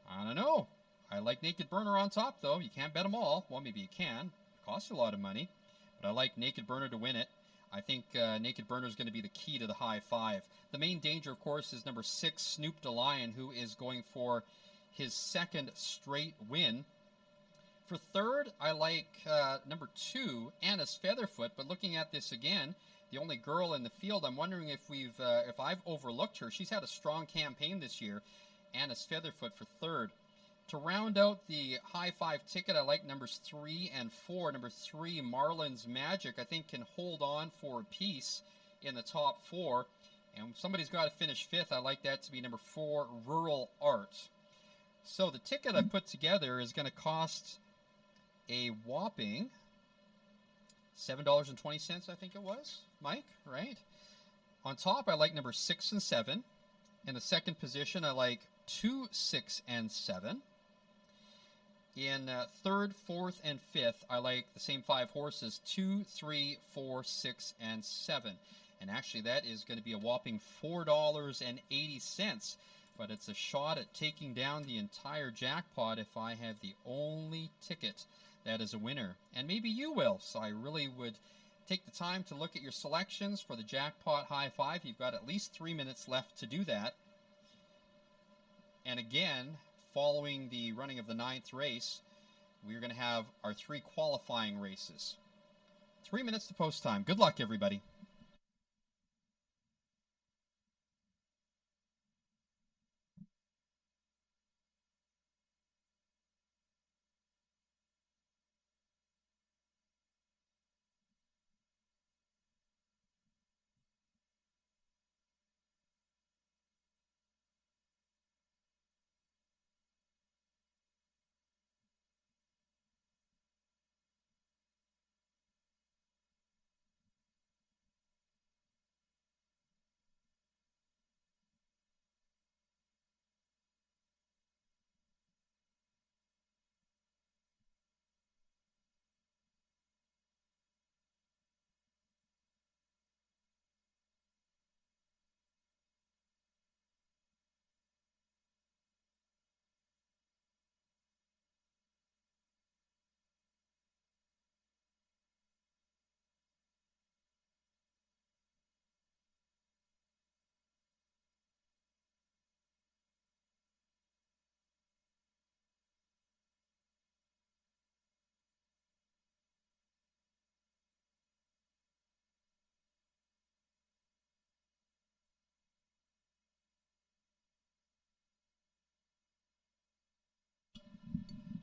I don't know. I like Naked Burner on top, though. You can't bet them all. Well, maybe you can. It costs you a lot of money. But I like Naked Burner to win it. I think Naked Burner is going to be the key to the high 5. The main danger, of course, is number 6, Snoop DeLion, who is going for his 2nd straight win. For third, I like number 2, Anna's Featherfoot. But looking at this again, the only girl in the field, I'm wondering if I've overlooked her. She's had a strong campaign this year. Anna's Featherfoot for third. To round out the high five ticket, I like numbers 3 and 4. Number 3, Marlin's Magic, I think can hold on for a piece in the top 4. And somebody's got to finish 5th. I like that to be number 4, Rural Art. So the ticket I put together is going to cost a whopping $7.20, I think it was, Mike, right? On top, I like number 6 and 7. In the second position, I like 2, 6, and 7. In third, fourth, and fifth, I like the same 5 horses, 2, 3, 4, 6, and 7. And actually, that is going to be a whopping $4.80. But it's a shot at taking down the entire jackpot if I have the only ticket that is a winner. And maybe you will. So I really would take the time to look at your selections for the jackpot high five. You've got at least 3 minutes left to do that. And again, following the running of the 9th race, we're going to have our 3 qualifying races. 3 minutes to post time. Good luck, everybody.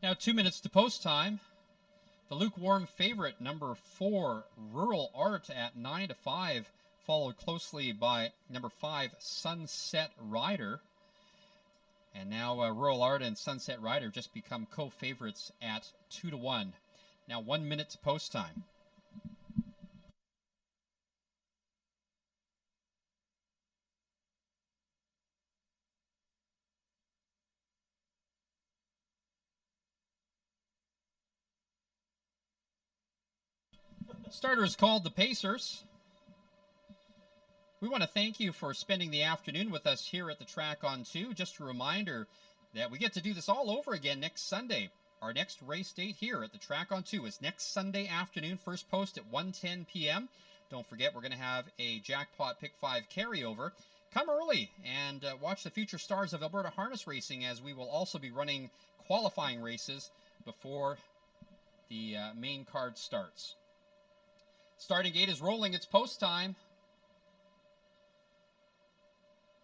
Now 2 minutes to post time. The lukewarm favorite, number 4, Rural Art at 9 to 5, followed closely by number 5, Sunset Rider. And now Rural Art and Sunset Rider just become co-favorites at 2 to 1. Now 1 minute to post time. Starter is called the Pacers. We want to thank you for spending the afternoon with us here at the Track on 2. Just a reminder that we get to do this all over again next Sunday. Our next race date here at the Track on 2 is next Sunday afternoon, first post at 1:10 p.m. Don't forget, we're going to have a Jackpot Pick 5 carryover. Come early and watch the future stars of Alberta harness racing, as we will also be running qualifying races before the main card starts. Starting gate is rolling. It's post time.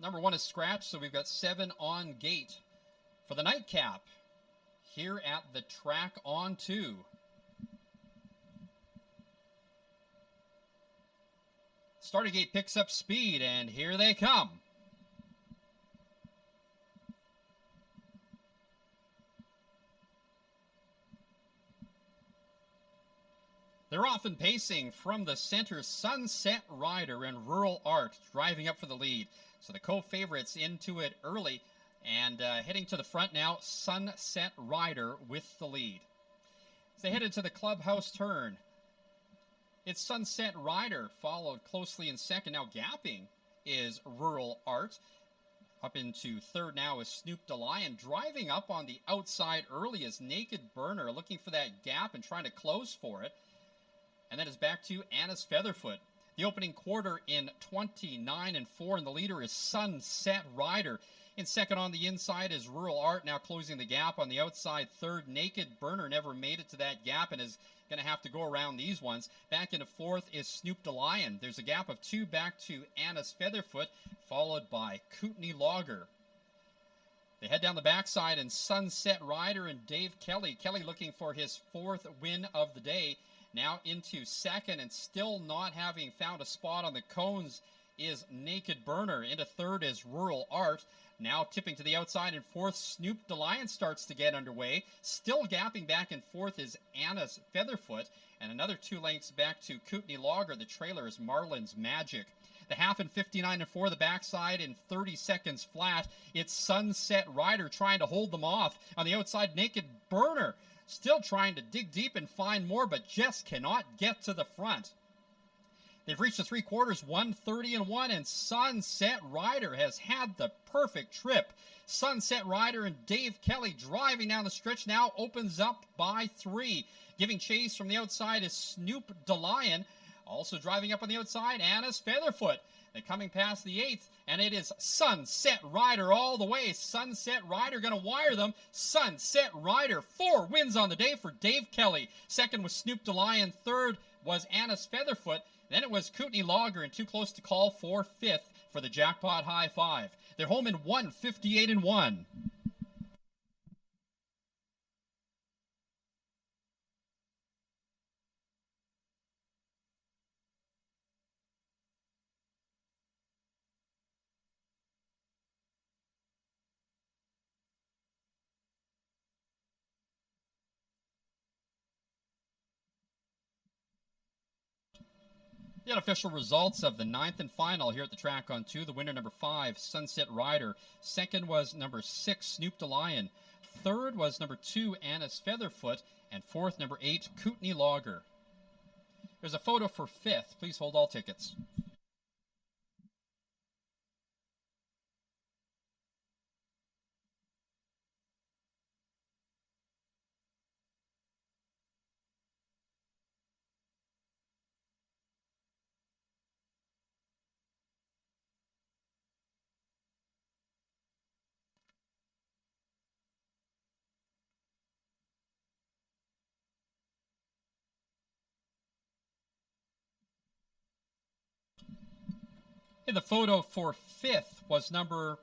Number 1 is scratched, so we've got 7 on gate for the nightcap here at the Track on 2. Starting gate picks up speed, and here they come. They're often pacing from the center. Sunset Rider and Rural Art driving up for the lead. So the co-favorites into it early, and heading to the front now, Sunset Rider with the lead. As they head into the clubhouse turn, it's Sunset Rider, followed closely in second. Now gapping is Rural Art. Up into third now is Snoop DeLion. Driving up on the outside early is Naked Burner, looking for that gap and trying to close for it. And then it's back to Anna's Featherfoot. The opening quarter in 29 and 4, and the leader is Sunset Rider. In second on the inside is Rural Art, now closing the gap on the outside. Third, Naked Burner never made it to that gap and is going to have to go around these ones. Back into fourth is Snoop the Lion. There's a gap of 2 back to Anna's Featherfoot, followed by Kootenai Logger. They head down the backside and Sunset Rider and Dave Kelly. Kelly looking for his 4th win of the day. Now into second and still not having found a spot on the cones is Naked Burner. Into third is Rural Art. Now tipping to the outside in fourth, Snoop the Lion starts to get underway. Still gapping back in fourth is Anna's Featherfoot. And another 2 lengths back to Kootenai Logger. The trailer is Marlin's Magic. The half in 59 and 4, the backside in 30 seconds flat. It's Sunset Rider trying to hold them off. On the outside, Naked Burner still trying to dig deep and find more, but just cannot get to the front. They've reached the 3/4, 130 and 1, and Sunset Rider has had the perfect trip. Sunset Rider and Dave Kelly driving down the stretch now opens up by 3. Giving chase from the outside is Snoop the Lion. Also driving up on the outside, Anna's Featherfoot. They're coming past the 8th, and it is Sunset Rider all the way. Sunset Rider going to wire them. Sunset Rider, 4 wins on the day for Dave Kelly. Second was Snoop the Lion. Third was Anna's Featherfoot. Then it was Kootenai Logger, and too close to call for 5th for the Jackpot High 5. They're home in 158 and 1. The unofficial results of the 9th and final here at the track on 2. The winner, number 5, Sunset Rider. Second was number 6, Snoop the Lion. Third was number 2, Anna's Featherfoot. And fourth, number 8, Kootenai Logger. There's a photo for 5th. Please hold all tickets. In the photo for 5th was number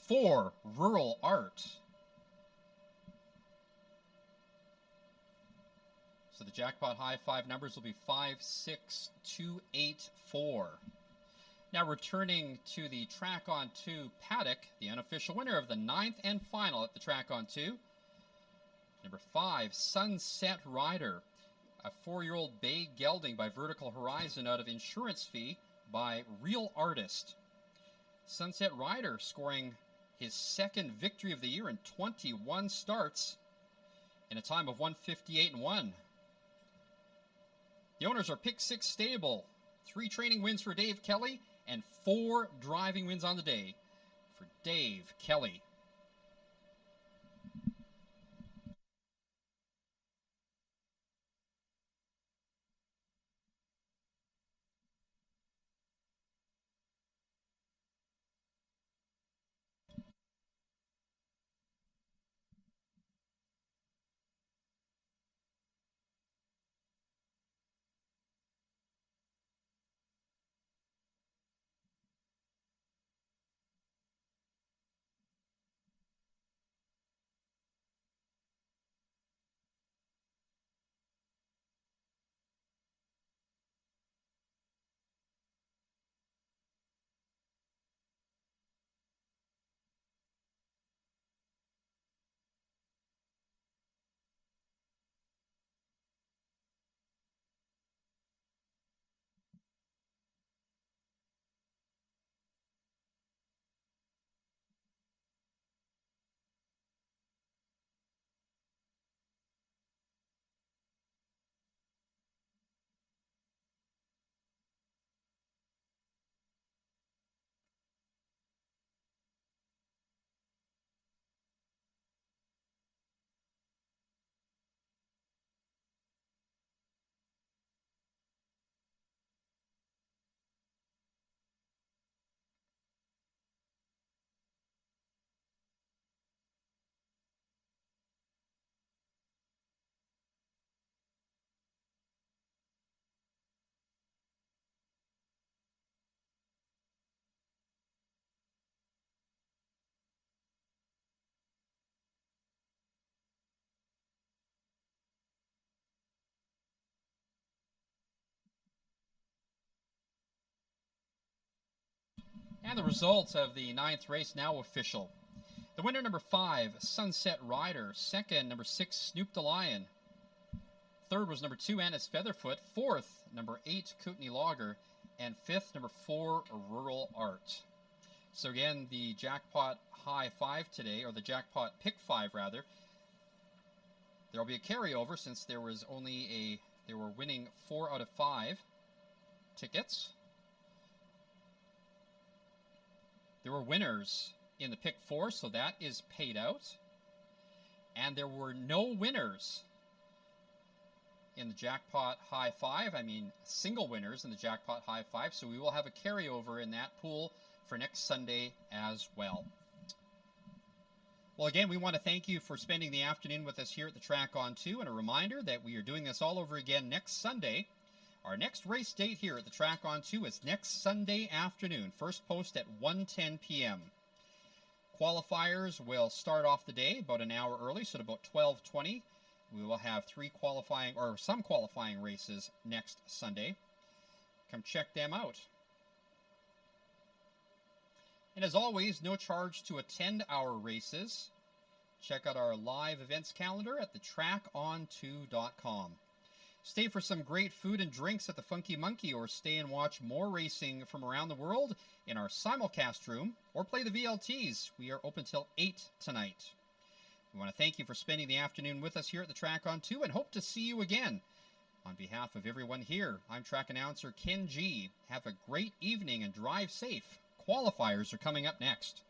4, Rural Art. So the Jackpot High 5 numbers will be 5, 6, 2, 8, 4. Now returning to the track on 2 paddock, the unofficial winner of the 9th and final at the track on 2. Number 5, Sunset Rider. A 4-year-old bay gelding by Vertical Horizon out of Insurance Fee by Real Artist. Sunset Rider scoring his 2nd victory of the year in 21 starts in a time of 158 and 1. The owners are Pick 6 Stable. 3 training wins for Dave Kelly and 4 driving wins on the day for Dave Kelly. And the results of the 9th race now official. The winner, number 5, Sunset Rider. Second, number 6, Snoop the Lion. Third was number 2, Anna's Featherfoot. Fourth, number 8, Kootenai Logger. And fifth, number 4, Rural Art. So again, the jackpot high 5 today, or the jackpot pick 5 rather. There will be a carryover since there was only they were winning 4 out of 5 tickets. There were winners in the pick 4, so that is paid out. And there were no winners in the jackpot high 5. I mean, single winners in the jackpot high 5. So we will have a carryover in that pool for next Sunday as well. Well, again, we want to thank you for spending the afternoon with us here at the Track On 2. And a reminder that we are doing this all over again next Sunday. Our next race date here at the Track On 2 is next Sunday afternoon. First post at 1:10 p.m. Qualifiers will start off the day about an hour early, so at about 12:20. We will have some qualifying races next Sunday. Come check them out. And as always, no charge to attend our races. Check out our live events calendar at thetrackon2.com. Stay for some great food and drinks at the Funky Monkey, or stay and watch more racing from around the world in our simulcast room, or play the VLTs. We are open till 8 tonight. We want to thank you for spending the afternoon with us here at the Track On 2 and hope to see you again. On behalf of everyone here, I'm track announcer Ken G. Have a great evening and drive safe. Qualifiers are coming up next.